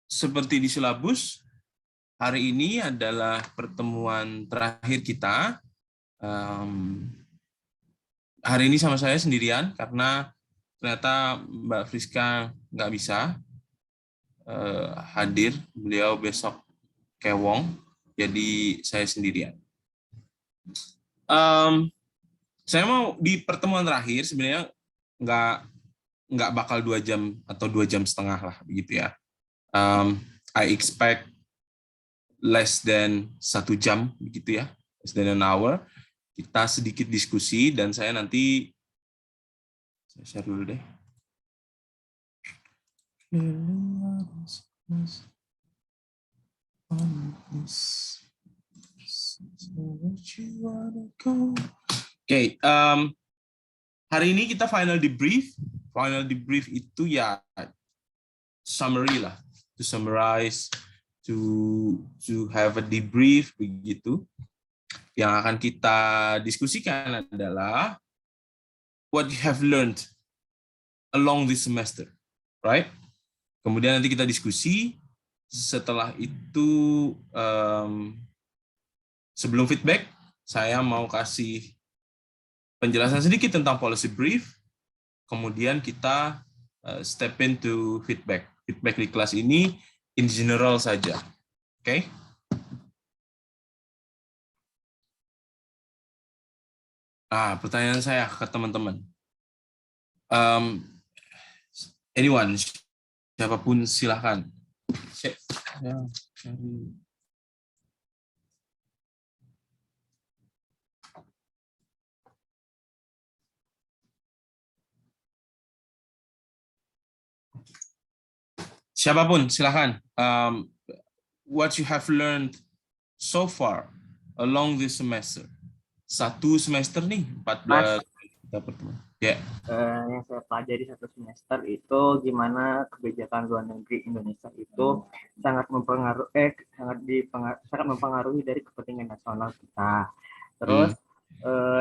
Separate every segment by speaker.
Speaker 1: seperti di silabus, hari ini adalah pertemuan terakhir kita. Hari ini sama saya sendirian karena ternyata Mbak Friska nggak bisa hadir. Beliau besok kewong, jadi saya sendirian. Saya mau di pertemuan terakhir sebenarnya nggak bakal 2 jam atau 2,5 jam lah begitu ya. I expect less than 1 jam begitu ya, less than an hour. Kita sedikit diskusi dan saya nanti share dulu deh. Oke, hari ini kita final debrief. Final debrief itu ya summary lah, to summarize, to have a debrief begitu. Yang akan kita diskusikan adalah what you have learned along this semester, right? Kemudian nanti kita diskusi. Setelah itu, sebelum feedback, saya mau kasih penjelasan sedikit tentang policy brief. Kemudian kita step into feedback. Feedback di kelas ini in general saja. Oke? Pertanyaan saya ke teman-teman. Anyone, siapapun silahkan. Siapapun silahkan. What you have learned so far along this semester. 1 semester nih, 14 kita pertemuan. Ya.
Speaker 2: Yang saya pelajari 1 semester itu gimana kebijakan luar negeri Indonesia itu sangat mempengaruhi dari kepentingan nasional kita. Terus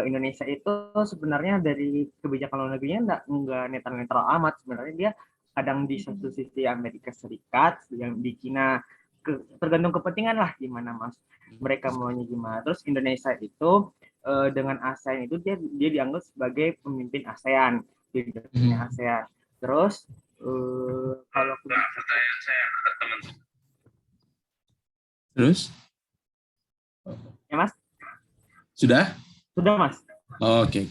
Speaker 2: Indonesia itu sebenarnya dari kebijakan luar negerinya nggak netral-netral amat. Sebenarnya dia kadang di satu sisi Amerika Serikat, yang di China, tergantung kepentingan lah gimana mas mereka maunya gimana. Terus Indonesia itu dengan ASEAN itu dia dianggap sebagai pemimpin ASEAN, leadernya ASEAN. Terus kalau
Speaker 1: pertanyaan saya ke teman-teman. Terus?
Speaker 2: Ya mas?
Speaker 1: Sudah?
Speaker 2: Sudah mas.
Speaker 1: Oke.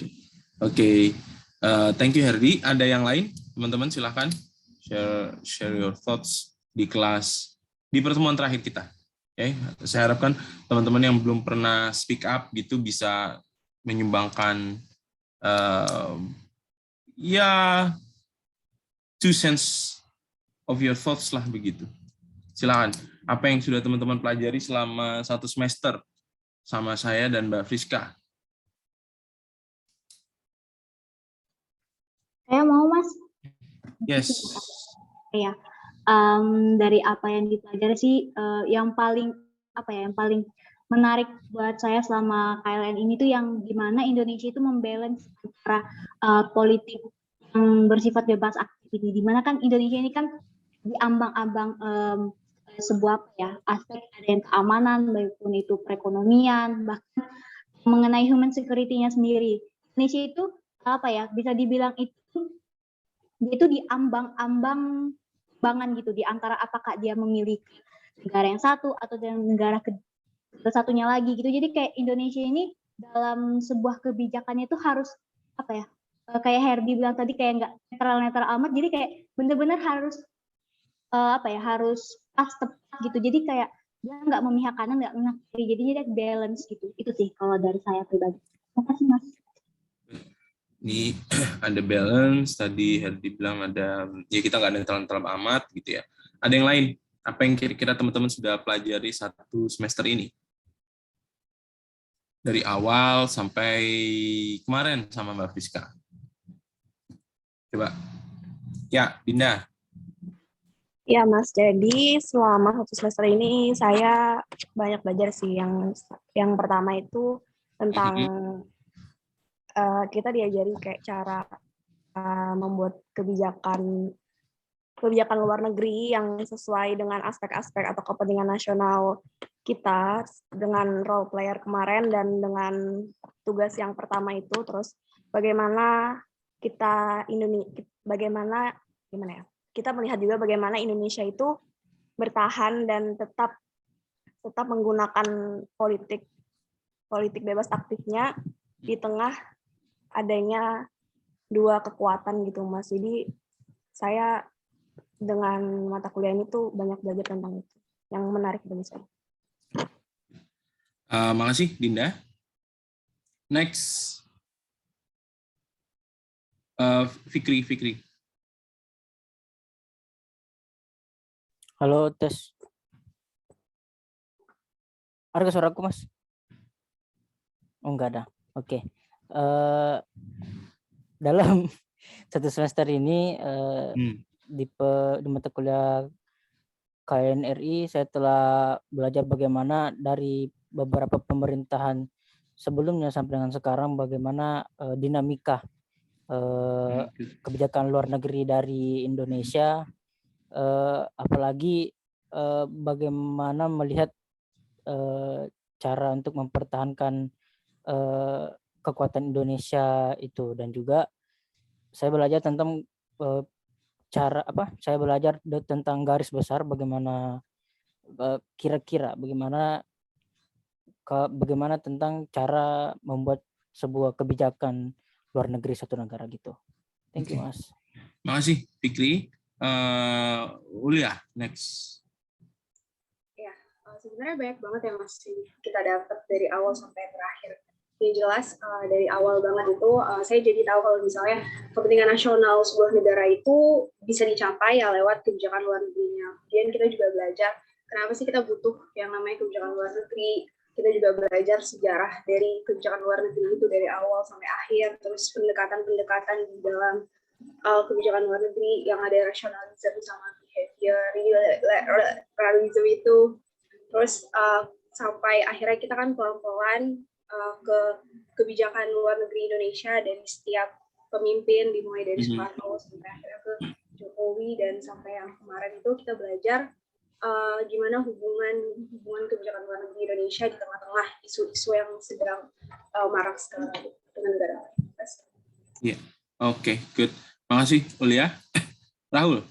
Speaker 1: Thank you Herdi. Ada yang lain? Teman-teman silahkan share your thoughts di kelas di pertemuan terakhir kita. Oke, saya harapkan teman-teman yang belum pernah speak up gitu bisa menyumbangkan ya 2 cents of your thoughts lah begitu. Silakan. Apa yang sudah teman-teman pelajari selama 1 semester sama saya dan Mbak Friska?
Speaker 3: Saya mau mas.
Speaker 1: Yes.
Speaker 3: Ya. Dari apa yang dipelajari sih, yang paling menarik buat saya selama KLN ini tuh yang gimana Indonesia itu membalance antara politik yang bersifat bebas aktif ini, dimana kan Indonesia ini kan diambang-ambang sebuah aspek, ada yang keamanan, maupun itu perekonomian, bahkan mengenai human security-nya sendiri. Indonesia itu bisa dibilang itu diambang-ambang bangan gitu di antara apakah dia memilih negara yang satu atau negara satunya lagi gitu. Jadi kayak Indonesia ini dalam sebuah kebijakannya itu harus kayak Herdi bilang tadi, kayak nggak netral amat. Jadi kayak benar-benar harus harus pas tepat gitu. Jadi kayak dia nggak memihak kanan, nggak memihak kiri. Jadi dia balance gitu. Itu sih kalau dari saya pribadi. Terima kasih mas.
Speaker 1: Ini ada balance, tadi Herdi bilang ada, ya kita nggak netral amat gitu ya. Ada yang lain? Apa yang kira-kira teman-teman sudah pelajari 1 semester ini? Dari awal sampai kemarin sama Mbak Friska. Coba. Ya, Dinda.
Speaker 4: Ya Mas, jadi selama 1 semester ini saya banyak belajar sih. Yang pertama itu tentang kita diajari kayak cara membuat kebijakan kebijakan luar negeri yang sesuai dengan aspek-aspek atau kepentingan nasional kita dengan role player kemarin dan dengan tugas yang pertama itu. Terus bagaimana kita melihat juga bagaimana Indonesia itu bertahan dan tetap menggunakan politik bebas aktifnya di tengah adanya dua kekuatan gitu, Mas. Jadi saya dengan mata kuliah ini tuh banyak belajar tentang itu, yang menarik bagi saya.
Speaker 1: Makasih Dinda. Next, Fikri.
Speaker 5: Halo, tes. Ada suaraku, Mas? Oh, enggak ada. Oke. Dalam satu semester ini di mata kuliah KNRI saya telah belajar bagaimana dari beberapa pemerintahan sebelumnya sampai dengan sekarang bagaimana dinamika kebijakan luar negeri dari Indonesia, apalagi bagaimana melihat cara untuk mempertahankan kekuatan Indonesia itu, dan juga saya belajar tentang saya belajar tentang garis besar bagaimana kira-kira bagaimana tentang cara membuat sebuah kebijakan luar negeri satu negara gitu. Thank you, Mas.
Speaker 1: Makasih Fikri. Ulia, next.
Speaker 6: Ya, sebenarnya banyak banget yang masih kita dapat dari awal sampai terakhir. Yang jelas dari awal banget itu saya jadi tahu kalau misalnya kepentingan nasional sebuah negara itu bisa dicapai ya lewat kebijakan luar negerinya. Kemudian kita juga belajar kenapa sih kita butuh yang namanya kebijakan luar negeri. Kita juga belajar sejarah dari kebijakan luar negeri itu dari awal sampai akhir, terus pendekatan-pendekatan di dalam kebijakan luar negeri yang ada rasionalisme sama behaviorism itu. Terus sampai akhirnya kita kan pelan-pelan ke kebijakan luar negeri Indonesia dari setiap pemimpin, dimulai dari Soekarno sampai akhirnya ke Jokowi, dan sampai yang kemarin itu kita belajar gimana hubungan kebijakan luar negeri Indonesia di tengah-tengah isu-isu yang sedang marak sekarang dengan negara lain.
Speaker 1: Iya, oke, good. Makasih Ulia. Rahul.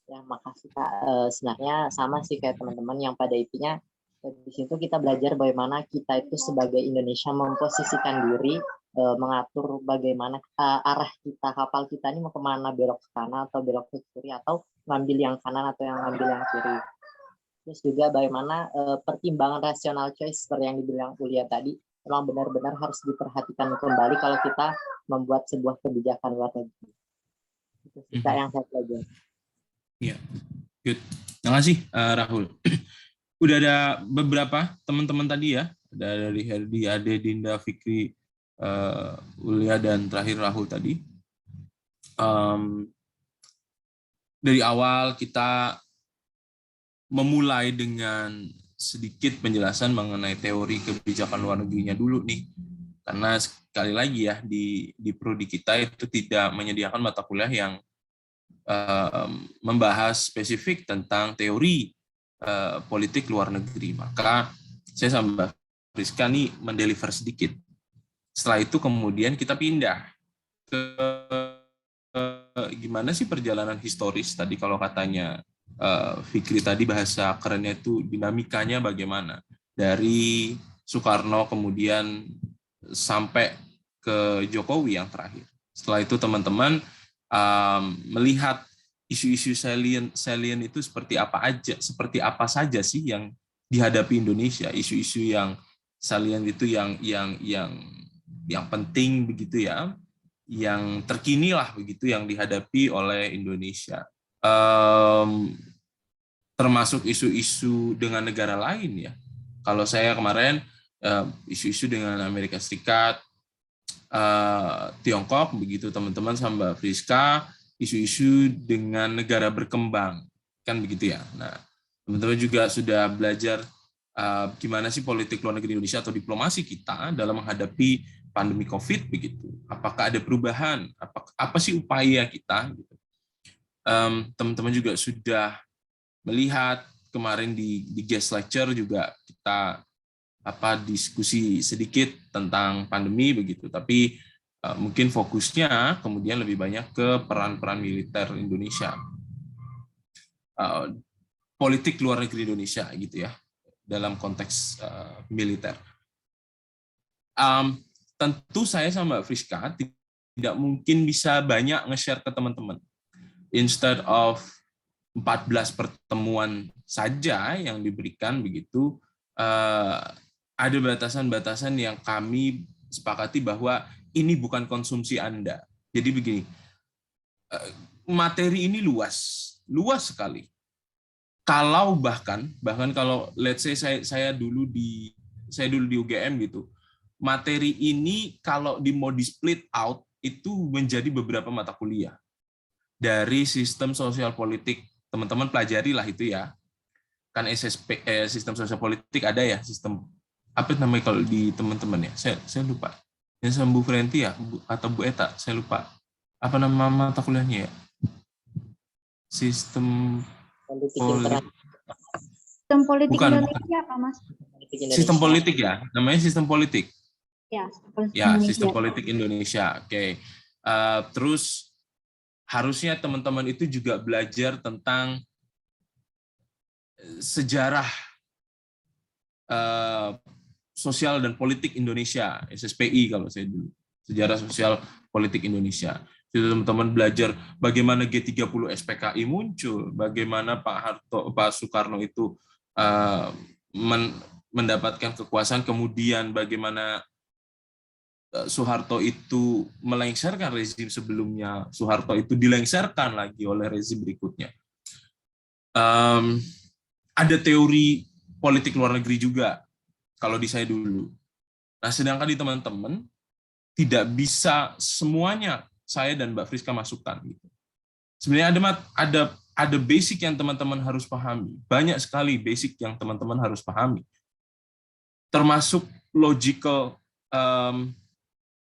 Speaker 7: Ya, makasih Kak. Sebenarnya sama sih kayak teman-teman yang pada intinya di situ kita belajar bagaimana kita itu sebagai Indonesia memposisikan diri, mengatur bagaimana arah kita, kapal kita ini mau kemana, belok ke kanan atau belok ke kiri, atau ngambil yang kanan atau yang ngambil yang kiri. Terus juga bagaimana pertimbangan rasional choice seperti yang dibilang Ulia tadi, memang benar-benar harus diperhatikan kembali kalau kita membuat sebuah kebijakan luar negeri. Itu sih yang saya pelajari.
Speaker 1: Iya, good. Terima kasih Rahul. Udah ada beberapa teman-teman tadi ya, ada dari Herdi, Ade, Dinda, Fikri, Ulia, dan terakhir Rahul tadi. Dari awal kita memulai dengan sedikit penjelasan mengenai teori kebijakan luar negerinya dulu nih, karena sekali lagi ya di prodi kita itu tidak menyediakan mata kuliah yang membahas spesifik tentang teori politik luar negeri. Maka saya sama Mbak Rizka nih mendeliver sedikit. Setelah itu kemudian kita pindah ke gimana sih perjalanan historis tadi, kalau katanya Fikri tadi bahasa kerennya itu dinamikanya bagaimana dari Soekarno kemudian sampai ke Jokowi yang terakhir. Setelah itu teman-teman melihat isu-isu salient itu seperti apa saja sih yang dihadapi Indonesia, isu-isu yang salient itu yang penting begitu ya, yang terkini lah begitu yang dihadapi oleh Indonesia, termasuk isu-isu dengan negara lain ya. Kalau saya kemarin isu-isu dengan Amerika Serikat, Tiongkok begitu teman-teman sama Mbak Friska, isu-isu dengan negara berkembang kan begitu ya. Nah teman-teman juga sudah belajar gimana sih politik luar negeri Indonesia atau diplomasi kita dalam menghadapi pandemi COVID begitu. Apakah ada perubahan? Apa sih upaya kita? Gitu. Teman-teman juga sudah melihat kemarin di guest lecture juga kita diskusi sedikit tentang pandemi begitu, tapi mungkin fokusnya kemudian lebih banyak ke peran-peran militer Indonesia, politik luar negeri Indonesia gitu ya, dalam konteks militer. Tentu saya sama Mbak Friska tidak mungkin bisa banyak nge-share ke teman-teman. Instead of 14 pertemuan saja yang diberikan begitu, ada batasan-batasan yang kami sepakati bahwa ini bukan konsumsi Anda. Jadi begini, materi ini luas sekali. Kalau bahkan kalau let's say saya dulu di UGM gitu, materi ini kalau mau di split out itu menjadi beberapa mata kuliah dari sistem sosial politik. Teman-teman pelajari lah itu ya. Kan SSP, sistem sosial politik ada ya, sistem apa namanya kalau di teman-teman ya, saya lupa. Yang sama Bu Frenti ya, atau Bu Eta, saya lupa. Apa nama mata kuliahnya ya? Sistem politik.
Speaker 3: Sistem politik
Speaker 1: Bukan.
Speaker 3: Indonesia apa, Mas?
Speaker 1: Sistem politik ya, namanya sistem politik.
Speaker 3: Ya,
Speaker 1: Sistem politik Indonesia. Oke. Terus harusnya teman-teman itu juga belajar tentang sejarah sosial dan politik Indonesia, SSPI kalau saya dulu, sejarah sosial politik Indonesia. Jadi teman-teman belajar bagaimana G30 SPKI muncul, bagaimana Pak Soekarno itu mendapatkan kekuasaan, kemudian bagaimana Soeharto itu melengsarkan rezim sebelumnya, Soeharto itu dilengsarkan lagi oleh rezim berikutnya. Ada teori politik luar negeri juga, kalau di saya dulu. Nah, sedangkan di teman-teman, tidak bisa semuanya saya dan Mbak Friska masukkan. Gitu. Sebenarnya ada basic yang teman-teman harus pahami. Banyak sekali basic yang teman-teman harus pahami. Termasuk logical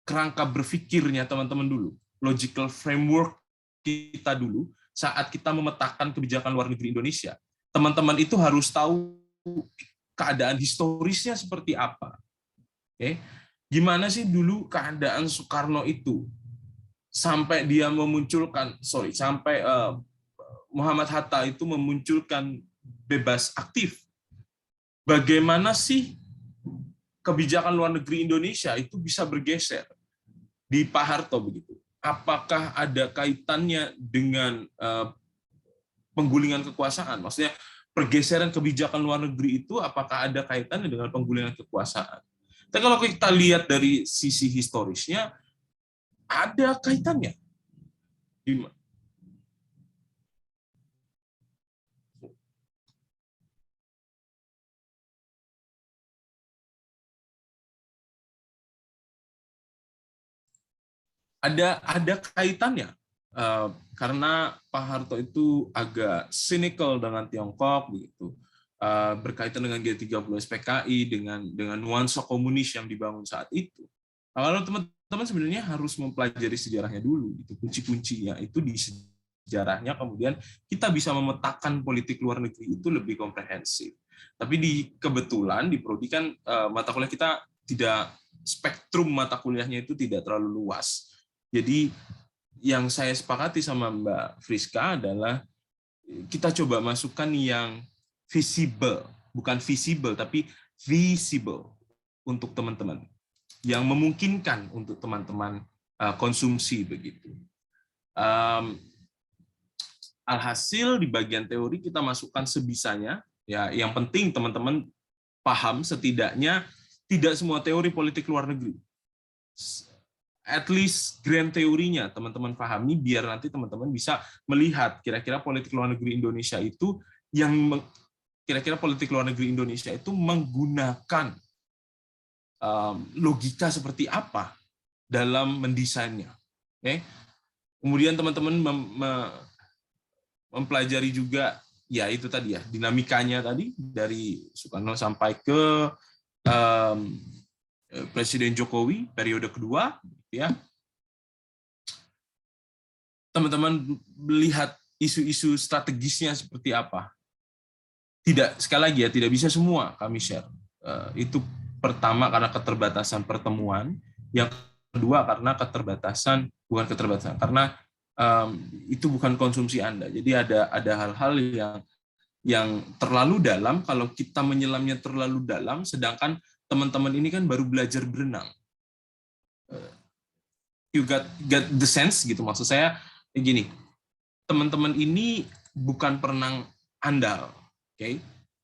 Speaker 1: kerangka berpikirnya teman-teman dulu, logical framework kita dulu saat kita memetakan kebijakan luar negeri Indonesia. Teman-teman itu harus tahu keadaan historisnya seperti apa. Oke. Gimana sih dulu keadaan Soekarno itu sampai dia sampai Muhammad Hatta itu memunculkan bebas aktif. Bagaimana sih kebijakan luar negeri Indonesia itu bisa bergeser di Pak Harto begitu. Apakah ada kaitannya dengan penggulingan kekuasaan? Maksudnya pergeseran kebijakan luar negeri itu apakah ada kaitannya dengan penggulingan kekuasaan? Tapi kalau kita lihat dari sisi historisnya, ada kaitannya. Ada kaitannya karena Pak Harto itu agak cynical dengan Tiongkok begitu, berkaitan dengan G30 SPKI, dengan nuansa komunis yang dibangun saat itu. Nah, kalau teman-teman sebenarnya harus mempelajari sejarahnya dulu, itu kunci-kuncinya itu di sejarahnya, kemudian kita bisa memetakan politik luar negeri itu lebih komprehensif. Tapi kebetulan di Prodi kan mata kuliah kita tidak, spektrum mata kuliahnya itu tidak terlalu luas. Jadi yang saya sepakati sama Mbak Friska adalah kita coba masukkan yang visible, bukan visible tapi visible untuk teman-teman, yang memungkinkan untuk teman-teman konsumsi begitu. Alhasil di bagian teori kita masukkan sebisanya, ya yang penting teman-teman paham setidaknya tidak semua teori politik luar negeri. At least grand teorinya teman-teman pahami, biar nanti teman-teman bisa melihat kira-kira politik luar negeri Indonesia itu menggunakan logika seperti apa dalam mendesainnya. Okay? Kemudian teman-teman mempelajari juga ya itu tadi ya, dinamikanya tadi dari Soekarno sampai ke Presiden Jokowi periode kedua, ya. Teman-teman melihat isu-isu strategisnya seperti apa. Tidak, sekali lagi ya, tidak bisa semua kami share. Itu pertama karena keterbatasan pertemuan, yang kedua karena bukan keterbatasan, karena itu bukan konsumsi Anda. Jadi ada hal-hal yang terlalu dalam, kalau kita menyelamnya terlalu dalam, sedangkan teman-teman ini kan baru belajar berenang. You got the sense gitu, maksud saya gini, teman-teman ini bukan perenang andal, oke?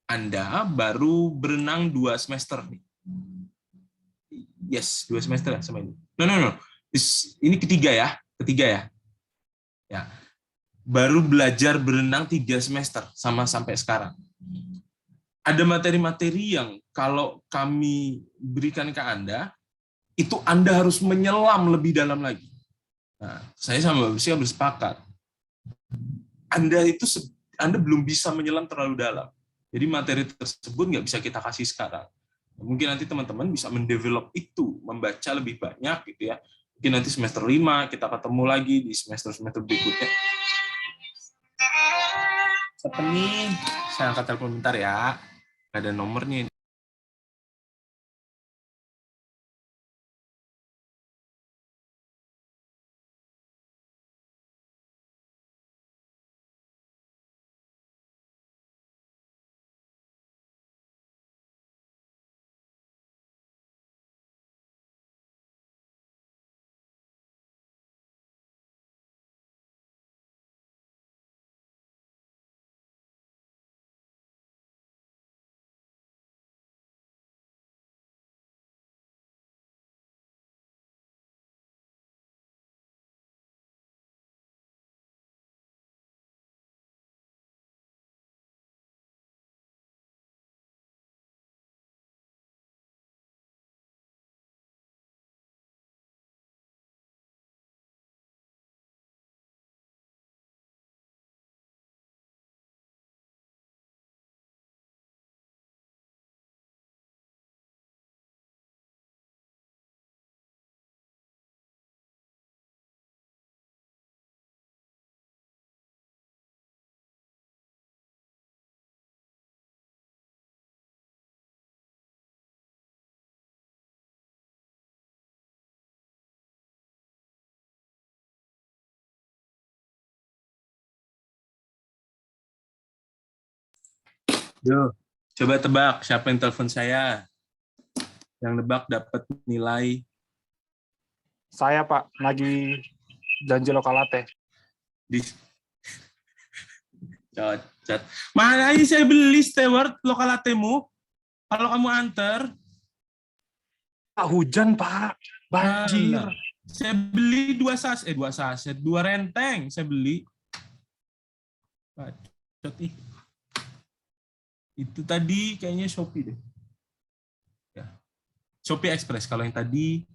Speaker 1: Anda baru berenang 2 semester nih. Yes, 2 semester ya sama ini. No. Ini ketiga ya. Ya. Baru belajar berenang 3 semester sama sampai sekarang. Ada materi-materi yang kalau kami berikan ke Anda, itu Anda harus menyelam lebih dalam lagi. Nah, saya sama Mbak Bersih bersepakat. Anda belum bisa menyelam terlalu dalam. Jadi materi tersebut nggak bisa kita kasih sekarang. Mungkin nanti teman-teman bisa mendevelop itu, membaca lebih banyak gitu ya. Mungkin nanti semester 5 kita ketemu lagi di semester-semester berikutnya. Siapa nih? Saya angkat telepon bentar ya. Nggak ada nomornya ini. Yo, coba tebak siapa yang telepon saya. Yang nebak dapat nilai.
Speaker 8: Saya Pak, lagi janji lokal latte.
Speaker 1: Di Cocot. Mana ini saya beli Stewart lokal latemu? Kalau kamu antar.
Speaker 8: Pak, hujan Pak, banjir.
Speaker 1: Alah. Saya beli 2 saset, 2 renteng saya beli. Bacot ih. Itu tadi kayaknya Shopee deh. Ya. Shopee Express. Kalau yang tadi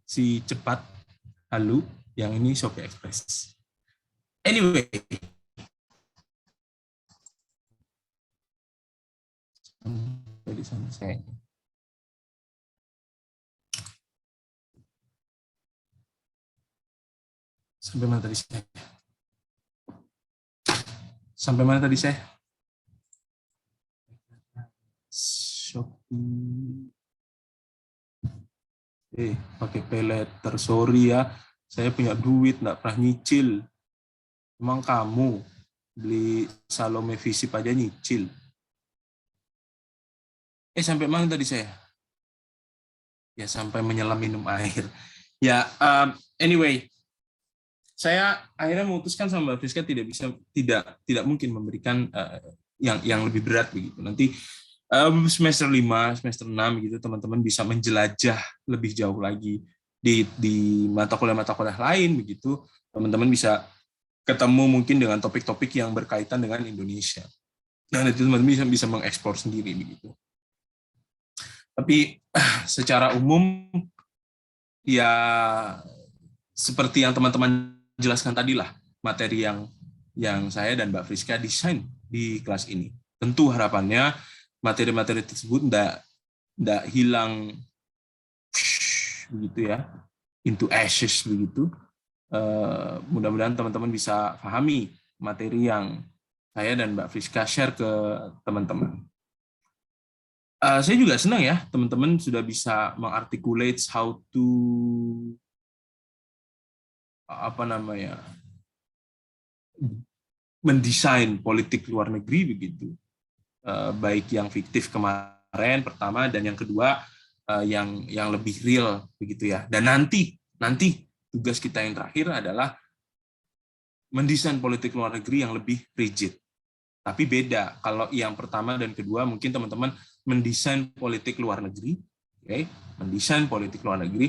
Speaker 1: si cepat halu, yang ini Shopee Express. Anyway. Dari sana saya. Sampai mana tadi saya? Shopee. Pakai pay letter. Sorry ya, saya punya duit, nggak pernah nyicil. Emang kamu beli Salome Visip aja nyicil. Sampai mana tadi saya? Ya, sampai menyelam minum air. Ya, anyway, saya akhirnya memutuskan sama Mbak Friska tidak mungkin memberikan yang lebih berat begitu. Nanti semester 5, semester 6 gitu teman-teman bisa menjelajah lebih jauh lagi di mata kuliah lain begitu. Teman-teman bisa ketemu mungkin dengan topik-topik yang berkaitan dengan Indonesia. Dan itu teman-teman bisa mengeksplor sendiri begitu. Tapi secara umum ya seperti yang teman-teman jelaskan tadi lah, materi yang saya dan Mbak Friska desain di kelas ini. Tentu harapannya materi-materi tersebut enggak hilang begitu ya, into ashes begitu. Mudah-mudahan teman-teman bisa pahami materi yang saya dan Mbak Friska share ke teman-teman. Saya juga senang ya, teman-teman sudah bisa mengarticulate how to mendesain politik luar negeri begitu, baik yang fiktif kemarin pertama dan yang kedua yang lebih real begitu ya. Dan nanti tugas kita yang terakhir adalah mendesain politik luar negeri yang lebih rigid. Tapi beda, kalau yang pertama dan kedua mungkin teman-teman mendesain politik luar negeri, okay? Mendesain politik luar negeri.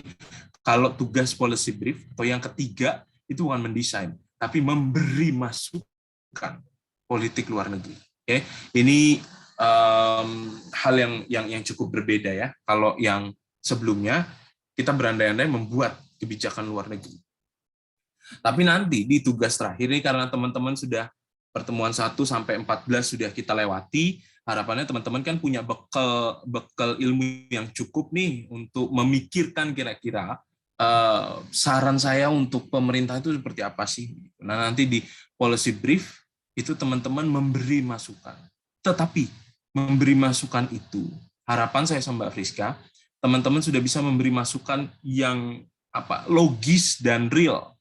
Speaker 1: Kalau tugas policy brief atau yang ketiga itu bukan mendesain, tapi memberi masukan politik luar negeri. Okay? Ini hal yang cukup berbeda ya. Kalau yang sebelumnya kita berandai-andai membuat kebijakan luar negeri. Tapi nanti di tugas terakhir ini karena teman-teman sudah pertemuan 1 sampai 14 sudah kita lewati, harapannya teman-teman kan punya bekal ilmu yang cukup nih untuk memikirkan kira-kira saran saya untuk pemerintah itu seperti apa sih. Nah, nanti di policy brief itu teman-teman memberi masukan. Tetapi memberi masukan itu, harapan saya sama Mbak Friska, teman-teman sudah bisa memberi masukan yang logis dan real.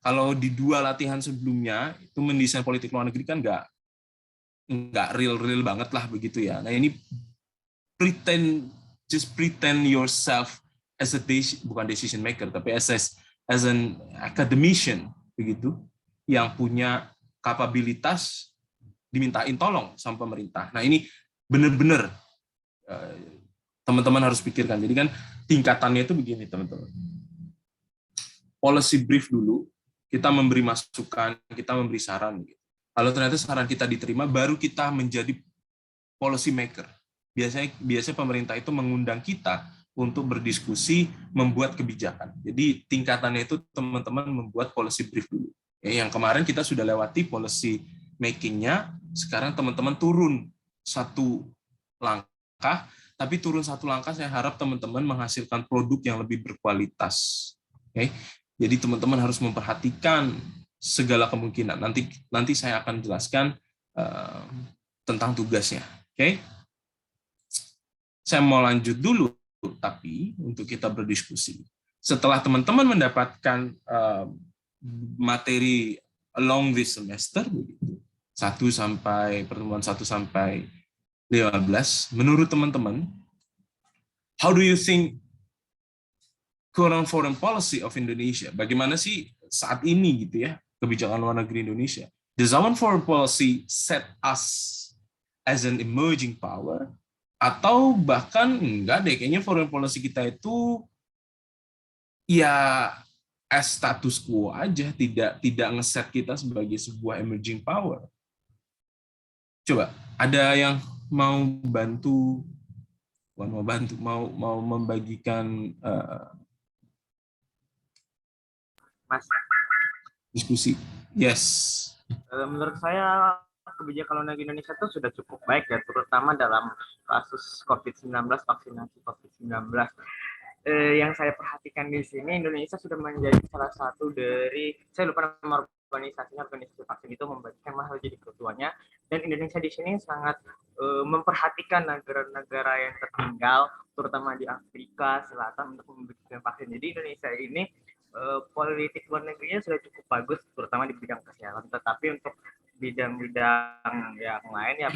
Speaker 1: Kalau di 2 latihan sebelumnya itu mendesain politik luar negeri kan nggak real banget lah begitu ya. Nah ini just pretend yourself as bukan decision maker tapi as an academician begitu yang punya kapabilitas dimintain tolong sama pemerintah. Nah ini benar-benar teman-teman harus pikirkan. Jadi kan tingkatannya itu begini teman-teman. Policy brief dulu. Kita memberi masukan, kita memberi saran. Kalau ternyata saran kita diterima, baru kita menjadi policy maker. Biasanya pemerintah itu mengundang kita untuk berdiskusi, membuat kebijakan. Jadi tingkatannya itu teman-teman membuat policy brief dulu. Yang kemarin kita sudah lewati policy making-nya, sekarang teman-teman turun 1 langkah, tapi turun 1 langkah saya harap teman-teman menghasilkan produk yang lebih berkualitas. Oke. Jadi teman-teman harus memperhatikan segala kemungkinan. Nanti saya akan jelaskan tentang tugasnya. Oke? Saya mau lanjut dulu, tapi untuk kita berdiskusi. Setelah teman-teman mendapatkan materi along this semester, begitu, pertemuan 1 sampai 15, menurut teman-teman, how do you think current foreign policy of Indonesia? Bagaimana sih saat ini gitu ya kebijakan luar negeri Indonesia? Does our foreign policy set us as an emerging power? Atau bahkan enggak deh, kayaknya foreign policy kita itu ya as status quo aja, tidak ngeset kita sebagai sebuah emerging power. Coba ada yang mau membagikan
Speaker 2: Mas,
Speaker 1: diskusi. Yes.
Speaker 2: menurut saya kebijakan luar negeri Indonesia itu sudah cukup baik ya, terutama dalam kasus COVID-19, vaksinasi COVID-19. Yang saya perhatikan di sini, Indonesia sudah menjadi salah satu dari, saya lupa nama organisasi vaksin itu membagikan mahal jadi ketuanya, dan Indonesia di sini sangat memperhatikan negara-negara yang tertinggal, terutama di Afrika Selatan untuk membagikan vaksin. Jadi Indonesia ini politik luar negerinya sudah cukup bagus, terutama di bidang kesehatan. Tetapi untuk bidang-bidang yang lain ya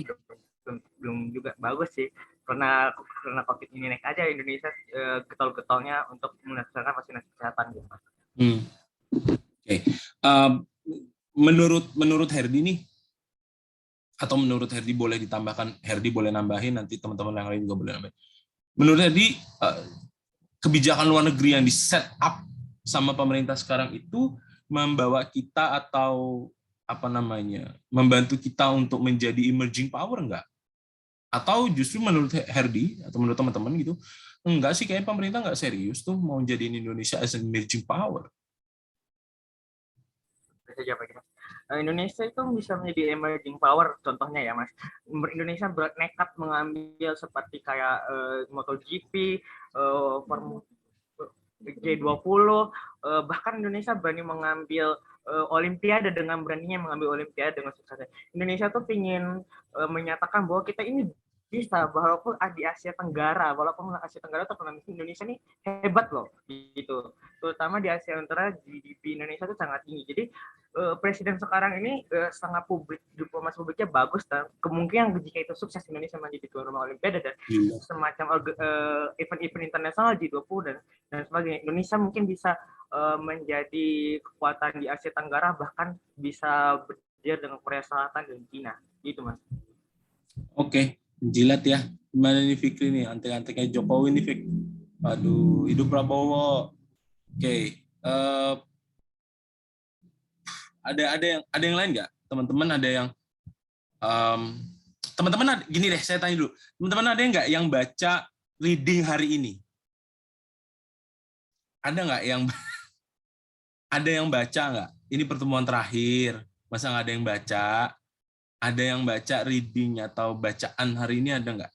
Speaker 2: belum juga bagus sih. Karena COVID ini naik aja Indonesia getol-getolnya untuk melaksanakan vaksinasi kesehatan gitu.
Speaker 1: Oke. Menurut Herdi nih, atau menurut Herdi boleh ditambahkan, Herdi boleh nambahin, nanti teman-teman yang lain juga boleh nambahin. Menurut Herdi, kebijakan luar negeri yang di set up sama pemerintah sekarang itu membawa kita atau membantu kita untuk menjadi emerging power enggak? Atau justru menurut Herdi atau menurut teman-teman gitu, enggak sih, kayak pemerintah enggak serius tuh mau jadiin Indonesia as an emerging power.
Speaker 2: Bisa jawab lagi, Mas. Indonesia itu bisa menjadi emerging power, contohnya ya Mas. Indonesia nekat mengambil seperti kayak MotoGP, G20, bahkan Indonesia berani mengambil Olimpiade dengan beraninya mengambil Olimpiade dengan suksesnya. Indonesia tuh ingin menyatakan bahwa kita ini bisa, walaupun di Asia Tenggara, Indonesia ini hebat loh, gitu. Terutama di Asia Tenggara, GDP Indonesia itu sangat tinggi. Jadi presiden sekarang ini sangat diplomasi publiknya bagus, dan kemungkinan jika itu sukses Indonesia menjadi tuan rumah Olimpiade dan semacam event-event internasional G20 dan sebagainya, Indonesia mungkin bisa menjadi kekuatan di Asia Tenggara, bahkan bisa berdialog dengan Korea Selatan dan Cina, gitu Mas.
Speaker 1: Oke, jilat ya. Gimana nih Fikri nih, antek-anteknya Jokowi nih Fik. Aduh, hidup Prabowo. Oke, ada yang lain nggak? Teman-teman ada yang teman-teman gini deh, saya tanya dulu. Teman-teman ada nggak yang baca reading hari ini? Ada nggak yang ada yang baca nggak? Ini pertemuan terakhir, masa nggak ada yang baca? Ada yang baca reading atau bacaan hari ini ada nggak?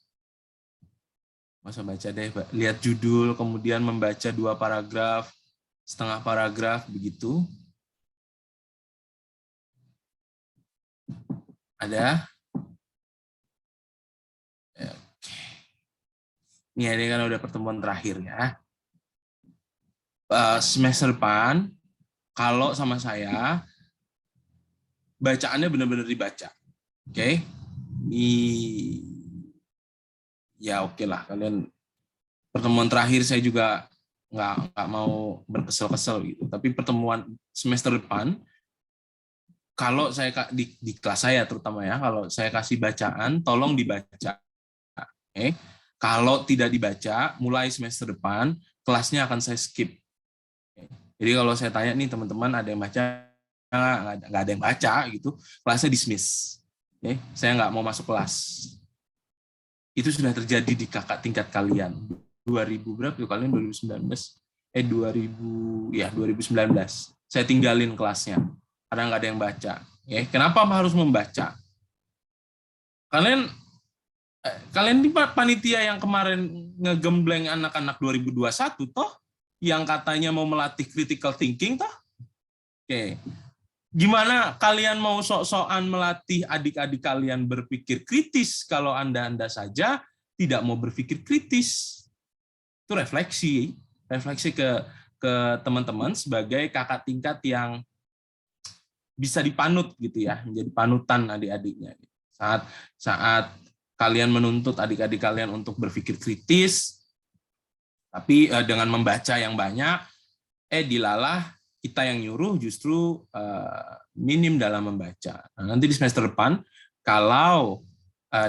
Speaker 1: Masa baca deh, lihat judul, kemudian membaca 2 paragraf, setengah paragraf, begitu. Ada? Ini kan udah pertemuan terakhir ya. Semester depan, kalau sama saya, bacaannya benar-benar dibaca. Oke? Ya oke lah, kalian pertemuan terakhir saya juga nggak mau berkesel-kesel gitu. Tapi pertemuan semester depan, kalau saya di kelas saya terutama ya, kalau saya kasih bacaan, tolong dibaca. Oke? Kalau tidak dibaca, mulai semester depan, kelasnya akan saya skip. Oke? Jadi kalau saya tanya nih teman-teman, ada yang baca? Nggak ada yang baca gitu, kelasnya dismiss. Oke? Saya nggak mau masuk kelas. Itu sudah terjadi di kakak tingkat kalian. 2000 berapa tuh kalian? 2019. 2019. Saya tinggalin kelasnya karena nggak ada yang baca. Ya, kenapa harus membaca? Kalian di panitia yang kemarin ngegembleng anak-anak 2021 toh, yang katanya mau melatih critical thinking toh? Oke. Gimana kalian mau sok-sokan melatih adik-adik kalian berpikir kritis kalau Anda saja tidak mau berpikir kritis? Itu refleksi ke teman-teman sebagai kakak tingkat yang bisa dipanut gitu ya, menjadi panutan adik-adiknya. Saat kalian menuntut adik-adik kalian untuk berpikir kritis, tapi dengan membaca yang banyak, dilalah kita yang nyuruh justru minim dalam membaca. Nah, nanti di semester depan, kalau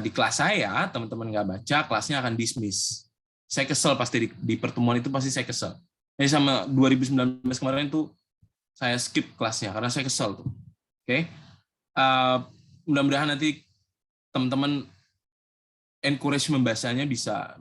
Speaker 1: di kelas saya, teman-teman nggak baca, kelasnya akan dismiss. Saya kesel pasti di pertemuan itu pasti saya kesel. Jadi sama 2019 kemarin itu saya skip kelasnya karena saya kesel tuh. Oke, mudah-mudahan nanti teman-teman encourage membacanya bisa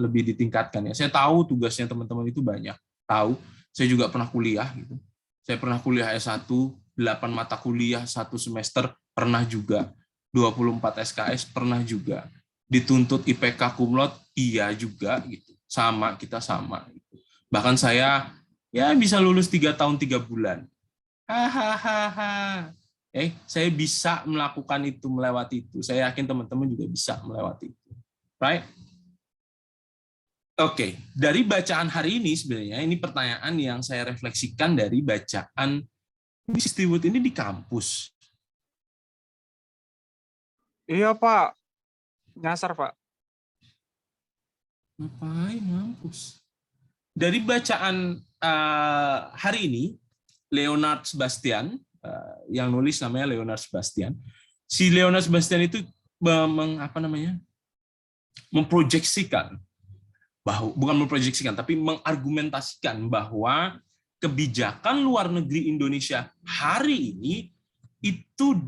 Speaker 1: lebih ditingkatkan ya. Saya tahu tugasnya teman-teman itu banyak, tahu. Saya juga pernah kuliah gitu. Saya pernah kuliah S1, 8 mata kuliah 1 semester, pernah juga. 24 SKS pernah juga. Dituntut IPK cum laude, iya juga gitu. Kita sama gitu. Bahkan saya ya bisa lulus 3 tahun 3 bulan. Hahaha. Saya bisa melakukan itu, melewati itu. Saya yakin teman-teman juga bisa melewati itu. Right? Oke, dari bacaan hari ini sebenarnya ini pertanyaan yang saya refleksikan dari bacaan Miss Stewart ini di kampus.
Speaker 8: Iya Pak, nyasar Pak.
Speaker 1: Ngapain kampus? Dari bacaan hari ini, Leonard Sebastian, yang nulis namanya Leonard Sebastian. Si Leonard Sebastian itu memproyeksikan, tapi mengargumentasikan bahwa kebijakan luar negeri Indonesia hari ini itu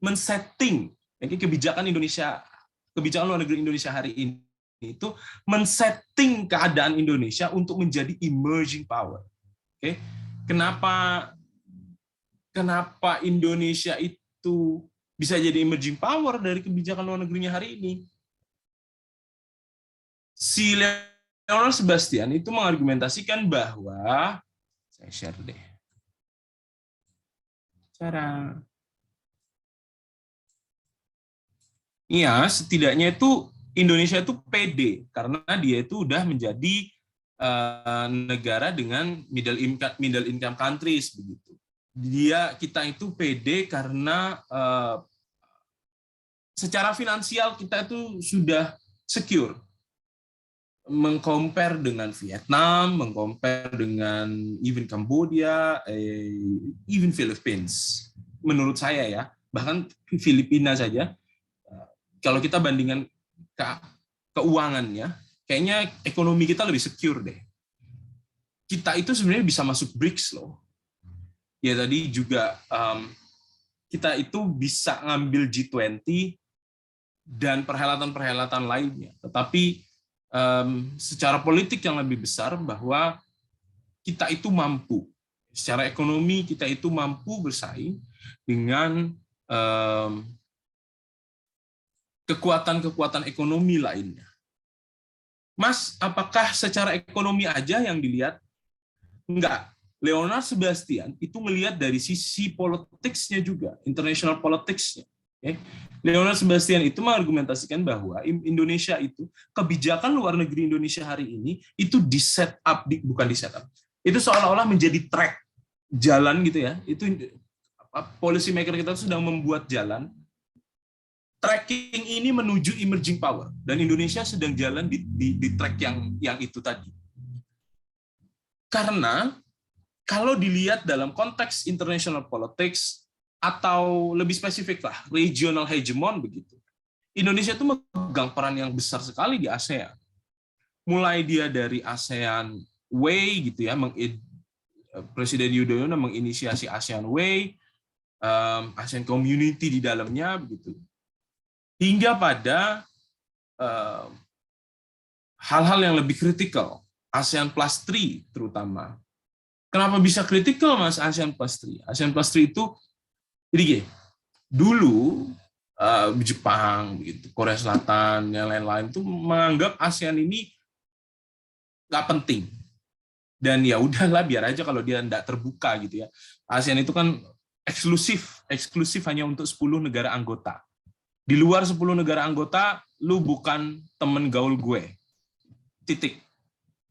Speaker 1: men-setting kebijakan luar negeri Indonesia hari ini itu men-setting keadaan Indonesia untuk menjadi emerging power. Oke, kenapa Indonesia itu bisa jadi emerging power dari kebijakan luar negerinya hari ini? Si Leonard Sebastian itu mengargumentasikan bahwa, Saya share deh. Cara. Iya, setidaknya itu Indonesia itu pede karena dia itu udah menjadi negara dengan middle income countries begitu. Kita itu pede karena secara finansial kita itu sudah secure. Mengcompare dengan Vietnam, mengcompare dengan even Cambodia, even Philippines. Menurut saya ya, bahkan Filipina saja, kalau kita bandingkan keuangannya, kayaknya ekonomi kita lebih secure deh. Kita itu sebenarnya bisa masuk BRICS loh. Ya tadi juga kita itu bisa ngambil G20 dan perhelatan-perhelatan lainnya. Tetapi secara politik yang lebih besar bahwa kita itu mampu, secara ekonomi kita itu mampu bersaing dengan kekuatan-kekuatan ekonomi lainnya. Mas, apakah secara ekonomi aja yang dilihat? Enggak. Leonard Sebastian itu melihat dari sisi politicsnya juga, international politicsnya. Okay? Leonard Sebastian itu mengargumentasikan bahwa Indonesia itu, kebijakan luar negeri Indonesia hari ini itu bukan di set up, itu seolah-olah menjadi track jalan gitu ya. Itu policy maker kita sedang membuat jalan. Tracking ini menuju emerging power dan Indonesia sedang jalan di track yang itu tadi. Karena kalau dilihat dalam konteks international politics atau lebih spesifik lah regional hegemon begitu, Indonesia itu memegang peran yang besar sekali di ASEAN. Mulai dia dari ASEAN Way gitu ya, Presiden Yudhoyono menginisiasi ASEAN Way, ASEAN Community di dalamnya begitu. Hingga pada hal-hal yang lebih kritikal, ASEAN Plus 3 terutama. Kenapa bisa kritikal, Mas, ASEAN Plus 3? ASEAN Plus 3 itu, jadi dulu Jepang, gitu, Korea Selatan, yang lain-lain itu menganggap ASEAN ini nggak penting. Dan ya udahlah, biar aja kalau dia nggak terbuka gitu ya. ASEAN itu kan eksklusif hanya untuk 10 negara anggota. Di luar 10 negara anggota, lu bukan temen gaul gue. Titik.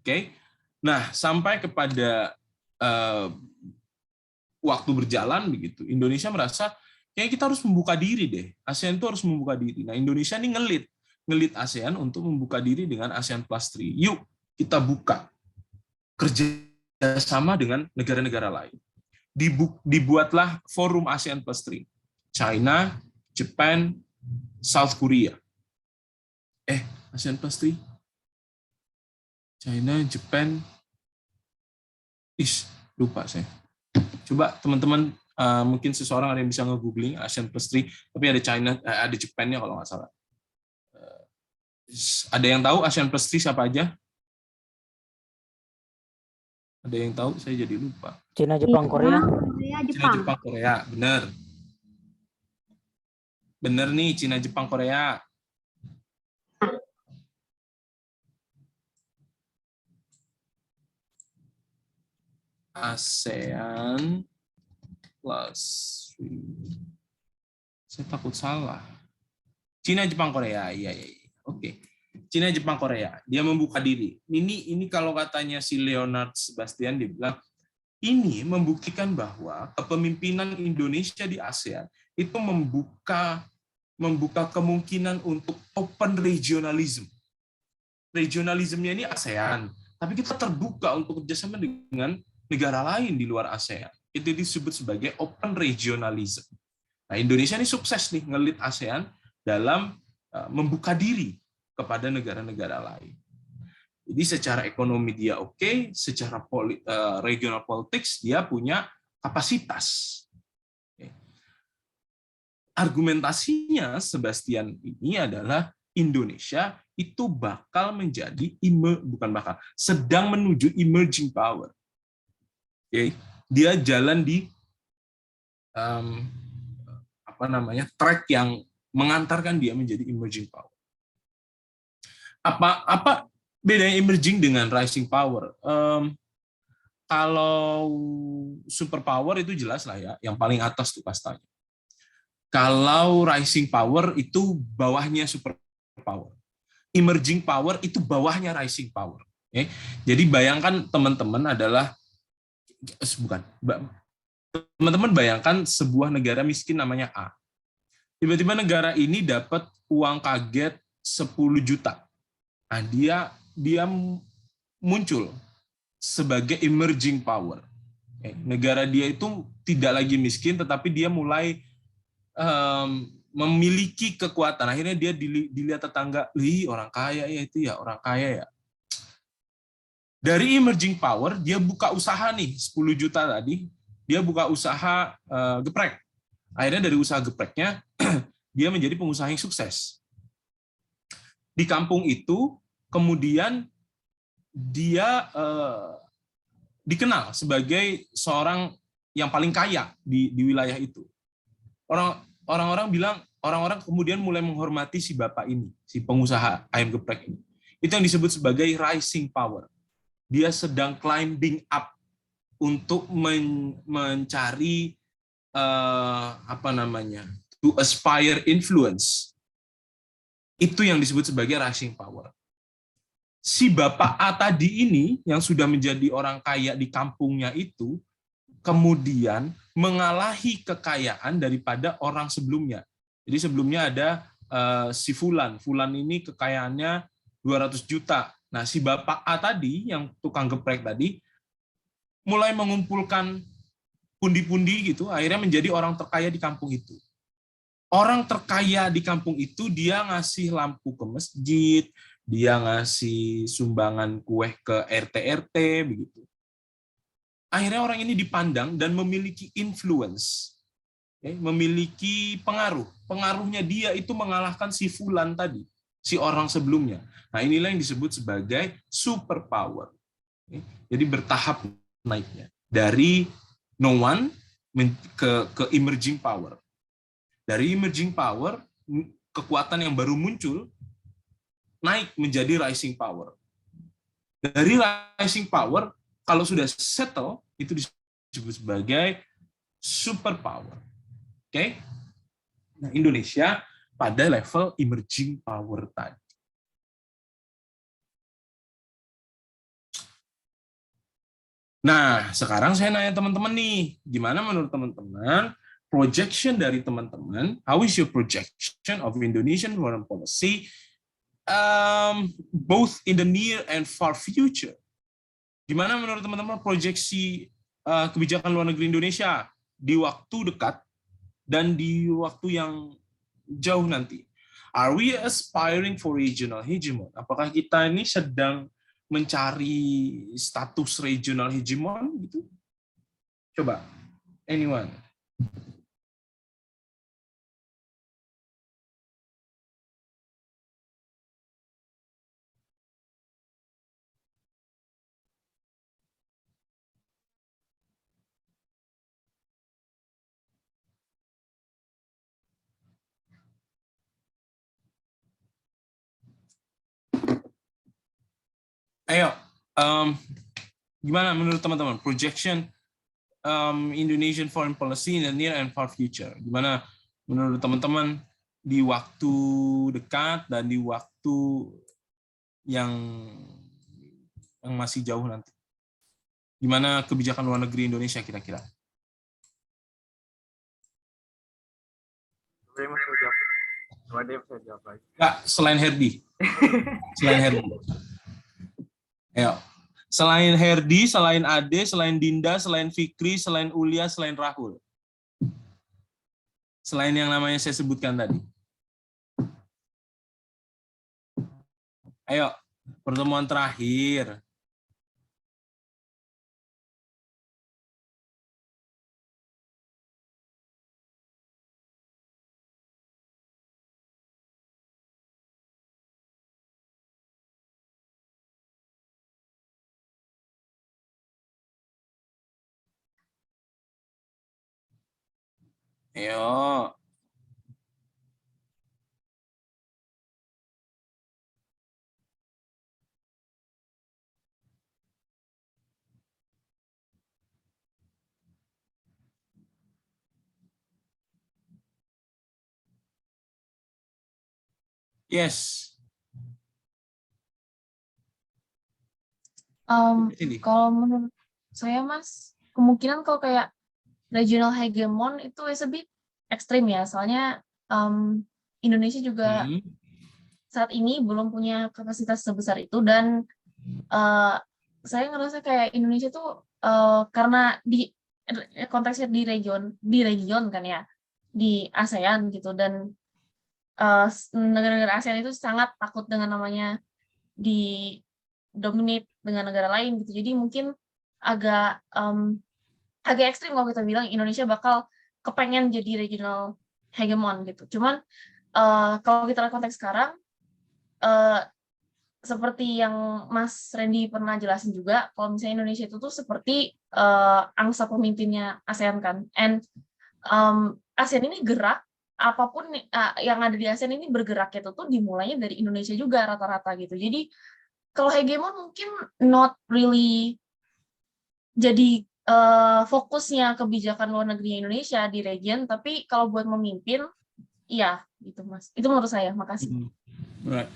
Speaker 1: Oke? Nah, sampai kepada waktu berjalan begitu, Indonesia merasa kayaknya kita harus membuka diri deh. ASEAN itu harus membuka diri. Nah, Indonesia ini ngelit ASEAN untuk membuka diri dengan ASEAN Plus 3. Yuk, kita buka kerjasama dengan negara-negara lain. Dibuatlah forum ASEAN Plus 3. China, Japan, South Korea. ASEAN Plus 3. China, Japan, lupa saya. Coba teman-teman, mungkin seseorang ada yang bisa nge-googling ASEAN Plus 3, tapi ada China, ada Japan-nya kalau nggak salah. Ada yang tahu ASEAN Plus 3 siapa aja? Ada yang tahu? Saya jadi lupa.
Speaker 5: Cina, Jepang, Korea.
Speaker 1: Cina, Jepang, Korea. Benar. Benar nih, Cina, Jepang, Korea. ASEAN Plus 3. Saya takut salah. Cina, Jepang, Korea. Iya. Oke. Cina, Jepang, Korea. Dia membuka diri. Ini kalau katanya si Leonard Sebastian, dia bilang, ini membuktikan bahwa kepemimpinan Indonesia di ASEAN itu membuka kemungkinan untuk open regionalism. Regionalismnya ini ASEAN, tapi kita terbuka untuk kerjasama dengan negara lain di luar ASEAN. Itu disebut sebagai open regionalism. Nah, Indonesia ini sukses nih ngelit ASEAN dalam membuka diri kepada negara-negara lain. Jadi secara ekonomi dia oke, secara regional politics dia punya kapasitas. Argumentasinya Sebastian ini adalah Indonesia itu bakal menjadi sedang menuju emerging power. Dia jalan di track yang mengantarkan dia menjadi emerging power. Apa bedanya emerging dengan rising power? kalau superpower itu jelas lah ya, yang paling atas tuh kastanya. Kalau rising power itu bawahnya superpower. Emerging power itu bawahnya rising power. Oke? Jadi bayangkan teman-teman adalah bukan teman-teman bayangkan sebuah negara miskin namanya A. Tiba-tiba negara ini dapat uang kaget 10 juta. Nah, dia muncul sebagai emerging power. Negara dia itu tidak lagi miskin, tetapi dia mulai memiliki kekuatan. Akhirnya dia dilihat tetangga, orang kaya ya itu ya, orang kaya ya. Dari emerging power, dia buka usaha nih, 10 juta tadi, dia buka usaha geprek. Akhirnya dari usaha gepreknya, dia menjadi pengusaha yang sukses. Di kampung itu, kemudian dia dikenal sebagai seorang yang paling kaya di wilayah itu. Orang-orang kemudian mulai menghormati si bapak ini, si pengusaha ayam geprek ini. Itu yang disebut sebagai rising power. Dia sedang climbing up untuk mencari to aspire influence. Itu yang disebut sebagai rising power. Si bapak A tadi ini yang sudah menjadi orang kaya di kampungnya itu kemudian mengalahi kekayaan daripada orang sebelumnya. Jadi sebelumnya ada si Fulan. Fulan ini kekayaannya 200 juta. Nah, si bapak A tadi yang tukang geprek tadi mulai mengumpulkan pundi-pundi gitu, akhirnya menjadi orang terkaya di kampung itu. Orang terkaya di kampung itu dia ngasih lampu ke masjid, dia ngasih sumbangan kue ke RT-RT, begitu. Akhirnya orang ini dipandang dan memiliki influence, memiliki pengaruh. Pengaruhnya dia itu mengalahkan si Fulan tadi, si orang sebelumnya. Nah, inilah yang disebut sebagai superpower. Jadi bertahap naiknya. Dari no one ke emerging power. Dari emerging power, kekuatan yang baru muncul, naik menjadi rising power. Dari rising power, kalau sudah settle, itu disebut sebagai superpower. Oke? Nah, Indonesia pada level emerging power tadi. Nah, sekarang saya nanya teman-teman nih, gimana menurut teman-teman projection dari teman-teman? How is your projection of Indonesian foreign policy, both in the near and far future? Gimana menurut teman-teman proyeksi kebijakan luar negeri Indonesia di waktu dekat dan di waktu yang jauh nanti? Are we aspiring for regional hegemon? Apakah kita ini sedang mencari status regional hegemon gitu? Coba, anyone? Ayo, gimana menurut teman-teman projection Indonesian foreign policy in the near and far future? Gimana menurut teman-teman di waktu dekat dan di waktu yang masih jauh nanti? Gimana kebijakan luar negeri Indonesia kira-kira? Nggak, selain Herdi. Selain Herdi. Ayo. Selain Herdi, selain Ade, selain Dinda, selain Fikri, selain Ulia, selain Rahul. Selain yang namanya saya sebutkan tadi. Ayo, pertemuan terakhir. Ayo. Yes. Ini.
Speaker 9: Kalau menurut saya, Mas, kemungkinan kalau kayak regional hegemon itu is a bit ekstrim ya, soalnya Indonesia juga saat ini belum punya kapasitas sebesar itu, dan saya ngerasa kayak Indonesia tuh karena di konteksnya di region kan ya, di ASEAN gitu, dan negara-negara ASEAN itu sangat takut dengan namanya di dominate dengan negara lain gitu. Jadi mungkin agak ekstrim kalau kita bilang Indonesia bakal kepengen jadi regional hegemon gitu. Cuman kalau kita lihat konteks sekarang, seperti yang Mas Randy pernah jelasin juga, kalau misalnya Indonesia itu tuh seperti angsa pemimpinnya ASEAN kan. And ASEAN ini gerak, apapun yang ada di ASEAN ini bergerak itu tuh dimulainya dari Indonesia juga rata-rata gitu. Jadi kalau hegemon mungkin not really jadi fokusnya kebijakan luar negeri Indonesia di region, tapi kalau buat memimpin, iya gitu Mas. Itu menurut saya. Makasih.
Speaker 1: Right.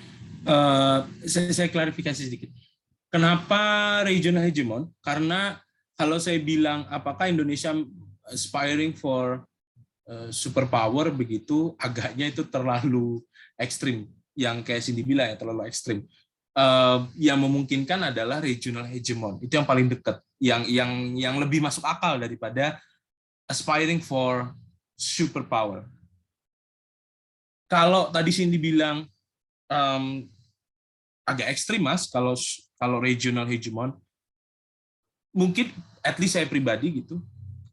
Speaker 1: Saya klarifikasi sedikit. Kenapa regional hegemon? Karena kalau saya bilang apakah Indonesia aspiring for superpower begitu, agaknya itu terlalu ekstrim. Yang kayak Cindy bilang ya, terlalu ekstrim. Yang memungkinkan adalah regional hegemon. Itu yang paling dekat, yang lebih masuk akal daripada aspiring for superpower. Kalau tadi Cindy bilang agak ekstrim, Mas, kalau regional hegemon, mungkin at least saya pribadi gitu.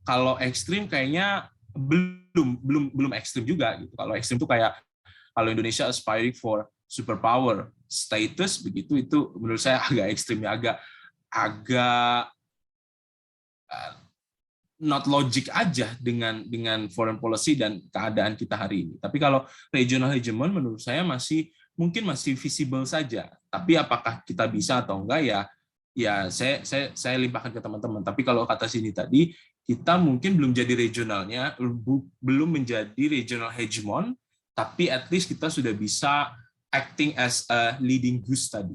Speaker 1: Kalau ekstrim kayaknya belum ekstrim juga gitu. Kalau ekstrim itu kayak kalau Indonesia aspiring for superpower status begitu, itu menurut saya agak ekstrim ya, agak not logic aja dengan foreign policy dan keadaan kita hari ini. Tapi kalau regional hegemon menurut saya mungkin masih visible saja. Tapi apakah kita bisa atau enggak ya saya limpahkan ke teman-teman. Tapi kalau kata sini tadi, kita mungkin belum jadi regionalnya, belum menjadi regional hegemon, tapi at least kita sudah bisa acting as a leading goose tadi.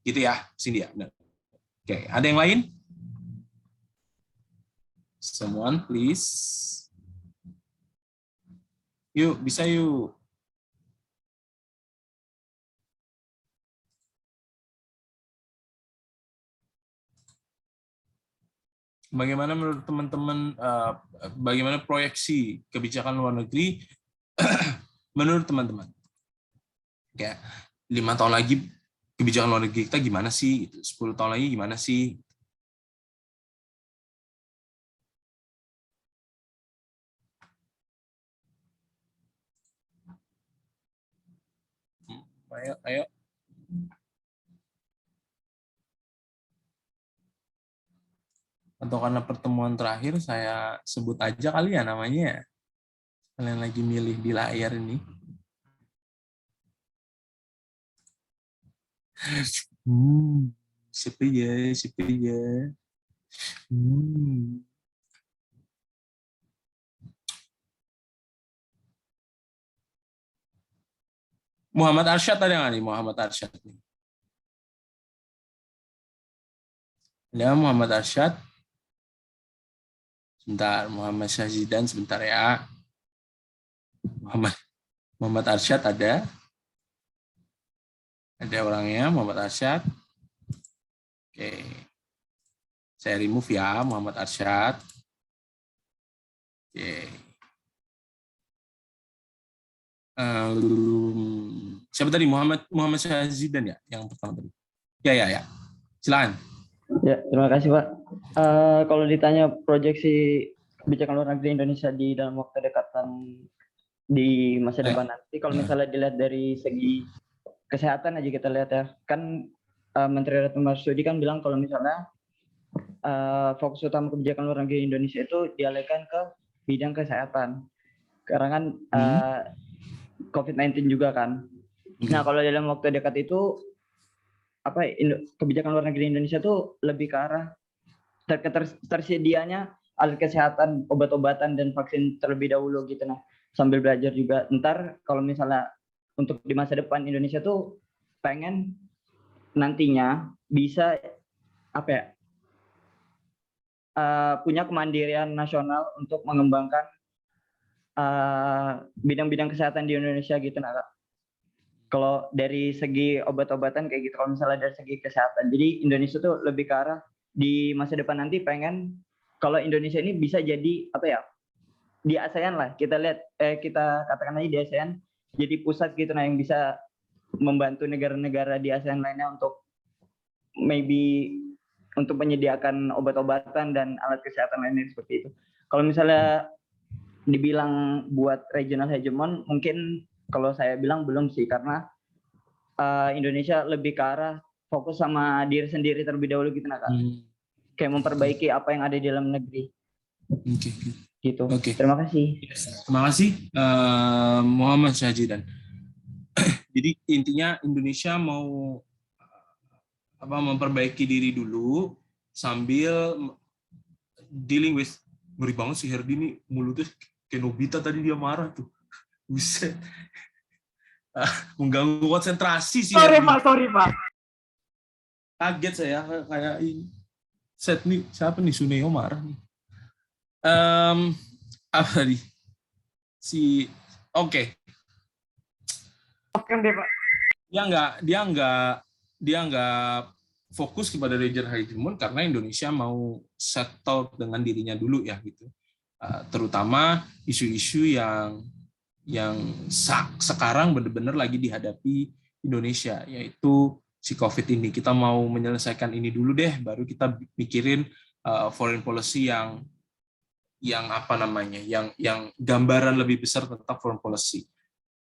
Speaker 1: Gitu ya, Cindy ya. Oke, ada yang lain? Someone please. Yuk, bisa yuk. Bagaimana menurut teman-teman, bagaimana proyeksi kebijakan luar negeri menurut teman-teman? Kayak 5 tahun lagi kebijakan luar negeri kita gimana sih? 10 tahun lagi gimana sih? Ayo. Atau karena pertemuan terakhir saya sebut aja kali ya namanya. Kalian lagi milih di layar ini. Siapa ya? Muhammad Arsyad ada nggak nih? Muhammad Arsyad nih. Ada Muhammad Arsyad. Sebentar, Muhammad Syazidan sebentar ya. Muhammad Arsyad ada. Ada orangnya, Muhammad Arsyad. Oke. Saya remove ya, Muhammad Arsyad. Oke. Siapa tadi? Muhammad Syazidan ya, yang pertama tadi. Ya. Silakan.
Speaker 10: Ya, terima kasih Pak. Kalau ditanya proyeksi kebijakan luar negeri Indonesia di dalam waktu dekatan di masa depan nanti, kalau misalnya dilihat dari segi kesehatan aja kita lihat ya, kan Menteri Retno Marsudi kan bilang kalau misalnya fokus utama kebijakan luar negeri Indonesia itu dialihkan ke bidang kesehatan, karena kan COVID-19 juga kan. Nah, kalau dalam waktu dekat itu kebijakan luar negeri Indonesia tuh lebih ke arah tersedianya alat kesehatan, obat-obatan dan vaksin terlebih dahulu gitu. Nah, sambil belajar juga ntar kalau misalnya untuk di masa depan Indonesia tuh pengen nantinya bisa apa ya, punya kemandirian nasional untuk mengembangkan bidang-bidang kesehatan di Indonesia gitu, nah Kak. Kalau dari segi obat-obatan kayak gitu, kalau misalnya dari segi kesehatan, jadi Indonesia tuh lebih ke arah di masa depan nanti pengen kalau Indonesia ini bisa jadi apa ya, di ASEAN lah, kita lihat kita katakan aja di ASEAN jadi pusat gitu, nah yang bisa membantu negara-negara di ASEAN lainnya untuk maybe untuk menyediakan obat-obatan dan alat kesehatan lainnya seperti itu. Kalau misalnya dibilang buat regional hegemon, mungkin kalau saya bilang belum sih, karena Indonesia lebih ke arah fokus sama diri sendiri terlebih dahulu gitu, nah Kak. Kayak memperbaiki apa yang ada di dalam negeri.
Speaker 1: Oke.
Speaker 10: Gitu.
Speaker 1: Oke.
Speaker 10: Terima kasih.
Speaker 1: Terima kasih Muhammad Syajidan. Jadi intinya Indonesia mau memperbaiki diri dulu sambil dealing with, ngeri banget si Herdi nih, mulutnya kayak Nobita tadi, dia marah tuh. Buset. Mengganggu konsentrasi sih.
Speaker 2: Sorry Pak.
Speaker 1: Kaget saya kayak ini. Set nih, siapa nih, Suneo marah nih. Apa tadi? Oke.
Speaker 2: Oke deh Pak.
Speaker 1: Dia nggak fokus kepada regional hegemon karena Indonesia mau settle dengan dirinya dulu ya gitu. Terutama isu-isu yang sekarang benar-benar lagi dihadapi Indonesia, yaitu si COVID ini. Kita mau menyelesaikan ini dulu deh, baru kita mikirin foreign policy yang apa namanya, yang gambaran lebih besar tentang foreign policy.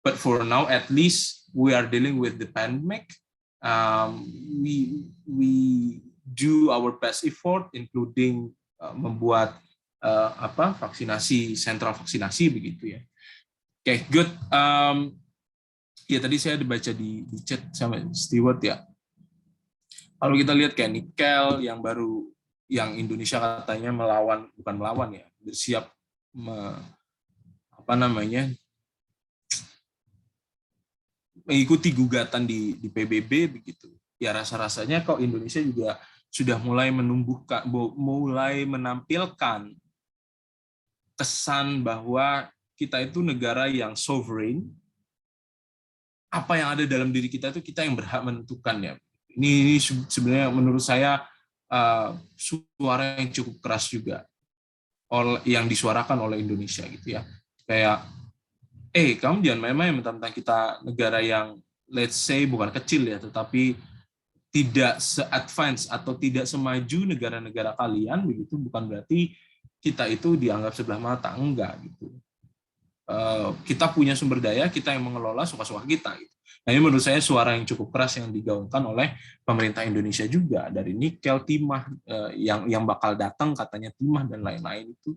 Speaker 1: But for now, at least we are dealing with the pandemic. We do our best effort, including membuat vaksinasi, sentral vaksinasi begitu ya. Oke, good. Ya tadi saya dibaca di chat sama Stewart ya. Kalau kita lihat kayak nikel yang baru, yang Indonesia katanya bukan melawan ya, bersiap mengikuti gugatan di PBB begitu. Ya rasa-rasanya kok Indonesia juga sudah mulai menampilkan kesan bahwa kita itu negara yang sovereign. Apa yang ada dalam diri kita itu kita yang berhak menentukan ya. Ini sebenarnya menurut saya suara yang cukup keras juga yang disuarakan oleh Indonesia gitu ya. Kayak kamu jangan main-main tentang kita negara yang let's say bukan kecil ya, tetapi tidak se-advance atau tidak semaju negara-negara kalian begitu, bukan berarti kita itu dianggap sebelah mata, enggak gitu. Kita punya sumber daya, kita yang mengelola suka-suka kita gitu. Nah, ini menurut saya suara yang cukup keras yang digaungkan oleh pemerintah Indonesia juga, dari nikel, timah yang bakal datang katanya, timah dan lain-lain itu.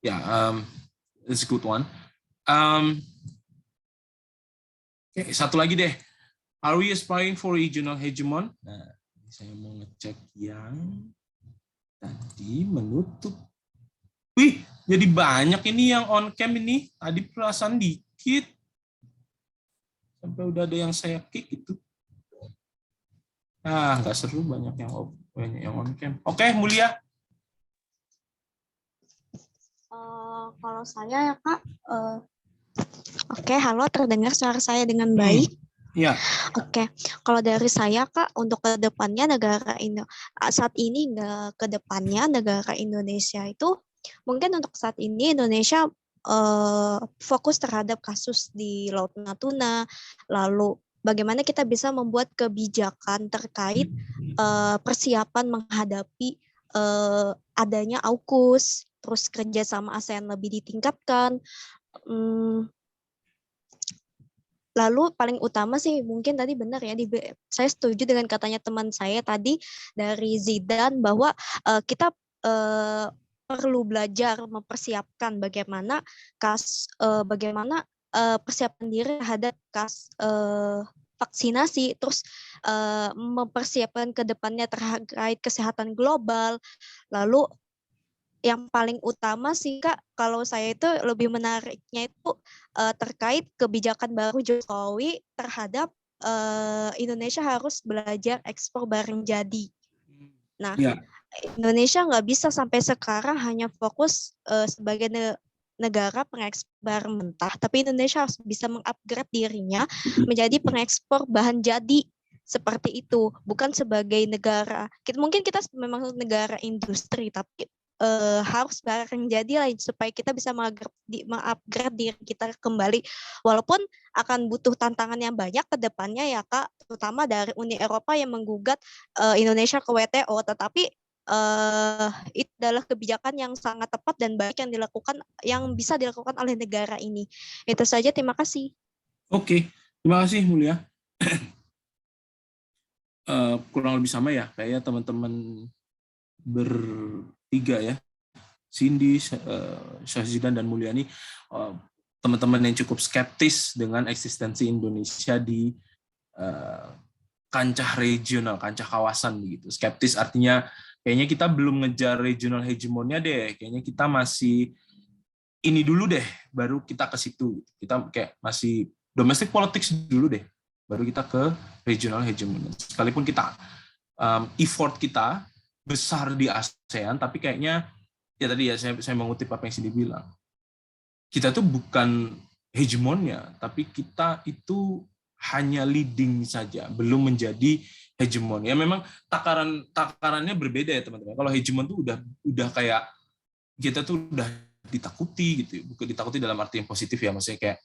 Speaker 1: Ya, it's a good one. Satu lagi deh. Are we aspiring for regional hegemon? Nah, saya mau ngecek yang tadi menutup. Wih, jadi banyak ini yang on cam ini. Tadi perasaan dikit. Sampai udah ada yang saya kick itu. Nggak seru, banyak yang on cam. Oke, Mulia.
Speaker 4: Kalau saya ya Kak, oke, halo, terdengar suara saya dengan baik?
Speaker 1: Iya.
Speaker 4: Oke, kalau dari saya Kak, untuk kedepannya saat ini kedepannya negara Indonesia itu mungkin untuk saat ini Indonesia fokus terhadap kasus di Laut Natuna, lalu bagaimana kita bisa membuat kebijakan terkait persiapan menghadapi adanya AUKUS, terus kerjasama ASEAN lebih ditingkatkan. Lalu paling utama sih mungkin tadi benar ya, saya setuju dengan katanya teman saya tadi dari Zidan bahwa kita perlu belajar mempersiapkan bagaimana persiapan diri terhadap vaksinasi, terus mempersiapkan ke depannya terkait kesehatan global. Lalu yang paling utama sih Kak, kalau saya itu lebih menariknya itu terkait kebijakan baru Jokowi terhadap Indonesia harus belajar ekspor barang jadi. Nah,
Speaker 1: Ya,
Speaker 4: Indonesia nggak bisa sampai sekarang hanya fokus sebagai negara pengekspor barang mentah, tapi Indonesia harus bisa mengupgrade dirinya menjadi pengekspor bahan jadi seperti itu, bukan sebagai negara. Mungkin kita memang negara industri, tapi harus barang jadi lah supaya kita bisa mengupgrade diri kita kembali. Walaupun akan butuh tantangan yang banyak ke depannya ya Kak, terutama dari Uni Eropa yang menggugat Indonesia ke WTO, tetapi itu adalah kebijakan yang sangat tepat dan baik yang bisa dilakukan oleh negara ini. Itu saja, terima kasih.
Speaker 1: oke. Terima kasih Mulia. Kurang lebih sama ya, kayaknya teman-teman bertiga ya, Cindy, Syahzidan, dan Mulyani, teman-teman yang cukup skeptis dengan eksistensi Indonesia di kancah regional, kancah kawasan begitu. Skeptis artinya kayaknya kita belum ngejar regional hegemonnya deh, kayaknya kita masih ini dulu deh, baru kita ke situ. Kita kayak masih domestic politics dulu deh, baru kita ke regional hegemony. Sekalipun kita effort kita besar di ASEAN, tapi kayaknya ya tadi ya saya mengutip apa yang Cindy bilang, kita tuh bukan hegemonnya, tapi kita itu hanya leading saja, belum menjadi hegemon. Ya memang takarannya berbeda ya teman-teman. Kalau hegemon tuh udah kayak kita tuh udah ditakuti gitu, bukan ditakuti dalam arti yang positif ya, maksudnya kayak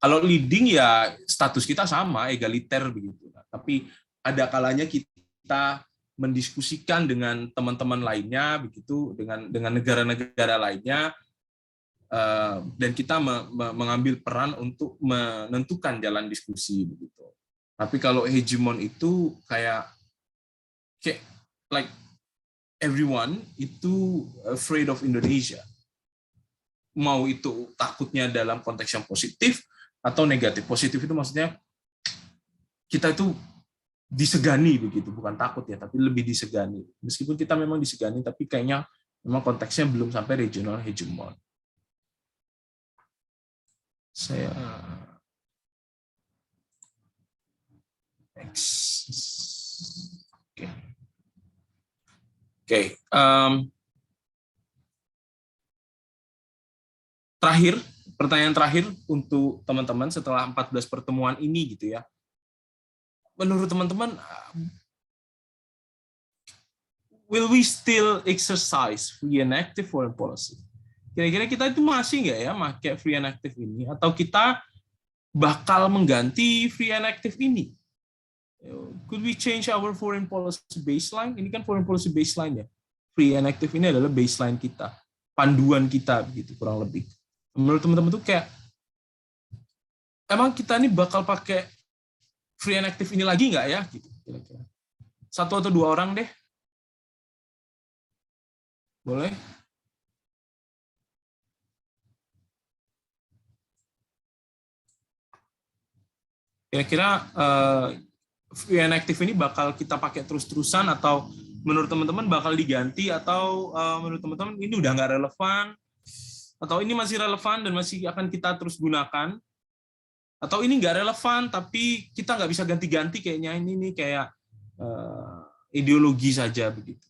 Speaker 1: kalau leading ya status kita sama, egaliter begitu. Tapi ada kalanya kita mendiskusikan dengan teman-teman lainnya begitu, dengan negara-negara lainnya, dan kita mengambil peran untuk menentukan jalan diskusi begitu. Tapi kalau hegemon itu kayak like everyone itu afraid of Indonesia. Mau itu takutnya dalam konteks yang positif atau negatif. Positif itu maksudnya kita itu disegani begitu, bukan takut ya, tapi lebih disegani. Meskipun kita memang disegani, tapi kayaknya memang konteksnya belum sampai regional hegemon. Saya Oke. Terakhir, pertanyaan terakhir untuk teman-teman setelah 14 pertemuan ini gitu ya. Menurut teman-teman, will we still exercise free and active foreign policy? Kira-kira kita itu masih nggak ya pakai free and active ini, atau kita bakal mengganti free and active ini? Could we change our foreign policy baseline? Ini kan foreign policy baseline ya. Free and active ini adalah baseline kita, panduan kita begitu kurang lebih. Menurut teman-teman tuh kayak emang kita ini bakal pakai free and active ini lagi nggak ya? Gitu, kira-kira. 1 atau 2 orang deh. Boleh? Kira-kira free and active ini bakal kita pakai terus-terusan, atau menurut teman-teman bakal diganti, atau menurut teman-teman ini udah nggak relevan, atau ini masih relevan dan masih akan kita terus gunakan, atau ini nggak relevan tapi kita nggak bisa ganti-ganti, kayaknya ini nih kayak ideologi saja begitu.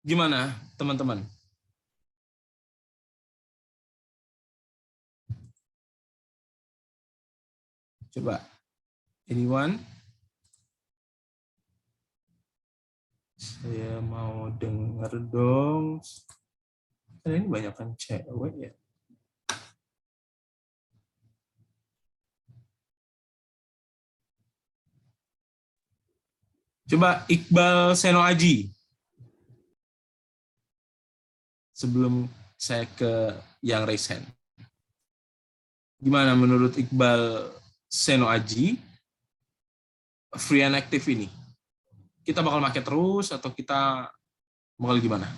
Speaker 1: Gimana teman-teman? Coba, anyone? Saya mau dengar dong. Karena ini banyak kan cewek ya. Coba Iqbal Seno Aji. Sebelum saya ke yang raise hand. Gimana menurut Iqbal Seno Aji free and active ini? Kita bakal pakai terus atau kita bakal gimana?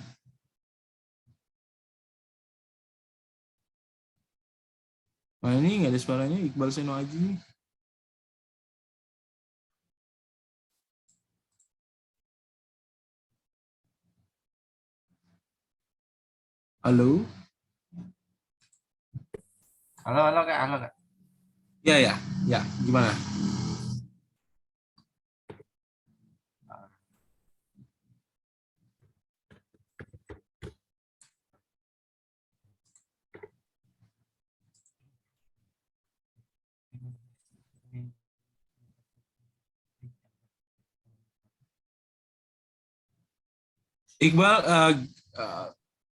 Speaker 1: Nah ini nggak ada suaranya Iqbal Seno Aji. Halo?
Speaker 2: Halo Kak.
Speaker 1: Ya, gimana? Iqbal,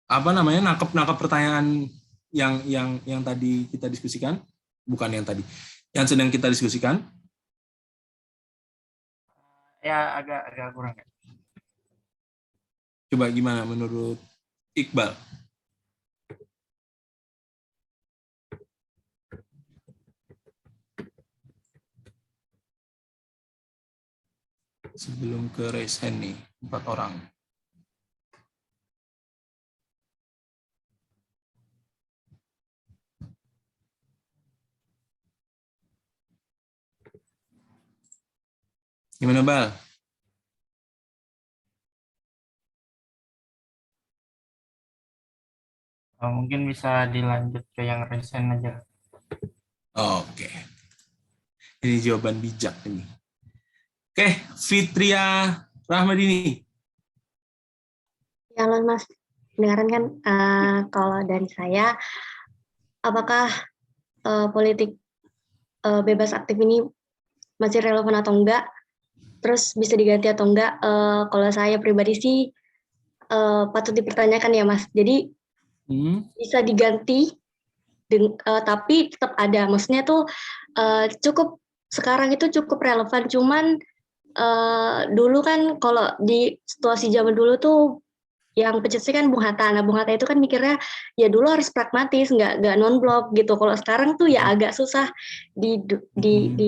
Speaker 1: apa namanya, nangkep pertanyaan yang tadi kita diskusikan, bukan yang sedang kita diskusikan.
Speaker 2: Ya agak kurang Kak.
Speaker 1: Coba gimana menurut Iqbal? Sebelum ke raise hand nih, 4 orang. Gimana, Bal?
Speaker 2: Mungkin bisa dilanjut ke yang recent aja.
Speaker 1: Oke. Ini jawaban bijak ini. Oke, Fitria Rahmadini.
Speaker 11: Ya, halo Mas, dengaran kan? Kalau dari saya, apakah politik bebas aktif ini masih relevan atau enggak? Terus bisa diganti atau enggak? Kalau saya pribadi sih patut dipertanyakan ya Mas. Jadi bisa diganti, tapi tetap ada. Maksudnya tuh sekarang itu cukup relevan. Cuman dulu kan kalau di situasi zaman dulu tuh yang pencetusnya kan Bung Hatta. Nah, Bung Hatta itu kan mikirnya ya dulu harus pragmatis, nggak non-blok gitu. Kalau sekarang tuh ya agak susah di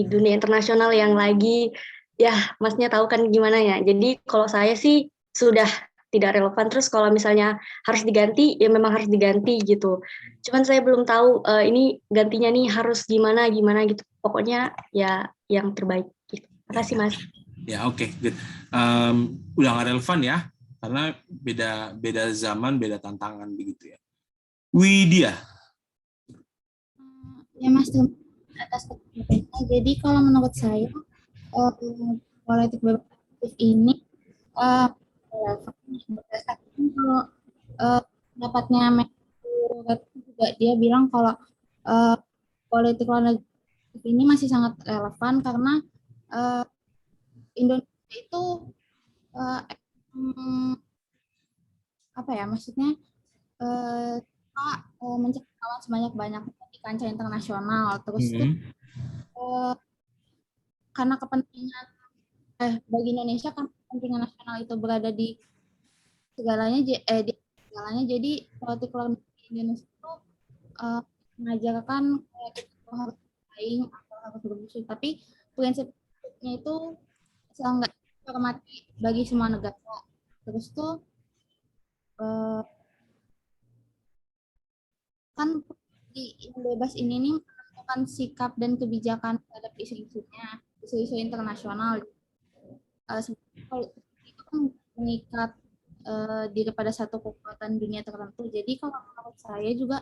Speaker 11: dunia internasional yang lagi, ya Masnya tahu kan gimana ya. Jadi kalau saya sih sudah tidak relevan. Terus kalau misalnya harus diganti, ya memang harus diganti gitu. Cuman saya belum tahu ini gantinya nih harus gimana gitu. Pokoknya ya yang terbaik gitu. Terima kasih Mas.
Speaker 1: Ya, oke, good. Udah nggak relevan ya, karena beda zaman, beda tantangan begitu ya. Widya.
Speaker 12: Ya Mas, atas pertanyaannya. Jadi kalau menurut saya politik bebas aktif ini berdasarkan kalau pendapatnya Menlu juga dia bilang kalau politik luar negeri ini masih sangat relevan karena Indonesia itu apa ya, maksudnya mencari kawan sebanyak-banyaknya di kancah internasional. Terus itu karena kepentingan bagi Indonesia kan kepentingan nasional itu berada di segalanya, jadi politik luar negeri Indonesia itu mengajarkan kita harus bersaing atau harus bermusuh, tapi prinsipnya itu sangat hormati bagi semua negara. Terus tuh kan di bebas ini nih menentukan sikap dan kebijakan terhadap isu-isu internasional. Kalau itu kan mengikat diri pada satu kekuatan dunia tertentu. Jadi kalau menurut saya juga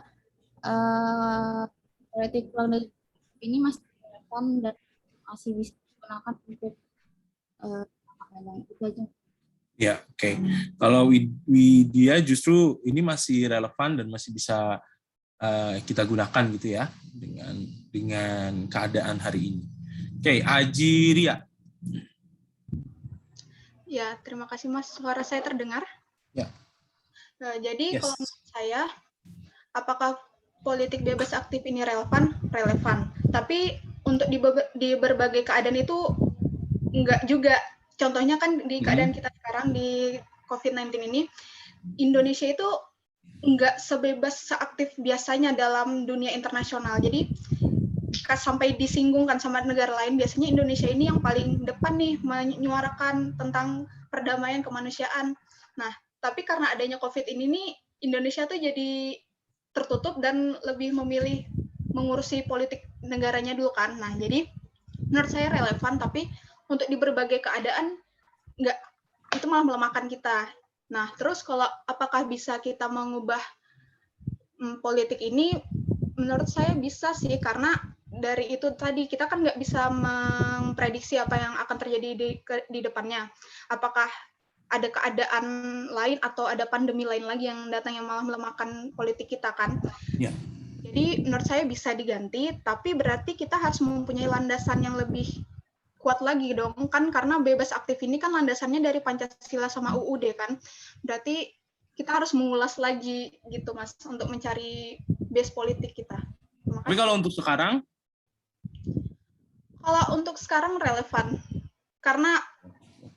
Speaker 12: politik luar negeri ini masih relevan dan masih bisa digunakan untuk itu aja.
Speaker 1: Ya, oke. Kalau Widya justru ini masih relevan dan masih bisa kita gunakan gitu ya dengan keadaan hari ini. Oke, Aji Ria.
Speaker 13: Ya, terima kasih Mas. Suara saya terdengar?
Speaker 1: Ya.
Speaker 13: Jadi kalau menurut saya, apakah politik bebas aktif ini relevan? Relevan. Tapi untuk di berbagai keadaan itu enggak juga. Contohnya kan di keadaan kita sekarang di COVID-19 ini, Indonesia itu enggak sebebas seaktif biasanya dalam dunia internasional. Jadi sampai disinggungkan sama negara lain, biasanya Indonesia ini yang paling depan nih menyuarakan tentang perdamaian kemanusiaan. Nah, tapi karena adanya COVID ini nih, Indonesia tuh jadi tertutup dan lebih memilih mengurusi politik negaranya dulu kan. Nah, jadi menurut saya relevan, tapi untuk di berbagai keadaan itu malah melemahkan kita. Nah, terus kalau apakah bisa kita mengubah politik ini menurut saya bisa sih, karena dari itu tadi kita kan nggak bisa memprediksi apa yang akan terjadi di depannya. Apakah ada keadaan lain atau ada pandemi lain lagi yang datang yang malah melemahkan politik kita kan?
Speaker 1: Ya.
Speaker 13: Jadi menurut saya bisa diganti, tapi berarti kita harus mempunyai landasan yang lebih kuat lagi dong, kan karena bebas aktif ini kan landasannya dari Pancasila sama UUD kan. Berarti kita harus mengulas lagi gitu Mas untuk mencari base politik kita.
Speaker 1: Tapi kalau untuk sekarang?
Speaker 13: Kalau untuk sekarang relevan. Karena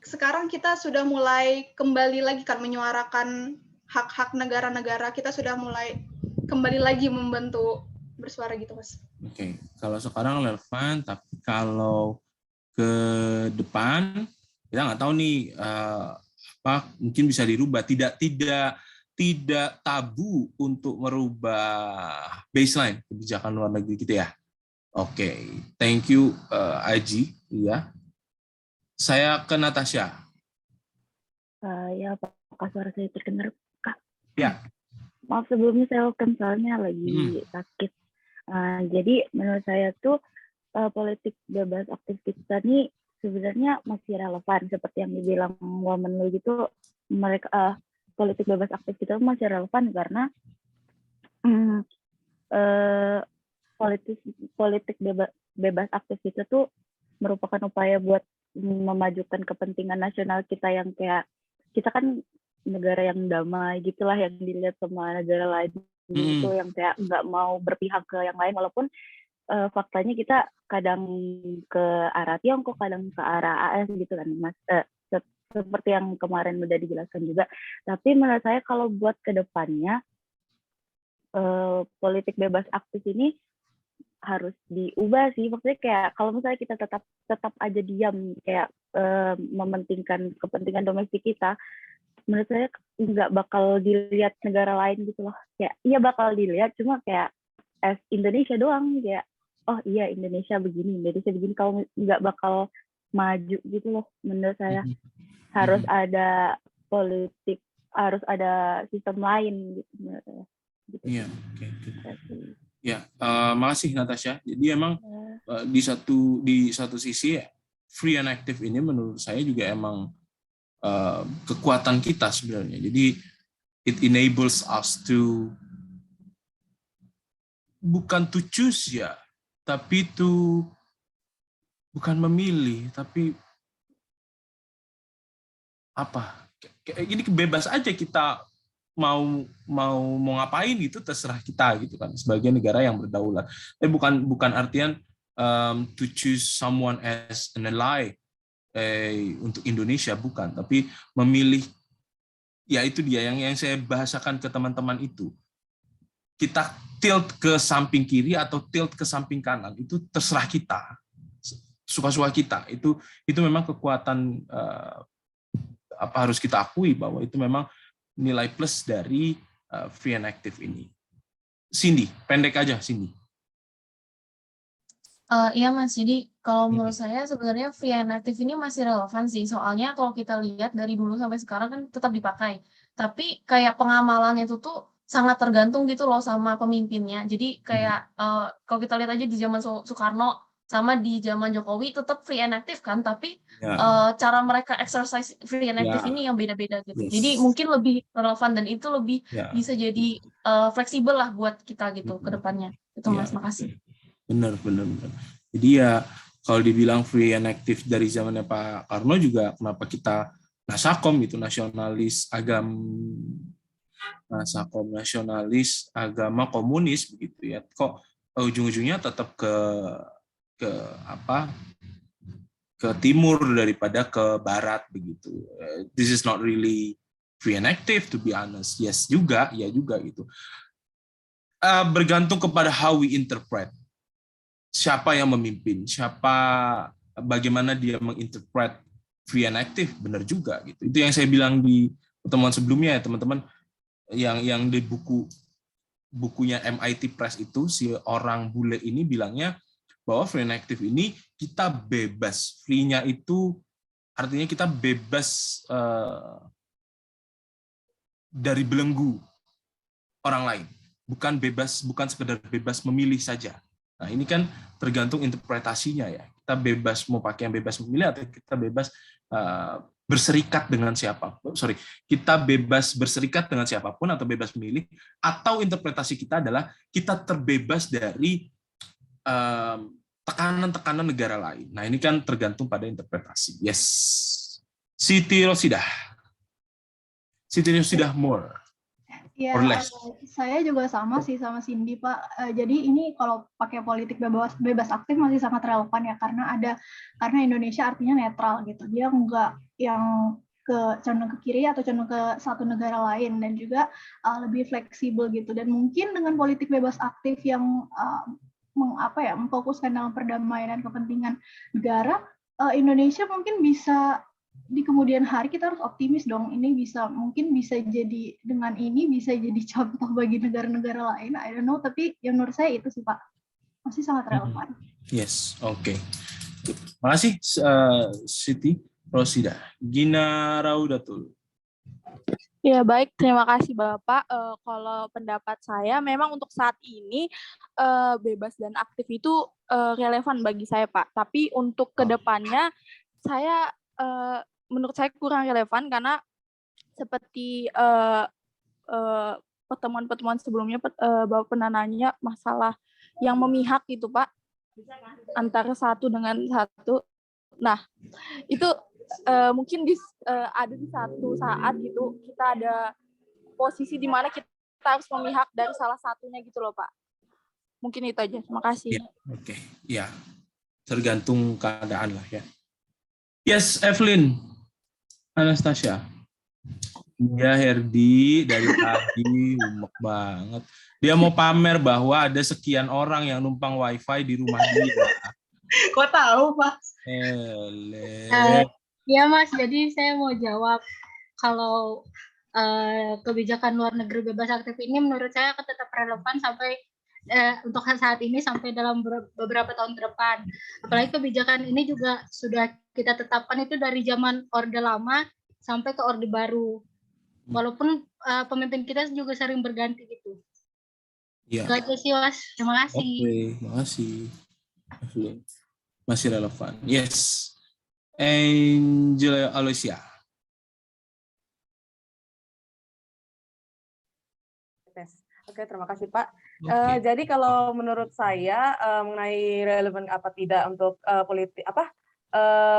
Speaker 13: sekarang kita sudah mulai kembali lagi kan menyuarakan hak-hak negara-negara, kita sudah mulai kembali lagi membantu bersuara gitu Mas.
Speaker 1: Oke, kalau sekarang relevan, tapi kalau ke depan kita nggak tahu nih mungkin bisa dirubah, tidak tabu untuk merubah baseline kebijakan luar negeri kita ya. Oke, thank you Aji ya. Saya ke Natasha.
Speaker 14: Ya, apakah suara saya terdengar, Kak?
Speaker 1: Ya.
Speaker 14: Maaf sebelumnya saya welcome soalnya lagi sakit. Jadi menurut saya tuh politik bebas aktif kita nih sebenarnya masih relevan seperti yang dibilang Womenlu gitu. Mereka politik bebas aktif kita masih relevan karena politik bebas aktif kita tuh merupakan upaya buat memajukan kepentingan nasional kita yang kayak kita kan negara yang damai gitulah yang dilihat sama negara lain gitu yang kayak nggak mau berpihak ke yang lain walaupun faktanya kita kadang ke arah Tiongkok, kadang ke arah AS gitu kan, Mas. Seperti yang kemarin udah dijelaskan juga. Tapi menurut saya kalau buat ke depannya, politik bebas aktif ini harus diubah sih. Maksudnya kayak kalau misalnya kita tetap aja diam, kayak mementingkan kepentingan domestik kita, menurut saya nggak bakal dilihat negara lain gitu loh. Kayak iya bakal dilihat, cuma kayak as Indonesia doang, kayak oh iya Indonesia begini, kalau nggak bakal maju gitu loh menurut saya. Harus ada politik, harus ada sistem lain gitu menurut saya. Gitu.
Speaker 1: Iya, oke. Ya, makasih Natasha. Jadi emang di satu sisi free and active ini menurut saya juga emang kekuatan kita sebenarnya. Jadi it enables us to bukan to choose ya, tapi itu bukan memilih, tapi apa? Kayak gini bebas aja kita mau ngapain gitu terserah kita gitu kan sebagai negara yang berdaulat. Tapi bukan artian to choose someone as an ally untuk Indonesia bukan, tapi memilih ya itu dia yang saya bahasakan ke teman-teman itu. Kita tilt ke samping kiri atau tilt ke samping kanan itu terserah kita, suka-suka kita. Itu memang kekuatan harus kita akui bahwa itu memang nilai plus dari free and active ini. Cindy, pendek aja Cindy.
Speaker 9: Iya Mas, jadi kalau menurut saya sebenarnya free and active ini masih relevan sih. Soalnya kalau kita lihat dari dulu sampai sekarang kan tetap dipakai. Tapi kayak pengamalan itu tuh sangat tergantung gitu loh sama pemimpinnya. Jadi kayak kalau kita lihat aja di zaman Soekarno sama di zaman Jokowi tetap free and active kan, tapi cara mereka exercise free and active ini yang beda-beda gitu. Jadi mungkin lebih relevan dan itu lebih bisa jadi fleksibel lah buat kita gitu ke depannya. Itu Mas, makasih.
Speaker 1: Benar. Jadi ya kalau dibilang free and active dari zamannya Pak Karno juga kenapa kita Nasakom gitu, nasionalis agama komunis begitu ya. Kok ujung-ujungnya tetap ke timur daripada ke barat begitu. This is not really free and active to be honest. Yes juga, ya juga gitu. Bergantung kepada how we interpret. Siapa yang memimpin, bagaimana dia menginterpret free and active, benar juga gitu. Itu yang saya bilang di pertemuan sebelumnya ya teman-teman, yang di bukunya MIT Press itu si orang bule ini bilangnya bahwa free and active ini kita bebas. Free-nya itu artinya kita bebas dari belenggu orang lain. bukan sekedar bebas memilih saja. Nah, ini kan tergantung interpretasinya ya. Kita bebas mau pakai yang bebas memilih atau kita bebas berserikat dengan siapapun. Kita bebas berserikat dengan siapapun atau bebas memilih, atau interpretasi kita adalah kita terbebas dari tekanan-tekanan negara lain. Nah, ini kan tergantung pada interpretasi. Yes. Siti Rosidah more.
Speaker 13: Ya,
Speaker 1: or less.
Speaker 13: saya juga sama sih sama Cindy, Pak. Jadi ini kalau pakai politik bebas aktif masih sangat relevan ya, karena Indonesia artinya netral gitu. Dia enggak yang condong ke kiri atau condong ke satu negara lain, dan juga lebih fleksibel gitu. Dan mungkin dengan politik bebas aktif yang memfokuskan dalam perdamaian dan kepentingan negara, Indonesia mungkin bisa di kemudian hari, kita harus optimis dong, ini mungkin bisa jadi, dengan ini bisa jadi contoh bagi negara-negara lain. I don't know, tapi yang menurut saya itu sih Pak, masih sangat relevan.
Speaker 1: Yes, oke. Makasih Siti Rosidah. Gina Raudatul.
Speaker 15: Ya baik, terima kasih Bapak. Kalau pendapat saya, memang untuk saat ini bebas dan aktif itu relevan bagi saya Pak. Tapi untuk kedepannya, menurut saya kurang relevan, karena seperti pertemuan-pertemuan sebelumnya Bapak pernah nanya masalah yang memihak gitu Pak, antara satu dengan satu. Nah, itu mungkin ada di satu saat gitu, kita ada posisi di mana kita harus memihak dari salah satunya gitu loh Pak. Mungkin itu aja. Terima kasih.
Speaker 1: Ya, oke. Ya, tergantung keadaan lah ya. Yes, Evelyn, Anastasia. Ya, Herdi dari tadi umek banget. Dia mau pamer bahwa ada sekian orang yang numpang wifi di rumah dia.
Speaker 16: Kok tahu, Pak?
Speaker 17: Ya Mas, jadi saya mau jawab, kalau kebijakan luar negeri bebas aktif ini menurut saya akan tetap relevan sampai untuk saat ini sampai dalam beberapa tahun ke depan. Apalagi kebijakan ini juga sudah kita tetapkan itu dari zaman Orde Lama sampai ke Orde Baru. Walaupun pemimpin kita juga sering berganti gitu.
Speaker 1: Ya.
Speaker 17: Itu aja sih Mas, terima kasih.
Speaker 1: Oke, makasih. Masih relevan. Yes. Angel Aloysia.
Speaker 18: Oke, terima kasih Pak. Jadi kalau menurut saya mengenai relevan apa tidak untuk politik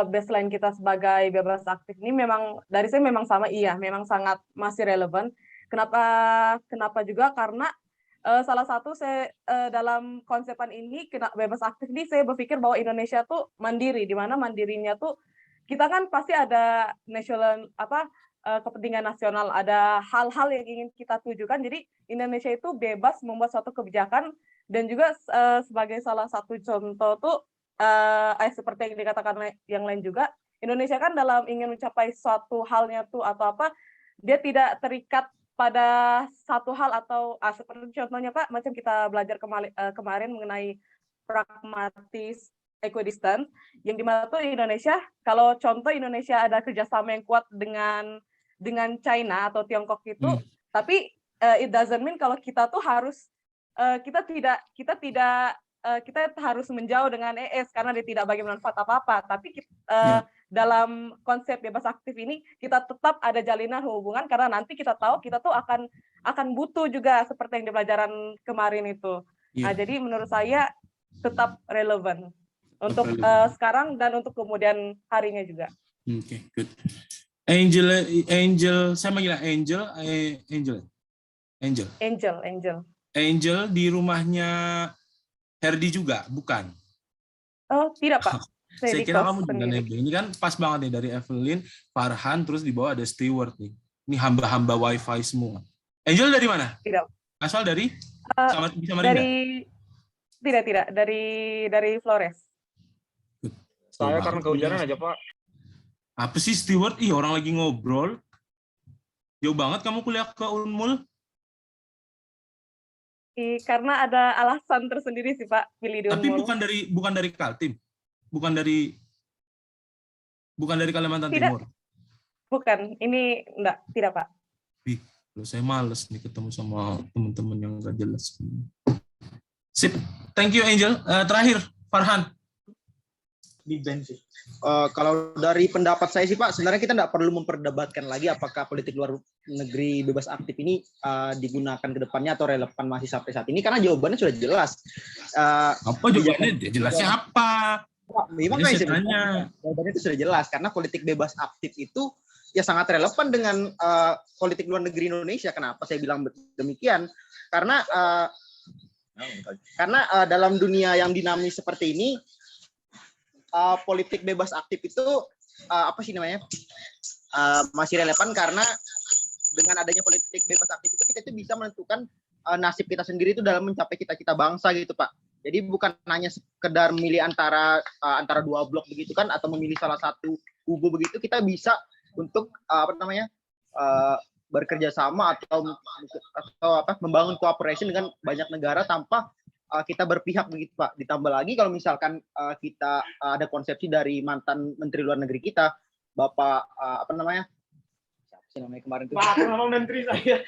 Speaker 18: baseline kita sebagai bebas aktif ini, memang dari saya memang sama, iya, memang sangat masih relevan. Kenapa juga karena salah satu saya dalam konsepan ini bebas aktif ini saya berpikir bahwa Indonesia tuh mandiri, di mana mandirinya tuh kita kan pasti ada nasional kepentingan nasional, ada hal-hal yang ingin kita tujukan. Jadi Indonesia itu bebas membuat suatu kebijakan, dan juga sebagai salah satu contoh tuh seperti yang dikatakan yang lain juga, Indonesia kan dalam ingin mencapai suatu halnya tuh atau apa, dia tidak terikat pada satu hal atau seperti contohnya Pak, macam kita belajar kemarin mengenai pragmatis equidistant, yang dimana tuh Indonesia, kalau contoh Indonesia ada kerjasama yang kuat dengan China atau Tiongkok itu, tapi it doesn't mean kalau kita tuh harus kita harus menjauh dengan ES karena dia tidak bagi manfaat apa-apa. Tapi dalam konsep bebas aktif ini kita tetap ada jalinan hubungan, karena nanti kita tahu kita tuh akan butuh juga seperti yang di pelajaran kemarin itu. Nah, jadi menurut saya tetap relevan untuk sekarang dan untuk kemudian harinya juga.
Speaker 1: Oke, good. Angel, saya manggil Angel di rumahnya Herdi juga, bukan?
Speaker 18: Oh, tidak Pak.
Speaker 1: Saya kira kamu juga nebeng. Ini kan pas banget nih, dari Evelyn, Farhan, terus di bawah ada Stewart nih. Ini hamba-hamba wifi semua. Angel dari mana?
Speaker 18: Tidak.
Speaker 1: Asal dari Samarinda?
Speaker 18: Tidak, dari Flores.
Speaker 8: Saya karena kehujanan aja Pak.
Speaker 1: Apa sih Stewart? Ih, orang lagi ngobrol. Jauh banget kamu kuliah ke Unmul?
Speaker 18: Karena ada alasan tersendiri sih Pak, pilih di Unmul.
Speaker 1: Tapi bukan dari Kaltim. Bukan dari Kalimantan Timur.
Speaker 18: Bukan, ini tidak Pak.
Speaker 1: Kalau saya males nih ketemu sama teman-teman yang nggak jelas. Sip, thank you Angel. Terakhir, Farhan.
Speaker 16: Di band sih. Kalau dari pendapat saya sih Pak, sebenarnya kita tidak perlu memperdebatkan lagi apakah politik luar negeri bebas aktif ini digunakan ke depannya atau relevan masih sampai saat ini, karena jawabannya sudah jelas.
Speaker 1: Apa jawabannya? Jelasnya apa?
Speaker 16: Memang jawabannya itu sudah jelas, karena politik bebas aktif itu ya sangat relevan dengan politik luar negeri Indonesia. Kenapa saya bilang demikian? Karena dalam dunia yang dinamis seperti ini, politik bebas aktif itu masih relevan, karena dengan adanya politik bebas aktif itu kita itu bisa menentukan nasib kita sendiri itu dalam mencapai cita-cita bangsa gitu Pak. Jadi bukan hanya sekedar memilih antara dua blok begitu kan, atau memilih salah satu kubu begitu, kita bisa untuk bekerja sama atau membangun cooperation dengan banyak negara tanpa kita berpihak begitu Pak. Ditambah lagi kalau misalkan kita ada konsepsi dari mantan Menteri Luar Negeri kita, Bapak siapa sih namanya kemarin tuh?
Speaker 8: Pak, nama menteri saya.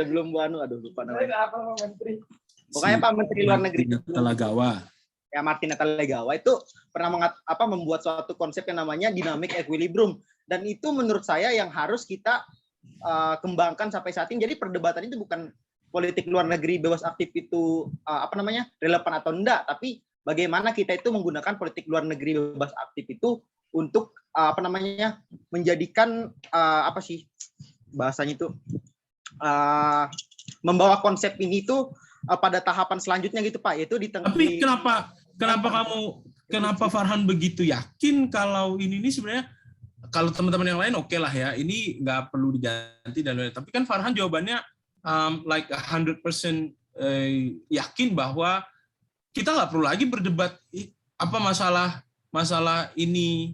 Speaker 16: Sebelum Bu Anu, lupa namanya.
Speaker 8: Apa nama menteri?
Speaker 16: Pokoknya Pak Menteri Luar Negeri
Speaker 1: Natalegawa.
Speaker 16: Ya, Martin Natalegawa itu pernah membuat suatu konsep yang namanya dynamic equilibrium, dan itu menurut saya yang harus kita kembangkan sampai saat ini. Jadi perdebatan itu bukan politik luar negeri bebas aktif itu relevan atau enggak, tapi bagaimana kita itu menggunakan politik luar negeri bebas aktif itu untuk menjadikan membawa konsep ini tuh pada tahapan selanjutnya gitu Pak, yaitu di tengah.
Speaker 1: Tapi kenapa Farhan begitu yakin kalau ini sebenarnya, kalau teman-teman yang lain oke lah ya, ini nggak perlu diganti dan lain-lain. Tapi kan Farhan jawabannya like 100% yakin bahwa kita nggak perlu lagi berdebat masalah ini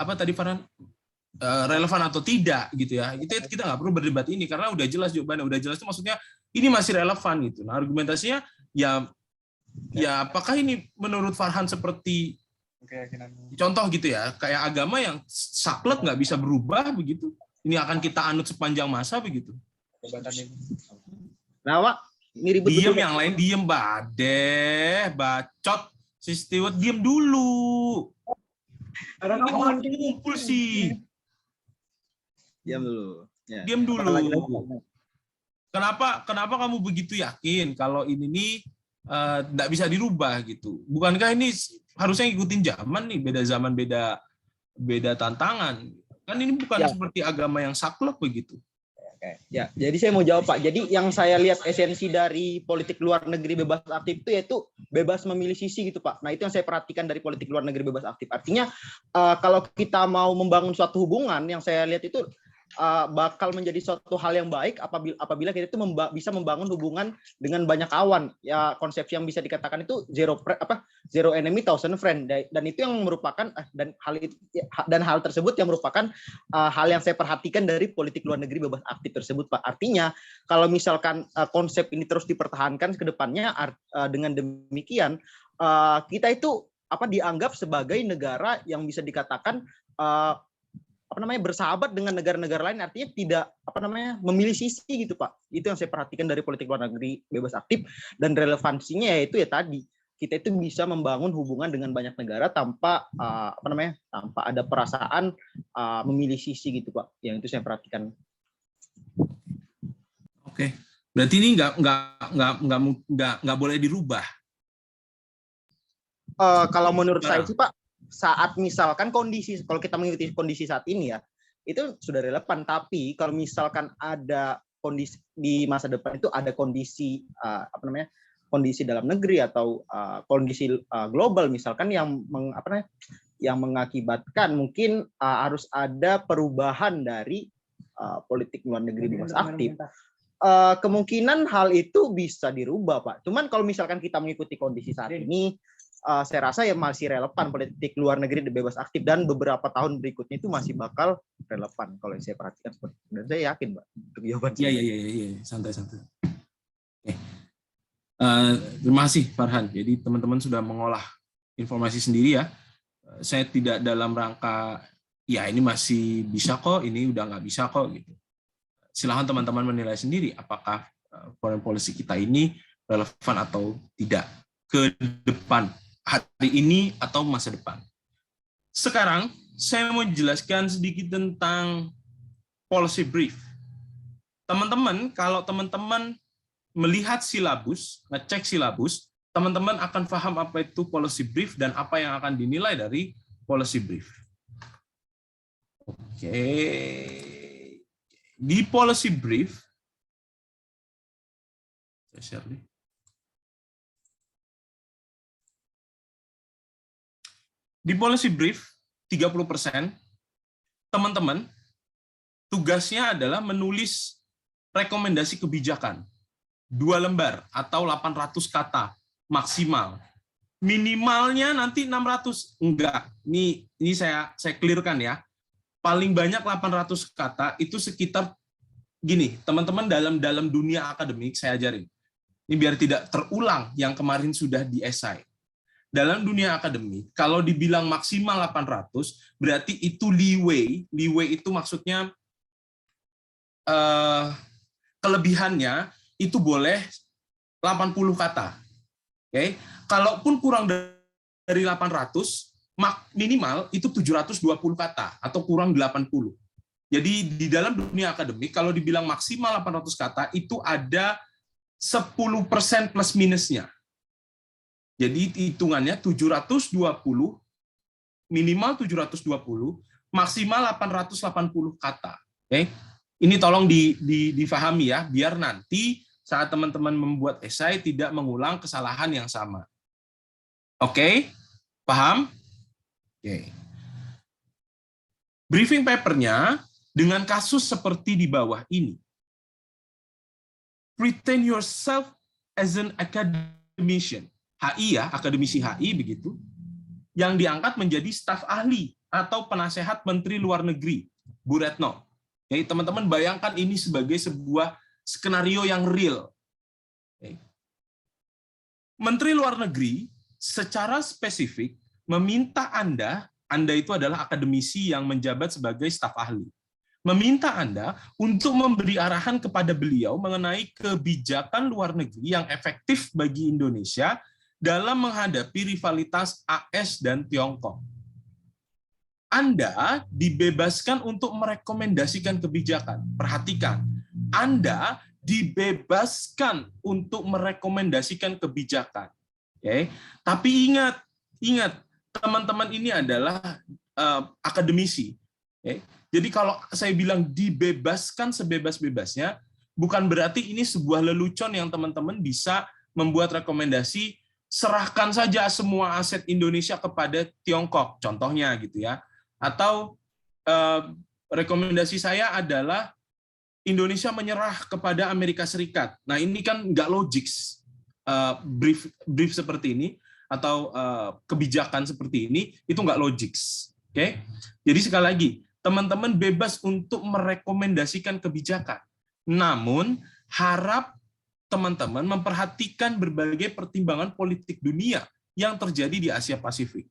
Speaker 1: tadi Farhan relevan atau tidak gitu ya. Kita nggak perlu berdebat ini karena udah jelas jawabannya, udah jelas itu maksudnya ini masih relevan gitu. Nah, argumentasinya ya apakah ini menurut Farhan seperti contoh gitu ya, kayak agama yang saklek nggak bisa berubah begitu, ini akan kita anut sepanjang masa begitu.
Speaker 16: Nah, Pak, ini ribut
Speaker 1: diem betul. Yang lain diem, bacot. Si Stewart diem dulu.
Speaker 16: Ada
Speaker 1: kamu kumpul sih.
Speaker 16: Diam dulu. Ya.
Speaker 1: Diam dulu. Kenapa kamu begitu yakin kalau ini nggak bisa dirubah gitu? Bukankah ini harusnya ngikutin zaman nih, beda zaman, beda tantangan. Kan ini bukan seperti agama yang saklek begitu.
Speaker 16: Ya, jadi saya mau jawab Pak. Jadi yang saya lihat esensi dari politik luar negeri bebas aktif itu yaitu bebas memilih sisi gitu Pak. Nah, itu yang saya perhatikan dari politik luar negeri bebas aktif. Artinya kalau kita mau membangun suatu hubungan, yang saya lihat itu bakal menjadi suatu hal yang baik apabila kita itu bisa membangun hubungan dengan banyak kawan. Ya, konsepsi yang bisa dikatakan itu zero enemy thousand friend, dan itu yang merupakan dan hal tersebut yang merupakan hal yang saya perhatikan dari politik luar negeri bebas aktif tersebut Pak. Artinya kalau misalkan konsep ini terus dipertahankan ke depannya, dengan demikian kita itu dianggap sebagai negara yang bisa dikatakan bersahabat dengan negara-negara lain, artinya tidak memilih sisi gitu Pak. Itu yang saya perhatikan dari politik luar negeri bebas aktif, dan relevansinya yaitu ya tadi kita itu bisa membangun hubungan dengan banyak negara tanpa tanpa ada perasaan memilih sisi gitu Pak. Yang itu saya perhatikan.
Speaker 1: Oke, berarti ini nggak boleh dirubah.
Speaker 16: Kalau menurut saya sih Pak, saat misalkan kalau kita mengikuti kondisi saat ini ya, itu sudah relevan. Tapi kalau misalkan ada kondisi di masa depan itu ada kondisi kondisi dalam negeri atau kondisi global misalkan yang mengakibatkan mungkin harus ada perubahan dari politik luar negeri bebas aktif, kemungkinan hal itu bisa dirubah Pak. Cuman kalau misalkan kita mengikuti kondisi saat ini, saya rasa ya masih relevan politik luar negeri bebas aktif, dan beberapa tahun berikutnya itu masih bakal relevan kalau saya perhatikan seperti itu. Dan saya yakin Mbak untuk jawaban saya.
Speaker 1: Iya, santai. Terima kasih Farhan. Jadi teman-teman sudah mengolah informasi sendiri ya. Saya tidak dalam rangka ya ini masih bisa kok, ini udah nggak bisa kok gitu. silahkan teman-teman menilai sendiri apakah foreign policy kita ini relevan atau tidak ke depan, hari ini atau masa depan. Sekarang saya mau jelaskan sedikit tentang policy brief. Teman-teman, kalau teman-teman melihat silabus, ngecek silabus, teman-teman akan paham apa itu policy brief dan apa yang akan dinilai dari policy brief. Oke. Di policy brief, saya share nih. Di policy brief, 30%, teman-teman, tugasnya adalah menulis rekomendasi kebijakan. 2 lembar atau 800 kata maksimal. Minimalnya nanti 600. Enggak, ini saya clearkan ya. Paling banyak 800 kata itu sekitar gini, teman-teman dalam dunia akademik saya ajarin. Ini biar tidak terulang yang kemarin sudah di esai. Dalam dunia akademik, kalau dibilang maksimal 800, berarti itu leeway. Leeway itu maksudnya kelebihannya itu boleh 80 kata. Oke, kalaupun kurang dari 800, minimal itu 720 kata atau kurang 80. Jadi di dalam dunia akademik, kalau dibilang maksimal 800 kata, itu ada 10% plus minusnya. Jadi hitungannya 720, minimal 720, maksimal 880 kata. Oke, ini tolong difahami ya, biar nanti saat teman-teman membuat esai tidak mengulang kesalahan yang sama. Oke, paham? Oke. Briefing paper-nya dengan kasus seperti di bawah ini. Pretend yourself as an academician. HI ya, akademisi HI begitu, yang diangkat menjadi staf ahli atau penasehat Menteri Luar Negeri, Bu Retno. Jadi teman-teman bayangkan ini sebagai sebuah skenario yang real. Menteri Luar Negeri secara spesifik meminta Anda itu adalah akademisi yang menjabat sebagai staf ahli, meminta Anda untuk memberi arahan kepada beliau mengenai kebijakan luar negeri yang efektif bagi Indonesia dalam menghadapi rivalitas AS dan Tiongkok. Anda dibebaskan untuk merekomendasikan kebijakan. Perhatikan, Anda dibebaskan untuk merekomendasikan kebijakan. Oke, tapi ingat, teman-teman ini adalah akademisi. Oke. Jadi kalau saya bilang dibebaskan sebebas-bebasnya, bukan berarti ini sebuah lelucon yang teman-teman bisa membuat rekomendasi serahkan saja semua aset Indonesia kepada Tiongkok, contohnya gitu ya. Atau rekomendasi saya adalah Indonesia menyerah kepada Amerika Serikat. Nah ini kan nggak logik, brief seperti ini atau kebijakan seperti ini itu nggak logik. Oke? Jadi sekali lagi, teman-teman bebas untuk merekomendasikan kebijakan. Namun harap teman-teman memperhatikan berbagai pertimbangan politik dunia yang terjadi di Asia Pasifik.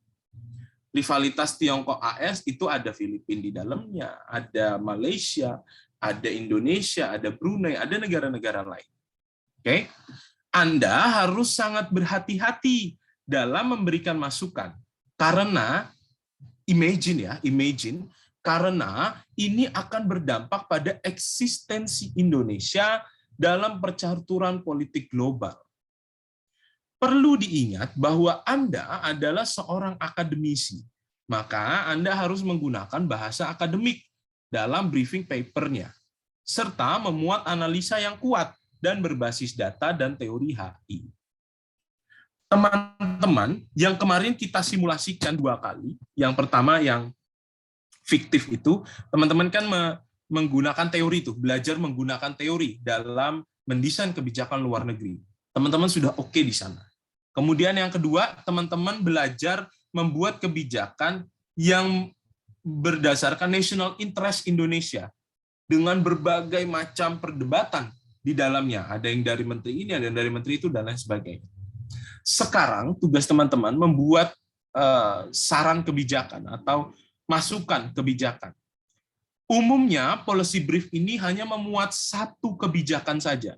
Speaker 1: Rivalitas Tiongkok AS itu ada Filipina di dalamnya, ada Malaysia, ada Indonesia, ada Brunei, ada negara-negara lain. Oke? Anda harus sangat berhati-hati dalam memberikan masukan karena imagine karena ini akan berdampak pada eksistensi Indonesia dalam percaturan politik global. Perlu diingat bahwa Anda adalah seorang akademisi, maka Anda harus menggunakan bahasa akademik dalam briefing paper-nya, serta memuat analisa yang kuat dan berbasis data dan teori HI. Teman-teman, yang kemarin kita simulasikan 2 kali, yang pertama yang fiktif itu, teman-teman kan menggunakan teori itu, belajar menggunakan teori dalam mendesain kebijakan luar negeri. Teman-teman sudah oke di sana. Kemudian yang kedua, teman-teman belajar membuat kebijakan yang berdasarkan national interest Indonesia dengan berbagai macam perdebatan di dalamnya. Ada yang dari menteri ini, ada yang dari menteri itu, dan lain sebagainya. Sekarang tugas teman-teman membuat saran kebijakan atau masukan kebijakan. Umumnya policy brief ini hanya memuat satu kebijakan saja.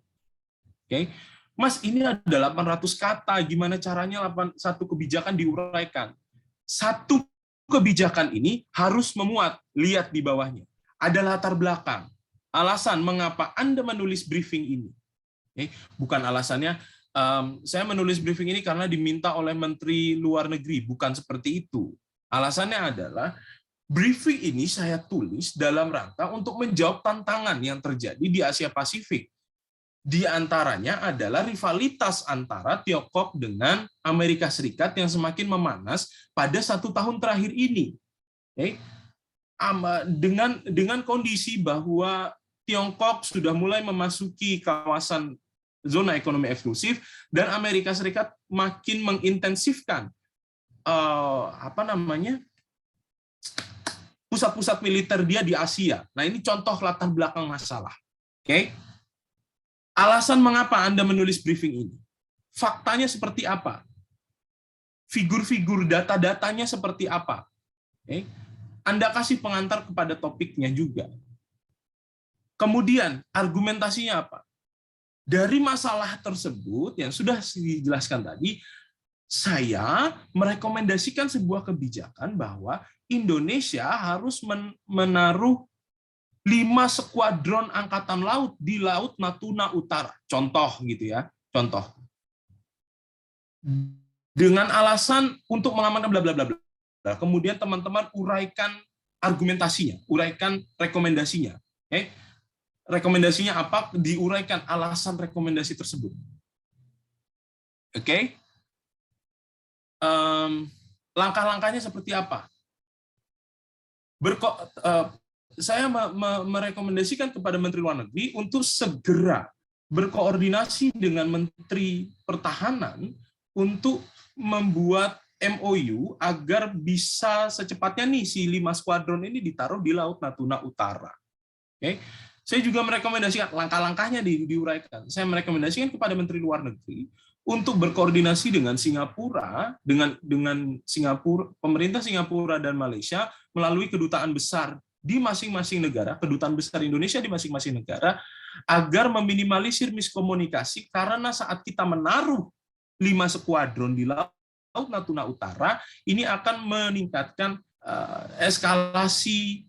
Speaker 1: Oke. Mas, ini ada 800 kata, gimana caranya satu kebijakan diuraikan? Satu kebijakan ini harus memuat, lihat di bawahnya. Ada latar belakang, alasan mengapa Anda menulis briefing ini. Oke. Bukan alasannya, saya menulis briefing ini karena diminta oleh Menteri Luar Negeri, bukan seperti itu. Alasannya adalah briefing ini saya tulis dalam rangka untuk menjawab tantangan yang terjadi di Asia Pasifik. Di antaranya adalah rivalitas antara Tiongkok dengan Amerika Serikat yang semakin memanas pada 1 tahun terakhir ini. Dengan kondisi bahwa Tiongkok sudah mulai memasuki kawasan zona ekonomi eksklusif dan Amerika Serikat makin mengintensifkan pusat-pusat militer dia di Asia. Nah, ini contoh latar belakang masalah. Oke. Alasan mengapa Anda menulis briefing ini? Faktanya seperti apa? Figur-figur data-datanya seperti apa? Oke. Anda kasih pengantar kepada topiknya juga. Kemudian, argumentasinya apa? Dari masalah tersebut yang sudah dijelaskan tadi, saya merekomendasikan sebuah kebijakan bahwa Indonesia harus menaruh 5 skuadron angkatan laut di Laut Natuna Utara. Contoh gitu ya, contoh. Dengan alasan untuk mengamankan bla bla bla bla. Kemudian teman-teman uraikan argumentasinya, uraikan rekomendasinya. Rekomendasinya apa? Diuraikan alasan rekomendasi tersebut. Oke. Langkah-langkahnya seperti apa? Saya merekomendasikan kepada Menteri Luar Negeri untuk segera berkoordinasi dengan Menteri Pertahanan untuk membuat MOU agar bisa secepatnya nih si 5 skuadron ini ditaruh di Laut Natuna Utara. Oke. Saya juga merekomendasikan langkah-langkahnya diuraikan. Saya merekomendasikan kepada Menteri Luar Negeri untuk berkoordinasi dengan Singapura, dengan Singapura, pemerintah Singapura dan Malaysia melalui kedutaan besar di masing-masing negara, kedutaan besar Indonesia di masing-masing negara, agar meminimalisir miskomunikasi karena saat kita menaruh 5 skuadron di Laut Natuna Utara, ini akan meningkatkan eskalasi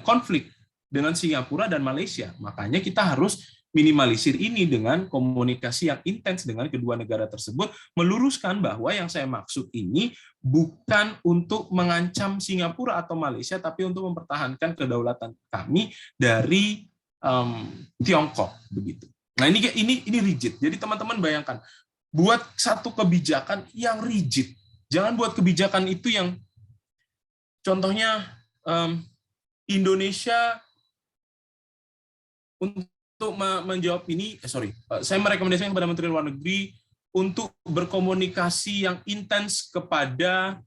Speaker 1: konflik dengan Singapura dan Malaysia. Makanya kita harus minimalisir ini dengan komunikasi yang intens dengan kedua negara tersebut, meluruskan bahwa yang saya maksud ini bukan untuk mengancam Singapura atau Malaysia, tapi untuk mempertahankan kedaulatan kami dari Tiongkok begitu. Nah, ini rigid. Jadi teman-teman bayangkan, buat satu kebijakan yang rigid. Jangan buat kebijakan itu yang contohnya Indonesia untuk menjawab ini, saya merekomendasikan kepada Menteri Luar Negeri untuk berkomunikasi yang intens kepada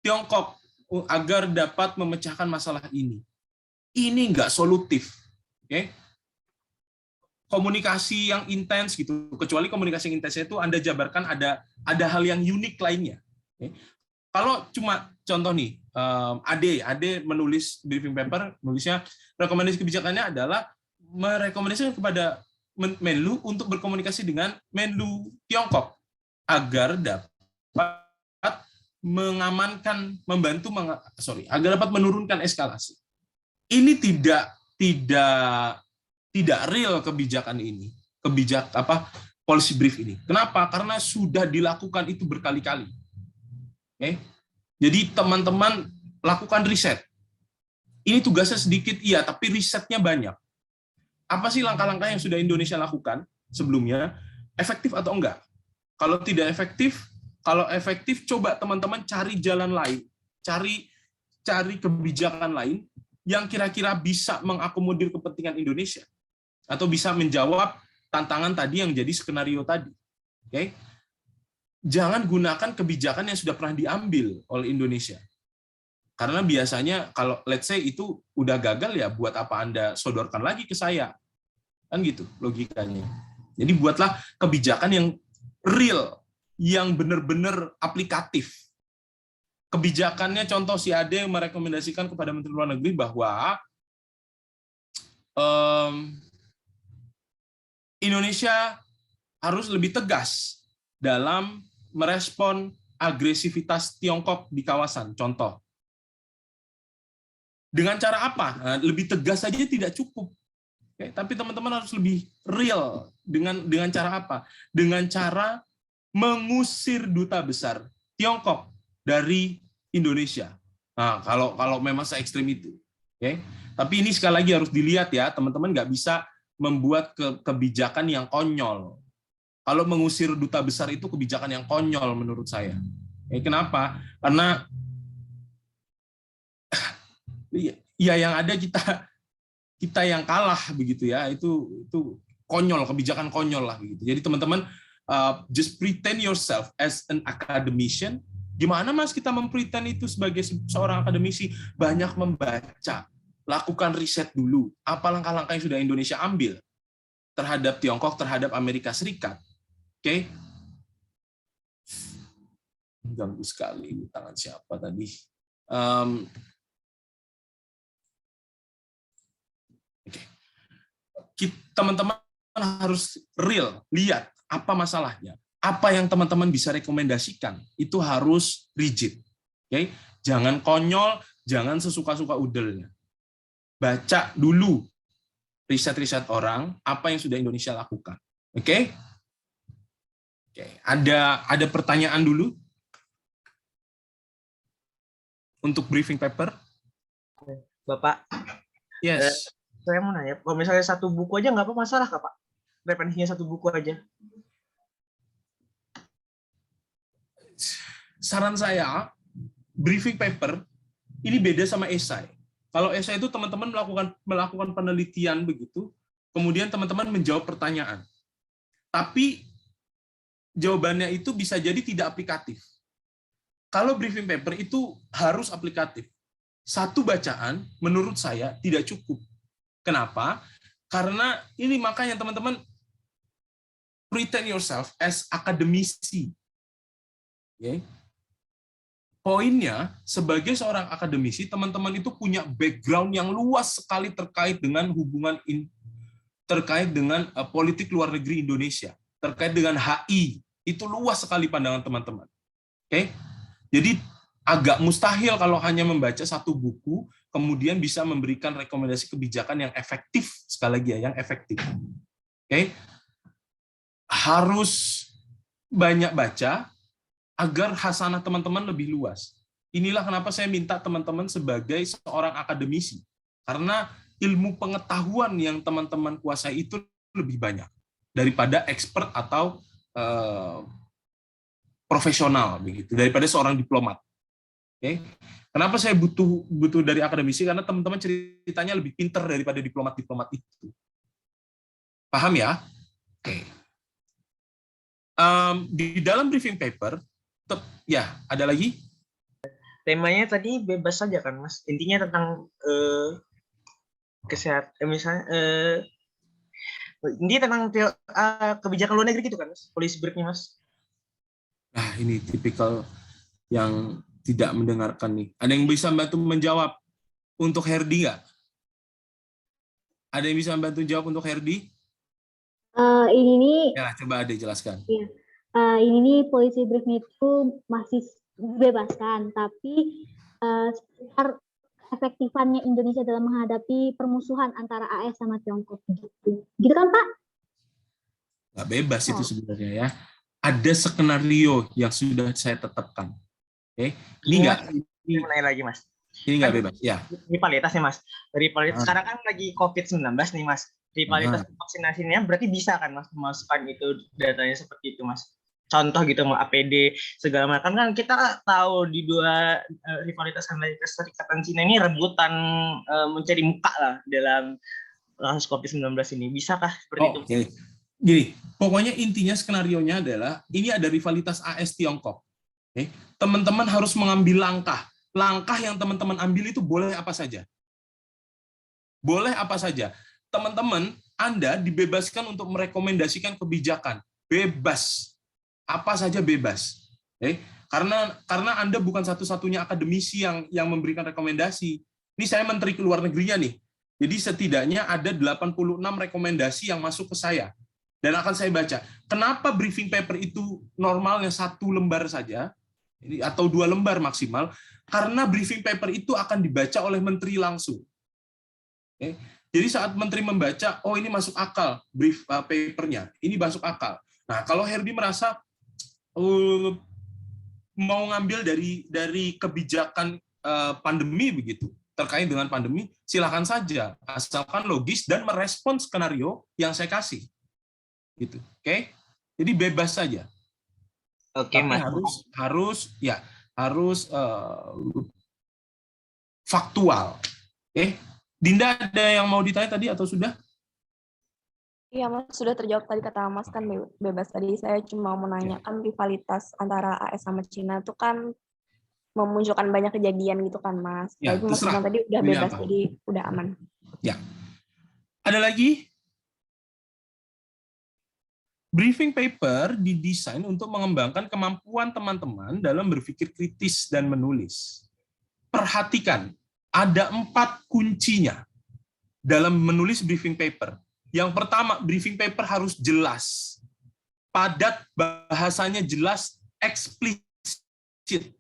Speaker 1: Tiongkok agar dapat memecahkan masalah ini. Ini nggak solutif, oke? Komunikasi yang intens gitu, kecuali komunikasi yang intensnya itu Anda jabarkan ada hal yang unik lainnya. Okay? Kalau cuma contoh nih, Ade menulis briefing paper, nulisnya rekomendasi kebijakannya adalah merekomendasikan kepada Menlu untuk berkomunikasi dengan Menlu Tiongkok agar dapat mengamankan, agar dapat menurunkan eskalasi. Ini tidak real kebijakan ini, policy brief ini. Kenapa? Karena sudah dilakukan itu berkali-kali. Okay? Jadi teman-teman lakukan riset. Ini tugasnya sedikit, iya, tapi risetnya banyak. Apa sih langkah-langkah yang sudah Indonesia lakukan sebelumnya? Efektif atau enggak? Kalau tidak efektif, coba teman-teman cari jalan lain, cari kebijakan lain yang kira-kira bisa mengakomodir kepentingan Indonesia atau bisa menjawab tantangan tadi yang jadi skenario tadi. Oke? Jangan gunakan kebijakan yang sudah pernah diambil oleh Indonesia. Karena biasanya kalau let's say itu udah gagal, ya buat apa Anda sodorkan lagi ke saya? Kan gitu logikanya. Jadi buatlah kebijakan yang real, yang benar-benar aplikatif. kebijakannya, contoh si Ade merekomendasikan kepada Menteri Luar Negeri bahwa Indonesia harus lebih tegas dalam merespon agresivitas Tiongkok di kawasan. Contoh, dengan cara apa? Nah, lebih tegas saja tidak cukup. Oke, tapi teman-teman harus lebih real. Dengan cara apa? Dengan cara mengusir duta besar Tiongkok dari Indonesia. Nah, kalau memang se-ekstrim itu. Oke. Tapi ini sekali lagi harus dilihat ya, teman-teman nggak bisa membuat kebijakan yang konyol. Kalau mengusir duta besar itu kebijakan yang konyol menurut saya. Kenapa? Karena ya yang ada kita yang kalah begitu ya. Itu konyol, kebijakan konyol lah begitu. Jadi teman-teman just pretend yourself as an academician. Gimana Mas kita mempretend itu sebagai seorang akademisi? Banyak membaca, lakukan riset dulu. Apa langkah-langkah yang sudah Indonesia ambil terhadap Tiongkok, terhadap Amerika Serikat. Oke? Ganggu sekali tangan siapa tadi? Teman-teman harus real, lihat apa masalahnya. Apa yang teman-teman bisa rekomendasikan, itu harus rigid. Oke? Jangan konyol, jangan sesuka-suka udelnya. Baca dulu riset-riset orang, apa yang sudah Indonesia lakukan. Oke? Oke, ada pertanyaan dulu untuk briefing paper.
Speaker 19: Bapak.
Speaker 1: Yes.
Speaker 19: Saya mau nanya, kalau misalnya satu buku aja nggak apa masalah, Pak? Referensinya satu buku aja.
Speaker 1: Saran saya, briefing paper ini beda sama esai. Kalau esai itu teman-teman melakukan penelitian begitu, kemudian teman-teman menjawab pertanyaan. Tapi jawabannya itu bisa jadi tidak aplikatif. Kalau briefing paper itu harus aplikatif. Satu bacaan menurut saya tidak cukup. Kenapa? Karena ini makanya teman-teman pretend yourself as akademisi. Okay. Poinnya, sebagai seorang akademisi, teman-teman itu punya background yang luas sekali terkait dengan terkait dengan politik luar negeri Indonesia, terkait dengan HI, itu luas sekali pandangan teman-teman. Oke, jadi agak mustahil kalau hanya membaca satu buku, kemudian bisa memberikan rekomendasi kebijakan yang efektif, sekali lagi ya, yang efektif. Oke, harus banyak baca, agar hasanah teman-teman lebih luas. Inilah kenapa saya minta teman-teman sebagai seorang akademisi. Karena ilmu pengetahuan yang teman-teman kuasai itu lebih banyak daripada expert atau profesional begitu, daripada seorang diplomat. Oke. Kenapa saya butuh dari akademisi? Karena teman-teman ceritanya lebih pintar daripada diplomat-diplomat itu. Paham ya? Oke. Di dalam briefing paper, ya, ada lagi?
Speaker 19: Temanya tadi bebas saja kan, Mas. Intinya tentang kesehatan, misalnya ini tentang kebijakan luar negeri gitu kan, Mas? Policy briefnya, Mas.
Speaker 1: Nah, ini tipikal yang tidak mendengarkan nih. Ada yang bisa bantu menjawab untuk Herdi nggak? Ada yang bisa bantu jawab untuk Herdi?
Speaker 3: Ini nih.
Speaker 1: Ya, coba Ade jelaskan.
Speaker 3: Iya. Ini nih policy briefnya itu masih dibebaskan, tapi seputar efektifannya Indonesia dalam menghadapi permusuhan antara AS sama Tiongkok gitu. Gitu kan, Pak?
Speaker 1: Nggak bebas itu sebenarnya ya. Ada skenario yang sudah saya tetapkan. Oke. Ini nggak.
Speaker 19: Ini lagi, Mas.
Speaker 1: Ini nggak bebas. Ya.
Speaker 19: Rivalitas nih, Mas. Rivalitas sekarang kan lagi COVID-19 nih, Mas. Rivalitas vaksinasinya berarti bisa kan, Mas, memasukkan itu datanya seperti itu, Mas. Contoh gitu, APD segala macam kan kita tahu di dua rivalitas Amerika Serikat dan Cina ini rebutan mencari muka lah dalam kasus COVID-19 ini. Bisakah seperti itu?
Speaker 1: Okay. Jadi, pokoknya intinya skenarionya adalah ini ada rivalitas AS Tiongkok. Okay. Teman-teman harus mengambil langkah. Langkah yang teman-teman ambil itu boleh apa saja. Boleh apa saja. Teman-teman, Anda dibebaskan untuk merekomendasikan kebijakan. Bebas. Apa saja bebas. Karena Anda bukan satu-satunya akademisi yang memberikan rekomendasi. Ini saya Menteri Luar Negerinya nih. Jadi setidaknya ada 86 rekomendasi yang masuk ke saya. Dan akan saya baca. Kenapa briefing paper itu normalnya 1 lembar saja, atau 2 lembar maksimal? Karena briefing paper itu akan dibaca oleh Menteri langsung. Oke. Jadi saat Menteri membaca, oh ini masuk akal brief papernya, ini masuk akal. Nah kalau Herdi merasa mau ngambil dari kebijakan pandemi begitu, terkait dengan pandemi, silakan saja, asalkan logis dan merespon skenario yang saya kasih. Gitu. Oke? Jadi bebas saja.
Speaker 19: Oke, Mas.
Speaker 1: Harus faktual. Oke? Dinda ada yang mau ditanya tadi atau sudah?
Speaker 4: Iya, Mas, sudah terjawab tadi kata Mas kan bebas. Tadi saya cuma mau menanyakan rivalitas antara AS sama Cina itu kan memunculkan banyak kejadian gitu kan, Mas.
Speaker 1: Ya,
Speaker 4: Tapi Mas bilang tadi udah bebas, jadi udah aman.
Speaker 1: Ya. Ada lagi? Briefing paper didesain untuk mengembangkan kemampuan teman-teman dalam berpikir kritis dan menulis. Perhatikan, ada 4 kuncinya dalam menulis briefing paper. Yang pertama, briefing paper harus jelas, padat, bahasanya jelas, eksplisit.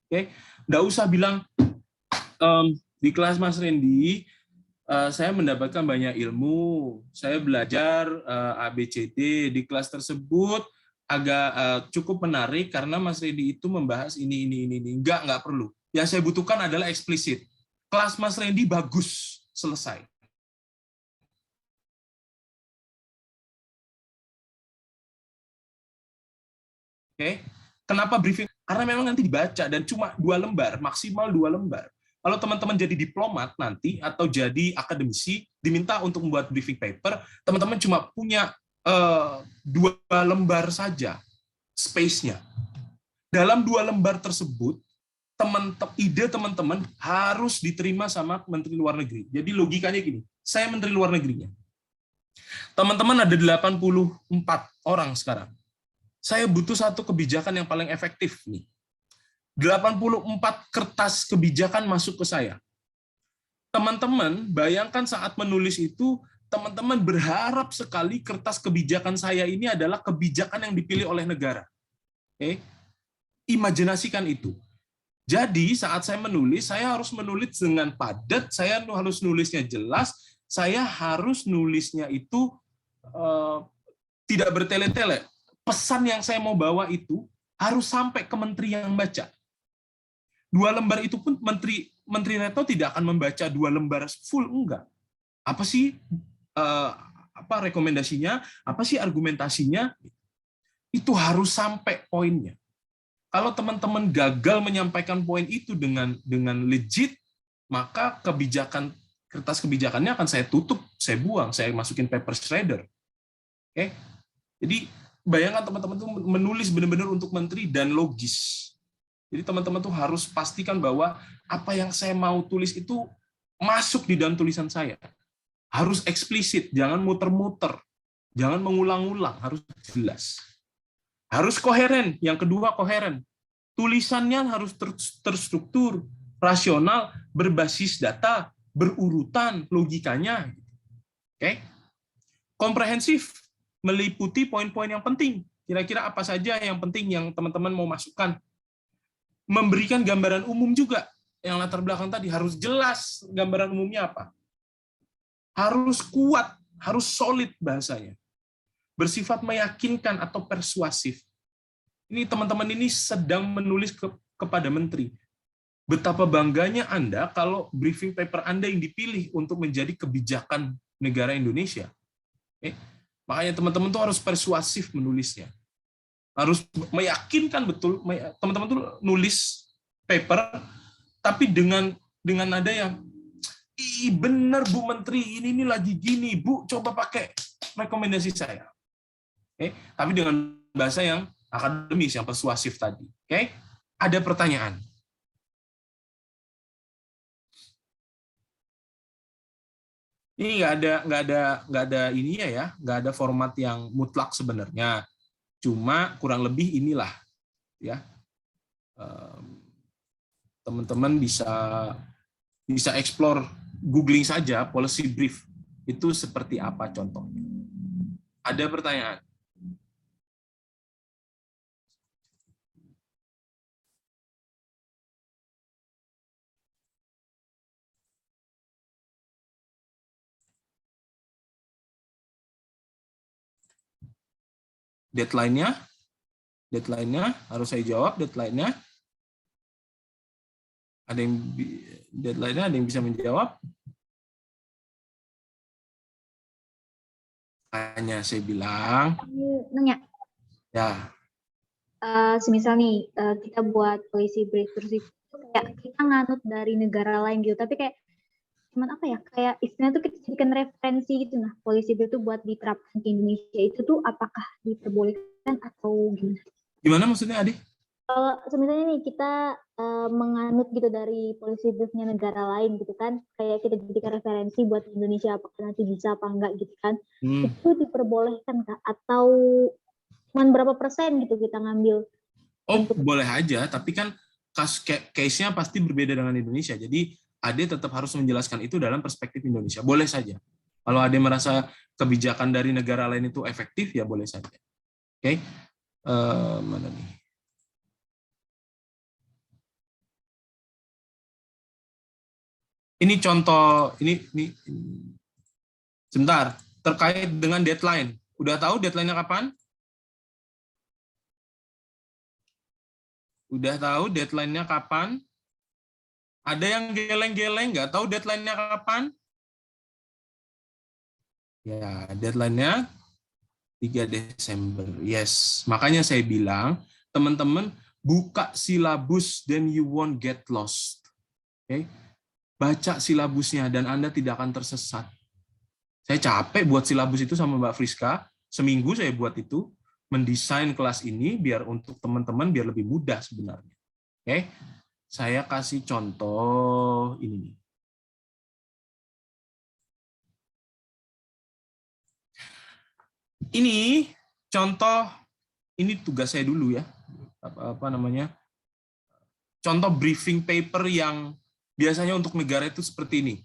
Speaker 1: Oke, nggak usah bilang di kelas Mas Randy, saya mendapatkan banyak ilmu, saya belajar ABCD di kelas tersebut agak cukup menarik karena Mas Randy itu membahas ini. Nggak perlu. Yang saya butuhkan adalah eksplisit. Kelas Mas Randy bagus, selesai. Oke, kenapa briefing? Karena memang nanti dibaca dan cuma 2 lembar, maksimal 2 lembar. Kalau teman-teman jadi diplomat nanti atau jadi akademisi, diminta untuk membuat briefing paper, teman-teman cuma punya 2 lembar saja space-nya. Dalam 2 lembar tersebut, ide teman-teman harus diterima sama Menteri Luar Negeri. Jadi logikanya gini, saya Menteri Luar Negerinya. Teman-teman ada 84 orang sekarang. Saya butuh satu kebijakan yang paling efektif nih. 84 kertas kebijakan masuk ke saya. Teman-teman, bayangkan saat menulis itu, teman-teman berharap sekali kertas kebijakan saya ini adalah kebijakan yang dipilih oleh negara. Oke? Imajinasikan itu. Jadi, saat saya harus menulis dengan padat, saya harus nulisnya jelas, saya harus nulisnya itu tidak bertele-tele. Pesan yang saya mau bawa itu harus sampai ke menteri yang baca. 2 lembar itu pun Menteri Retno tidak akan membaca 2 lembar full, enggak. Apa sih rekomendasinya? Apa sih argumentasinya? Itu harus sampai poinnya. Kalau teman-teman gagal menyampaikan poin itu dengan legit, maka kertas kebijakannya akan saya tutup, saya buang, saya masukin paper shredder. Oke? Jadi bayangkan teman-teman tuh menulis benar-benar untuk menteri dan logis. Jadi teman-teman tuh harus pastikan bahwa apa yang saya mau tulis itu masuk di dalam tulisan saya. Harus eksplisit, jangan muter-muter, jangan mengulang-ulang, harus jelas. Harus koheren, yang kedua koheren. Tulisannya harus terstruktur, rasional, berbasis data, berurutan, logikanya. Oke? Komprehensif, meliputi poin-poin yang penting. Kira-kira apa saja yang penting yang teman-teman mau masukkan. Memberikan gambaran umum juga. Yang latar belakang tadi harus jelas gambaran umumnya apa. Harus kuat, harus solid bahasanya. Bersifat meyakinkan atau persuasif. Ini teman-teman ini sedang menulis kepada menteri. Betapa bangganya Anda kalau briefing paper Anda yang dipilih untuk menjadi kebijakan negara Indonesia. Makanya teman-teman tuh harus persuasif menulisnya. Harus meyakinkan betul, teman-teman tuh nulis paper, tapi dengan nada yang, benar Bu Menteri, ini lagi gini, Bu, coba pakai rekomendasi saya. Tapi dengan bahasa yang akademis, yang persuasif tadi. Ada pertanyaan? Ini nggak ada ininya ya, nggak ada format yang mutlak sebenarnya. Cuma kurang lebih inilah ya. Teman-teman bisa explore, googling saja policy brief itu seperti apa contohnya. Ada pertanyaan? Deadline-nya harus saya jawab. Deadline-nya ada yang bisa menjawab? Hanya saya bilang.
Speaker 3: Nanya.
Speaker 1: Ya.
Speaker 3: Semisal nih kita buat policy brief terus itu kayak kita nganut dari negara lain gitu, tapi kayak cuman apa ya, kayak istilahnya tuh kita jadikan referensi gitu. Nah, policy brief itu buat diterapkan ke Indonesia itu tuh apakah diperbolehkan atau gimana?
Speaker 1: Gimana maksudnya, Adi?
Speaker 3: Kalau misalnya nih kita menganut gitu dari policy briefnya negara lain gitu kan, kayak kita jadikan referensi buat Indonesia, apakah nanti bisa apa enggak gitu kan, itu diperbolehkan kah? Atau cuman berapa persen gitu kita ngambil?
Speaker 1: Oh, boleh aja, tapi kan case-nya pasti berbeda dengan Indonesia, jadi Ade tetap harus menjelaskan itu dalam perspektif Indonesia. Boleh saja. Kalau Ade merasa kebijakan dari negara lain itu efektif, ya boleh saja. Oke, mana nih? Ini contoh, ini sebentar, terkait dengan deadline. Udah tahu deadline-nya kapan? Udah tahu deadline-nya kapan? Ada yang geleng-geleng, nggak tahu deadline-nya kapan? Ya, deadline-nya 3 Desember. Yes, makanya saya bilang, teman-teman, buka silabus, then you won't get lost. Oke? Baca silabusnya, dan Anda tidak akan tersesat. Saya capek buat silabus itu sama Mbak Friska. Seminggu saya buat itu, mendesain kelas ini, biar untuk teman-teman, biar lebih mudah sebenarnya. Oke? Saya kasih contoh ini. Ini contoh, ini tugas saya dulu ya. Apa namanya? Contoh briefing paper yang biasanya untuk negara itu seperti ini.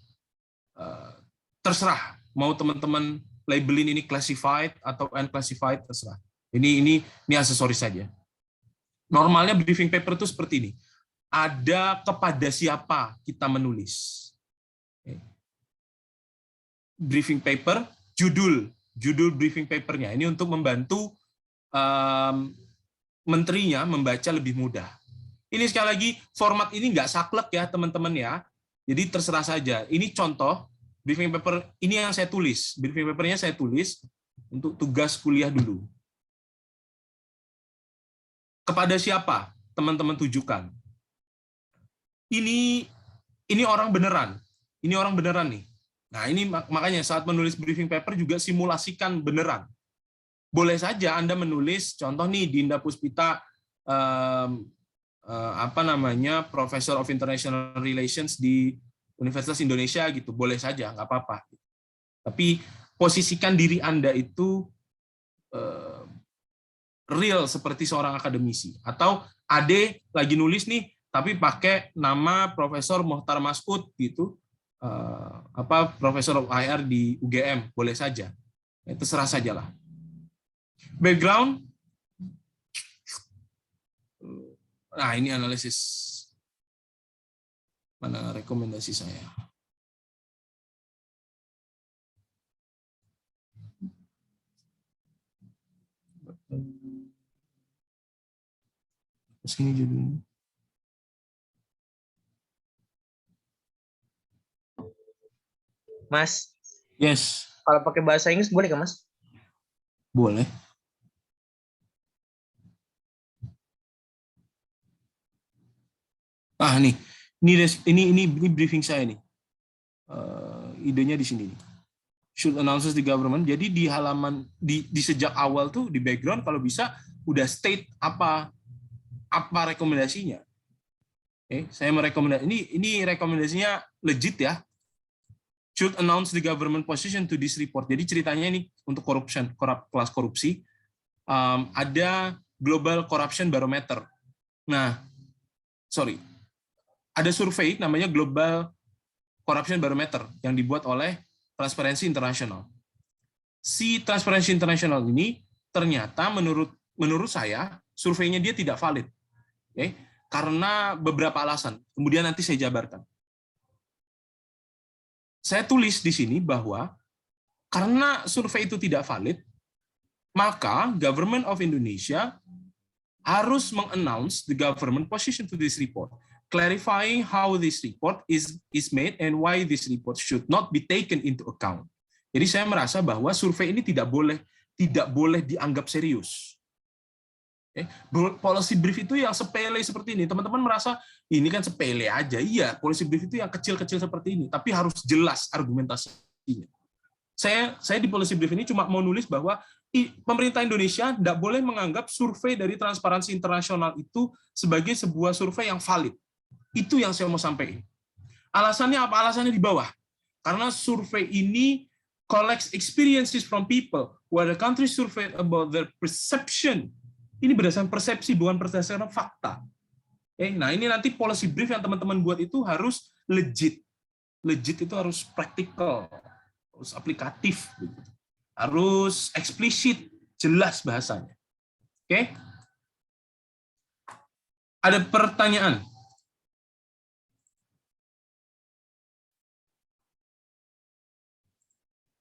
Speaker 1: Terserah, mau teman-teman labelin ini classified atau unclassified, terserah. Ini aksesoris saja. Normalnya briefing paper itu seperti ini. Ada kepada siapa kita menulis. Briefing paper, judul briefing papernya. Ini untuk membantu menterinya membaca lebih mudah. Ini sekali lagi, format ini nggak saklek ya teman-teman ya. Jadi terserah saja. Ini contoh briefing paper, ini yang saya tulis. Briefing papernya saya tulis untuk tugas kuliah dulu. Kepada siapa teman-teman tujukan? Ini orang beneran. Ini orang beneran nih. Nah, ini makanya saat menulis briefing paper juga simulasikan beneran. Boleh saja Anda menulis contoh nih Dinda Puspita Professor of International Relations di Universitas Indonesia gitu. Boleh saja, nggak apa-apa. Tapi posisikan diri Anda itu real seperti seorang akademisi. Atau Ade lagi nulis nih tapi pakai nama Profesor Mohtar Masud gitu, Profesor of IR di UGM, boleh saja. Terserah sajalah. Background, nah ini analisis. Mana rekomendasi saya? Sini judulnya.
Speaker 19: Mas.
Speaker 1: Yes.
Speaker 19: Kalau pakai bahasa Inggris boleh nggak, Mas?
Speaker 1: Boleh. Ini briefing saya nih. Idenya di sini nih. Should announces the government. Jadi di halaman di sejak awal tuh di background kalau bisa udah state apa rekomendasinya. Saya merekomendasi ini rekomendasinya legit ya. Should announce the government position to this report. Jadi ceritanya ini untuk kelas korupsi. Ada Global Corruption Barometer. Nah, ada survei namanya Global Corruption Barometer yang dibuat oleh Transparency International. Si Transparency International ini ternyata menurut saya surveinya dia tidak valid. Okay? Karena beberapa alasan. Kemudian nanti saya jabarkan. Saya tulis di sini bahwa karena survei itu tidak valid, maka Government of Indonesia harus mengannounce the government position to this report, clarifying how this report is made and why this report should not be taken into account. Jadi saya merasa bahwa survei ini tidak boleh dianggap serius. Policy brief itu yang sepele seperti ini, teman-teman merasa ini kan sepele aja. Iya, policy brief itu yang kecil-kecil seperti ini, tapi harus jelas argumentasinya. Saya di policy brief ini cuma mau nulis bahwa pemerintah Indonesia tidak boleh menganggap survei dari Transparansi Internasional itu sebagai sebuah survei yang valid. Itu yang saya mau sampaikan. Alasannya apa? Alasannya di bawah. Karena survei ini collects experiences from people where the country surveyed about their perception. Ini berdasarkan persepsi, bukan berdasarkan fakta. Nah, ini nanti policy brief yang teman-teman buat itu harus legit. Legit itu harus praktikal, harus aplikatif, harus eksplisit, jelas bahasanya. Oke? Ada pertanyaan?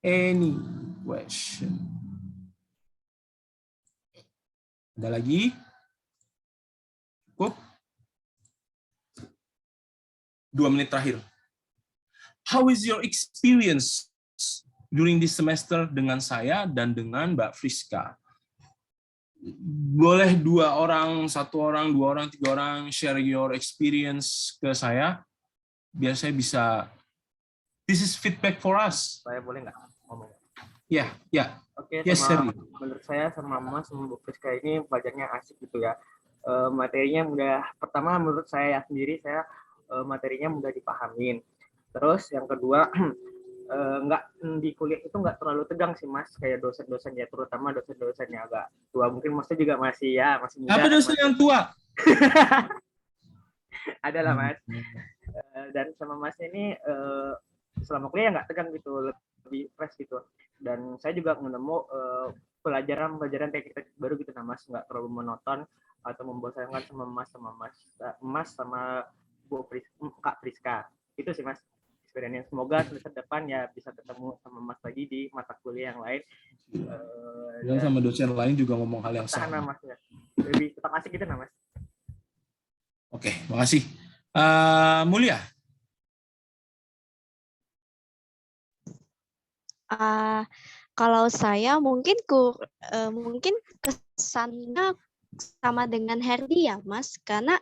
Speaker 1: Any question? Ada lagi? Cukup? 2 menit terakhir. How is your experience during this semester dengan saya dan dengan Mbak Friska? Boleh 2 orang, 1 orang, 2 orang, 3 orang share your experience ke saya, biar saya bisa. This is feedback for us.
Speaker 2: Saya boleh nggak ngomong?
Speaker 1: Ya.
Speaker 2: Oke,
Speaker 1: Yes,
Speaker 2: menurut saya sama Mas sama Bu Friska ini belajarnya asik gitu ya. Materinya mudah. Pertama menurut saya sendiri, materinya mudah dipahamin. Terus yang kedua, nggak di kuliah itu nggak terlalu tegang sih Mas, kayak dosen-dosennya, terutama dosen-dosennya agak tua. Mungkin Masnya juga masih muda.
Speaker 1: Apa dosen yang tua?
Speaker 2: Ada lah Mas. Dan sama Mas ini selama kuliah nggak tegang gitu, lebih fresh gitu. Dan saya juga menemu pelajaran teknik baru gitu, Mas, nggak terlalu monoton atau membosankan Mas sama Bu Kak Friska. Itu sih Mas experience. Semoga semester depan ya bisa ketemu sama Mas lagi di mata kuliah yang lain.
Speaker 1: Dan sama dosen lain juga ngomong hal yang sama.
Speaker 2: Mas ya. Lebih tetap asik gitu Mas.
Speaker 1: Oke, makasih. Mulia.
Speaker 11: Kalau saya mungkin kesannya sama dengan Herdi ya Mas, karena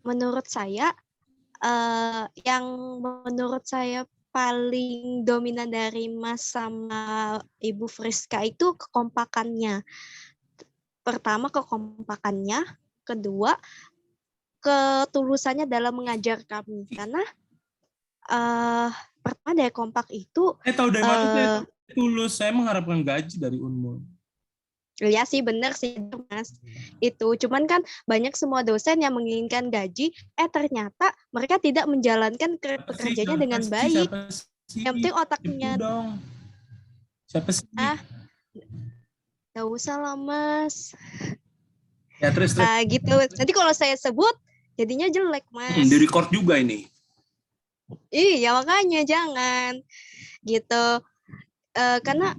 Speaker 11: menurut saya yang menurut saya paling dominan dari Mas sama Ibu Friska itu kekompakannya. Pertama kekompakannya, kedua ketulusannya dalam mengajar kami, karena pertama dari kompak itu
Speaker 1: tahu dari mana saya tulus, saya mengharapkan gaji dari Unmul.
Speaker 11: Ya sih, benar sih Mas. Itu cuman kan banyak semua dosen yang menginginkan gaji, ternyata mereka tidak menjalankan pekerjaannya dengan baik. Yang penting otaknya.
Speaker 1: Siapa sih?
Speaker 11: Gak usah lah Mas.
Speaker 1: Ya terus.
Speaker 11: Gitu. Nanti kalau saya sebut jadinya jelek Mas.
Speaker 1: Di record juga ini.
Speaker 11: Iya makanya jangan gitu. Karena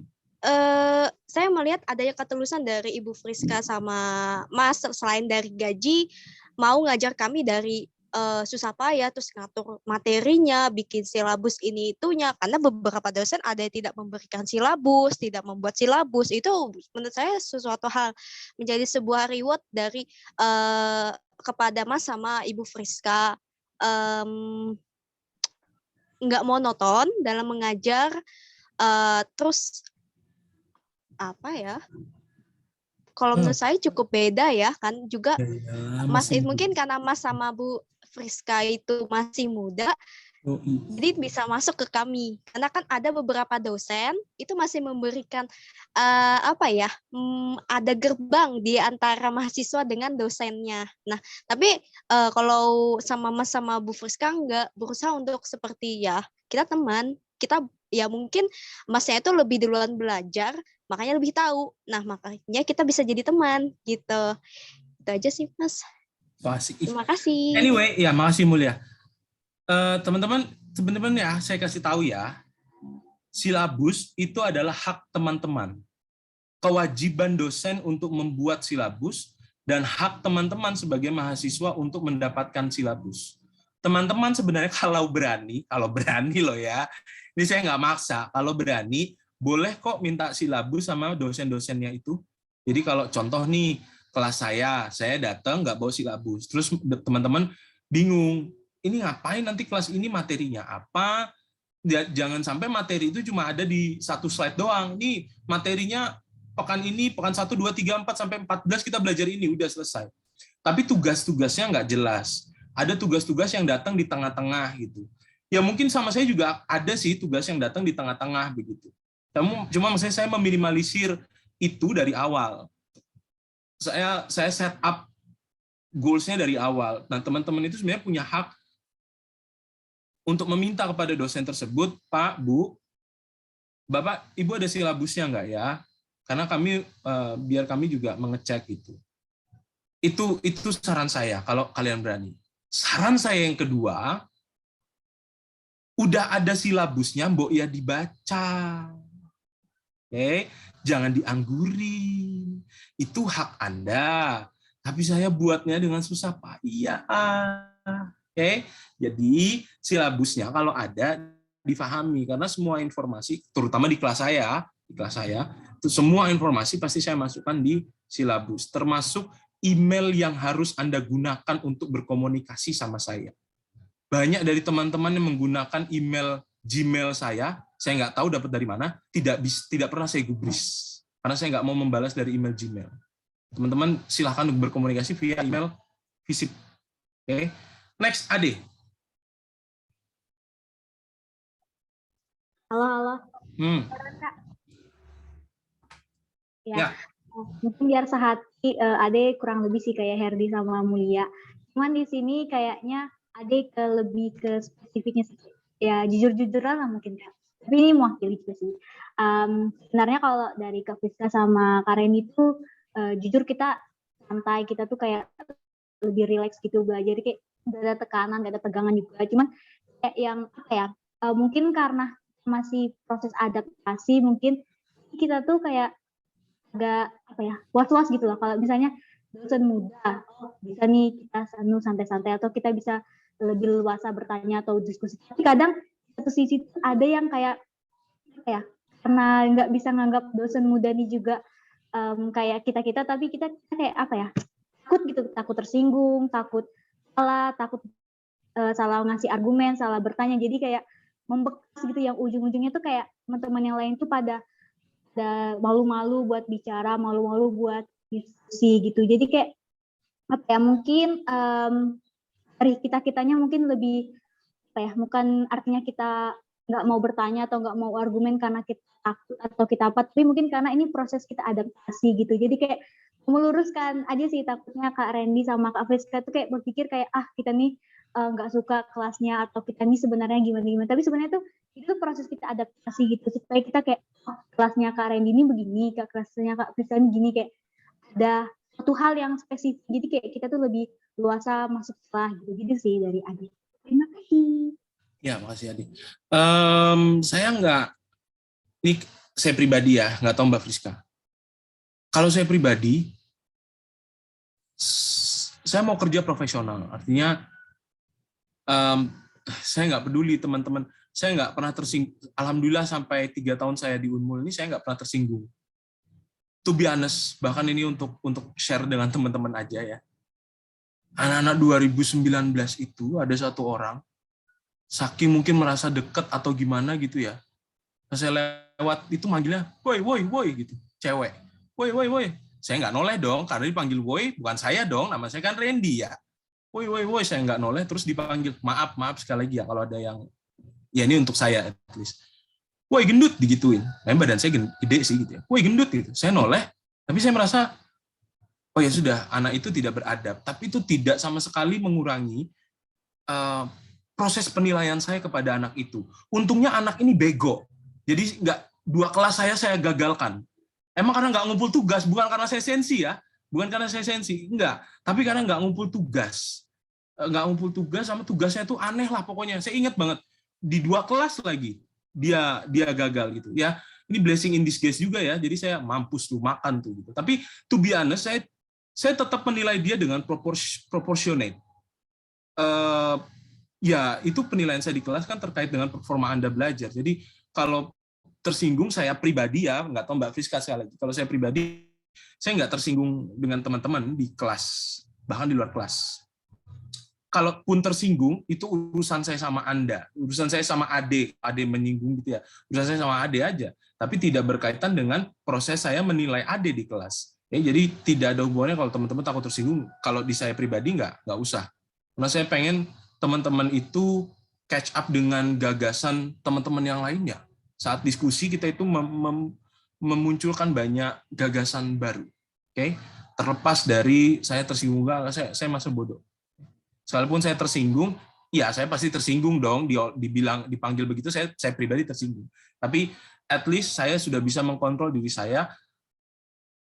Speaker 11: saya melihat adanya ketulusan dari Ibu Friska sama Mas, selain dari gaji, mau ngajar kami dari susah payah, terus ngatur materinya, bikin silabus ini itunya. Karena beberapa dosen ada yang tidak memberikan silabus, tidak membuat silabus. Itu menurut saya sesuatu hal menjadi sebuah reward dari kepada Mas sama Ibu Friska. Nggak monoton dalam mengajar, terus apa ya, kalau menurut saya cukup beda ya kan juga. Mas mungkin karena Mas sama Bu Friska itu masih muda,
Speaker 4: Jadi bisa masuk ke kami. Karena kan ada beberapa dosen itu masih memberikan ada gerbang di antara mahasiswa dengan dosennya. Nah, tapi kalau sama Mas sama Bu Friska nggak berusaha untuk seperti ya kita teman, kita ya mungkin Masnya itu lebih duluan belajar, makanya lebih tahu. Nah, makanya kita bisa jadi teman gitu. Itu aja sih, Mas. Terima kasih.
Speaker 1: Anyway, ya makasih Mulia. Teman-teman ya, saya kasih tahu ya, silabus itu adalah hak teman-teman. Kewajiban dosen untuk membuat silabus dan hak teman-teman sebagai mahasiswa untuk mendapatkan silabus. Teman-teman sebenarnya kalau berani loh ya, ini saya nggak maksa, kalau berani boleh kok minta silabus sama dosen-dosennya itu. Jadi kalau contoh nih, kelas saya datang nggak bawa silabus, terus teman-teman bingung, ini ngapain nanti kelas ini materinya apa? Jangan sampai materi itu cuma ada di satu slide doang. Ini materinya pekan ini, pekan 1, 2, 3, 4, sampai 14 kita belajar ini, udah selesai. Tapi tugas-tugasnya nggak jelas. Ada tugas-tugas yang datang di tengah-tengah gitu. Ya mungkin sama saya juga ada sih tugas yang datang di tengah-tengah begitu. Cuma maksudnya saya meminimalisir itu dari awal. Saya set up goals-nya dari awal. Nah, teman-teman itu sebenarnya punya hak untuk meminta kepada dosen tersebut, Pak, Bu, Bapak, Ibu ada silabusnya nggak ya? Karena kami, biar kami juga mengecek itu. Itu saran saya, kalau kalian berani. Saran saya yang kedua, udah ada silabusnya, mbok ya dibaca. Oke, jangan diangguri. Itu hak Anda. Tapi saya buatnya dengan susah, Pak. Iya. Oke, jadi silabusnya kalau ada difahami karena semua informasi, terutama di kelas saya, itu semua informasi pasti saya masukkan di silabus, termasuk email yang harus Anda gunakan untuk berkomunikasi sama saya. Banyak dari teman-teman yang menggunakan email Gmail saya nggak tahu dapat dari mana, tidak pernah saya gubris karena saya nggak mau membalas dari email Gmail. Teman-teman silahkan berkomunikasi via email visip. Oke. Next, Ade.
Speaker 3: Halo.
Speaker 1: Ya.
Speaker 3: Mungkin biar sehati, Ade kurang lebih sih kayak Herdi sama Mulia. Cuman di sini kayaknya Ade lebih ke spesifiknya sih. Ya jujur-jujuran lah mungkin Kak. Tapi ini mewakili juga sih. Sebenarnya kalau dari Kak Friska sama Kak Reni itu jujur kita santai, kita tuh kayak lebih rileks gitu belajar, kayak gak ada tekanan, gak ada tegangan juga. Cuman kayak yang mungkin karena masih proses adaptasi, mungkin kita tuh kayak agak was-was gitu loh. Kalau misalnya dosen muda, bisa nih kita santai-santai atau kita bisa lebih luasa bertanya atau diskusi. Tapi kadang satu sisi ada yang kayak karena nggak bisa nganggap dosen muda nih juga kayak kita, tapi kita kayak takut gitu, takut tersinggung, takut salah ngasih argumen, salah bertanya, jadi kayak membekas gitu, yang ujung-ujungnya tuh kayak teman-teman yang lain tuh pada malu-malu buat bicara, malu-malu buat diskusi gitu. Jadi kayak mungkin dari kitanya mungkin lebih bukan artinya kita nggak mau bertanya atau nggak mau argumen karena kita takut atau kita apa, tapi mungkin karena ini proses kita adaptasi gitu. Jadi kayak meluruskan aja sih, takutnya Kak Randy sama Kak Friska tuh kayak berpikir kayak kita nih nggak suka kelasnya atau kita nih sebenarnya gimana, tapi sebenarnya tuh itu proses kita adaptasi gitu, supaya kita kayak kelasnya Kak Randy ini begini, kelasnya Kak Friska ini gini, kayak ada satu hal yang spesifik, jadi kayak kita tuh lebih luasa masuk kelas gitu sih dari Adi. Terima kasih.
Speaker 1: Ya, makasih Adi. Saya pribadi ya, nggak tahu Mbak Friska. Kalau saya pribadi, saya mau kerja profesional. Artinya, saya nggak peduli teman-teman. Saya nggak pernah tersinggung. Alhamdulillah sampai 3 tahun saya di Unmul ini, saya nggak pernah tersinggung. To be honest, bahkan ini untuk share dengan teman-teman aja ya. Anak-anak 2019 itu ada satu orang, saking mungkin merasa dekat atau gimana gitu ya. Pas saya lewat itu manggilnya, woi gitu, cewek. Woi. Saya nggak noleh dong, karena dipanggil woi, bukan saya dong, nama saya kan Randy ya. woi, saya nggak noleh, terus dipanggil, maaf sekali lagi ya kalau ada yang, ya ini untuk saya at least, woi gendut, digituin. Badan saya gede sih gitu ya, woi gendut gitu. Saya noleh, tapi saya merasa, oh ya sudah, anak itu tidak beradab, tapi itu tidak sama sekali mengurangi proses penilaian saya kepada anak itu. Untungnya anak ini bego, jadi nggak 2 kelas saya gagalkan. Emang karena nggak ngumpul tugas, bukan karena saya sensi ya, enggak, tapi karena nggak ngumpul tugas, sama tugasnya itu aneh lah pokoknya. Saya ingat banget di 2 kelas lagi dia gagal gitu ya. Ini blessing in disguise juga ya. Jadi saya mampus tuh makan tuh gitu. Tapi to be honest, saya tetap menilai dia dengan proportionate. Ya itu penilaian saya di kelas kan terkait dengan performa Anda belajar. Jadi kalau tersinggung saya pribadi ya, nggak tahu Mbak Friska sekali lagi. Kalau saya pribadi, saya nggak tersinggung dengan teman-teman di kelas, bahkan di luar kelas. Kalaupun tersinggung, itu urusan saya sama Anda, urusan saya sama Ade menyinggung gitu ya, urusan saya sama Ade aja. Tapi tidak berkaitan dengan proses saya menilai Ade di kelas. Ya, jadi tidak ada hubungannya kalau teman-teman takut tersinggung. Kalau di saya pribadi nggak usah. Karena saya pengen teman-teman itu catch up dengan gagasan teman-teman yang lainnya. Saat diskusi kita itu memunculkan banyak gagasan baru. Oke? Terlepas dari saya tersinggung nggak, saya masa bodoh. Sekalipun saya tersinggung, ya saya pasti tersinggung dong, dipanggil begitu, saya pribadi tersinggung. Tapi at least saya sudah bisa mengkontrol diri saya,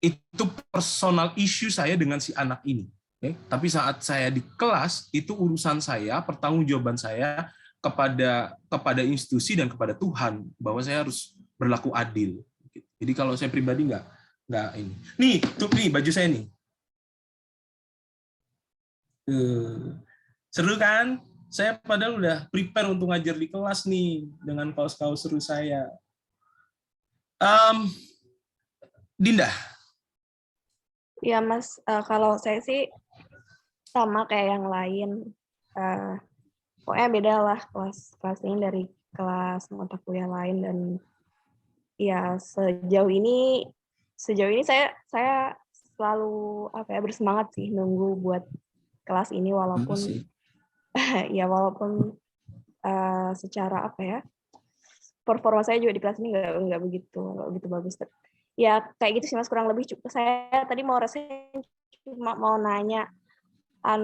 Speaker 1: itu personal issue saya dengan si anak ini. Okay? Tapi saat saya di kelas, itu urusan saya, pertanggungjawaban saya kepada institusi dan kepada Tuhan, bahwa saya harus berlaku adil. Jadi kalau saya pribadi nggak ini. Nih baju saya nih. Seru kan? Saya padahal udah prepare untuk ngajar di kelas nih dengan kaos-kaos seru saya. Dinda.
Speaker 4: Ya Mas, kalau saya sih sama kayak yang lain. Pokoknya beda lah kelas ini dari kelas mata kuliah lain, dan ya sejauh ini saya selalu bersemangat sih nunggu buat kelas ini, walaupun ya walaupun secara performa saya juga di kelas ini nggak begitu bagus. Ya kayak gitu sih Mas, kurang lebih. Saya tadi cuma mau nanya,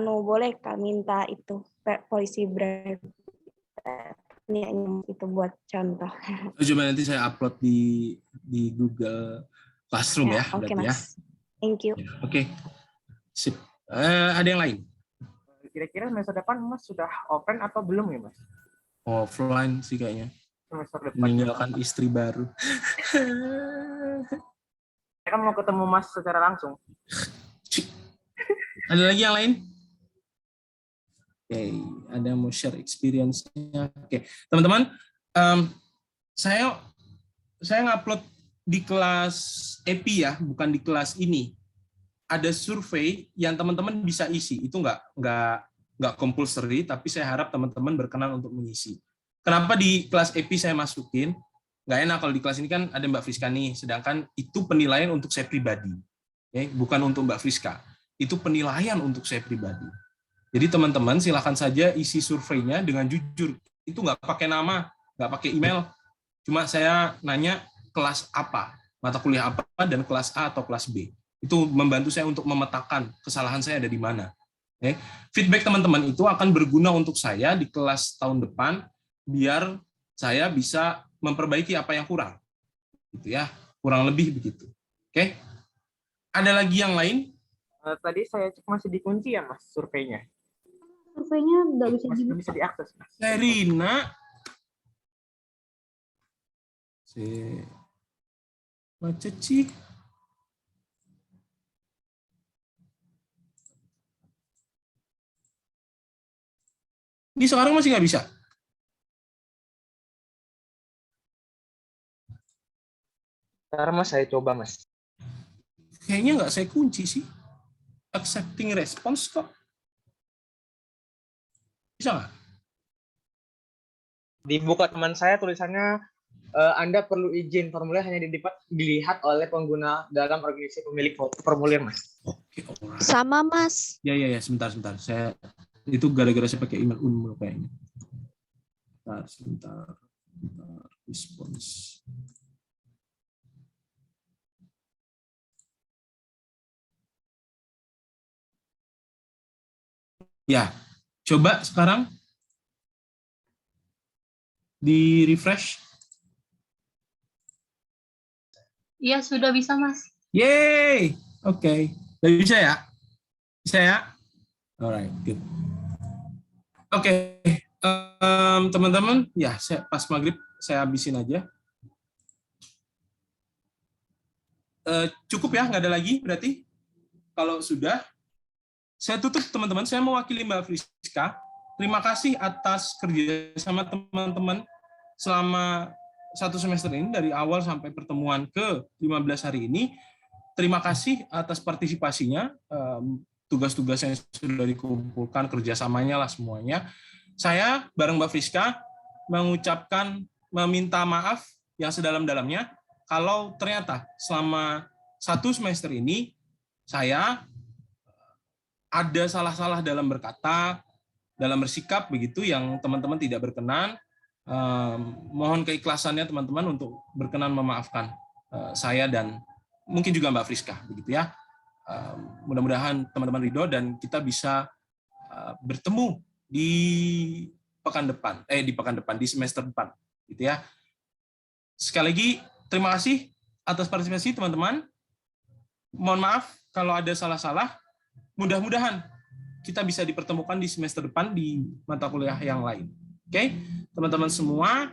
Speaker 4: boleh Kak minta itu polisi bribe itu buat contoh.
Speaker 1: Coba nanti saya upload di Google Classroom ya.
Speaker 4: Oke Mas. Thank you.
Speaker 1: Oke. Sip. Ada yang lain?
Speaker 2: Kira-kira semester depan Mas sudah open atau belum ya Mas?
Speaker 1: Offline sih kayaknya.
Speaker 2: Semester depan.
Speaker 1: Meninggalkan istri baru.
Speaker 2: Saya kan mau ketemu Mas secara langsung.
Speaker 1: Ada lagi yang lain? Oke, ada yang mau share experience-nya. Oke, teman-teman, saya ngupload di kelas EPI ya, bukan di kelas ini. Ada survei yang teman-teman bisa isi. Itu nggak compulsory, tapi saya harap teman-teman berkenan untuk mengisi. Kenapa di kelas EPI saya masukin? Nggak enak kalau di kelas ini kan ada Mbak Friska nih, sedangkan itu penilaian untuk saya pribadi, bukan untuk Mbak Friska. Itu penilaian untuk saya pribadi. Jadi teman-teman silakan saja isi surveinya dengan jujur. Itu nggak pakai nama, nggak pakai email. Cuma saya nanya kelas apa, mata kuliah apa, dan kelas A atau kelas B. Itu membantu saya untuk memetakan kesalahan saya ada di mana. Feedback teman-teman itu akan berguna untuk saya di kelas tahun depan, biar saya bisa memperbaiki apa yang kurang. Gitu ya, kurang lebih begitu. Oke? Ada lagi yang lain?
Speaker 2: Tadi saya cek masih dikunci ya Mas surveinya.
Speaker 3: Surveinya nggak
Speaker 2: bisa diakses.
Speaker 1: Serina. Maceci. Ini sekarang masih nggak bisa?
Speaker 19: Ntar Mas, saya coba Mas.
Speaker 1: Kayaknya nggak saya kunci sih. Accepting response kok. Bisa nggak?
Speaker 19: Dibuka teman saya tulisannya, Anda perlu izin, formulir hanya dilihat oleh pengguna dalam organisasi pemilik formulir, Mas.
Speaker 1: Oke,
Speaker 11: Sama Mas.
Speaker 1: Ya, sebentar. Itu gara-gara saya pakai email Unmul kayaknya. Sebentar. Respons. Ya, coba sekarang di refresh.
Speaker 17: Iya, sudah bisa, Mas.
Speaker 1: Yeay, oke. Udah bisa ya? Bisa ya? Alright, good. Oke, teman-teman, ya pas maghrib saya habisin aja. Cukup ya, nggak ada lagi berarti? Kalau sudah, saya tutup teman-teman. Saya mewakili Mbak Friska. Terima kasih atas kerja sama teman-teman selama 1 semester ini, dari awal sampai pertemuan ke-15 hari ini. Terima kasih atas partisipasinya, tugas-tugas yang sudah dikumpulkan, kerjasamanya lah semuanya. Saya bareng Mbak Friska mengucapkan, meminta maaf yang sedalam-dalamnya kalau ternyata selama 1 semester ini saya ada salah-salah dalam berkata, dalam bersikap begitu yang teman-teman tidak berkenan. Mohon keikhlasannya teman-teman untuk berkenan memaafkan saya dan mungkin juga Mbak Friska begitu ya. Mudah-mudahan teman-teman ridho dan kita bisa bertemu di pekan depan, di semester depan gitu ya. Sekali lagi terima kasih atas partisipasi teman-teman. Mohon maaf kalau ada salah-salah. Mudah-mudahan kita bisa dipertemukan di semester depan di mata kuliah yang lain. Oke, teman-teman semua,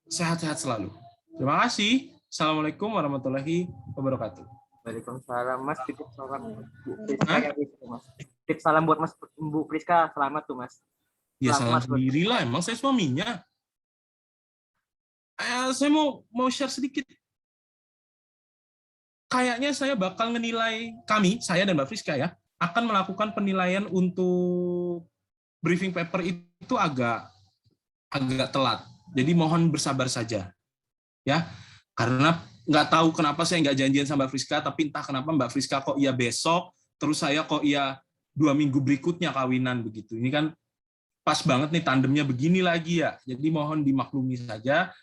Speaker 1: sehat-sehat selalu. Terima kasih. Assalamualaikum warahmatullahi wabarakatuh.
Speaker 2: Waalaikumsalam, Mas. Titip salam Bu Friska ya, Mas. Titip salam buat Mas Bu Friska. Selamat tuh, Mas.
Speaker 1: Ya salam
Speaker 2: Selamat,
Speaker 1: sendirilah, emang saya suaminya. Saya mau share sedikit. Kayaknya saya bakal menilai, saya dan Mbak Friska ya, akan melakukan penilaian untuk briefing paper itu agak telat. Jadi mohon bersabar saja. Ya, karena nggak tahu kenapa saya nggak janjian sama Mbak Friska, tapi entah kenapa Mbak Friska kok iya besok, terus saya kok iya 2 minggu berikutnya kawinan begitu. Ini kan pas banget nih tandemnya begini lagi ya. Jadi mohon dimaklumi saja.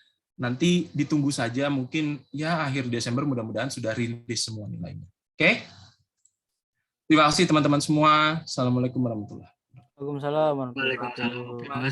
Speaker 1: Nanti ditunggu saja, mungkin ya akhir Desember mudah-mudahan sudah rilis semua nilainya. Oke? Terima kasih teman-teman semua. Assalamualaikum warahmatullahi wabarakatuh.
Speaker 5: Waalaikumsalam warahmatullahi wabarakatuh.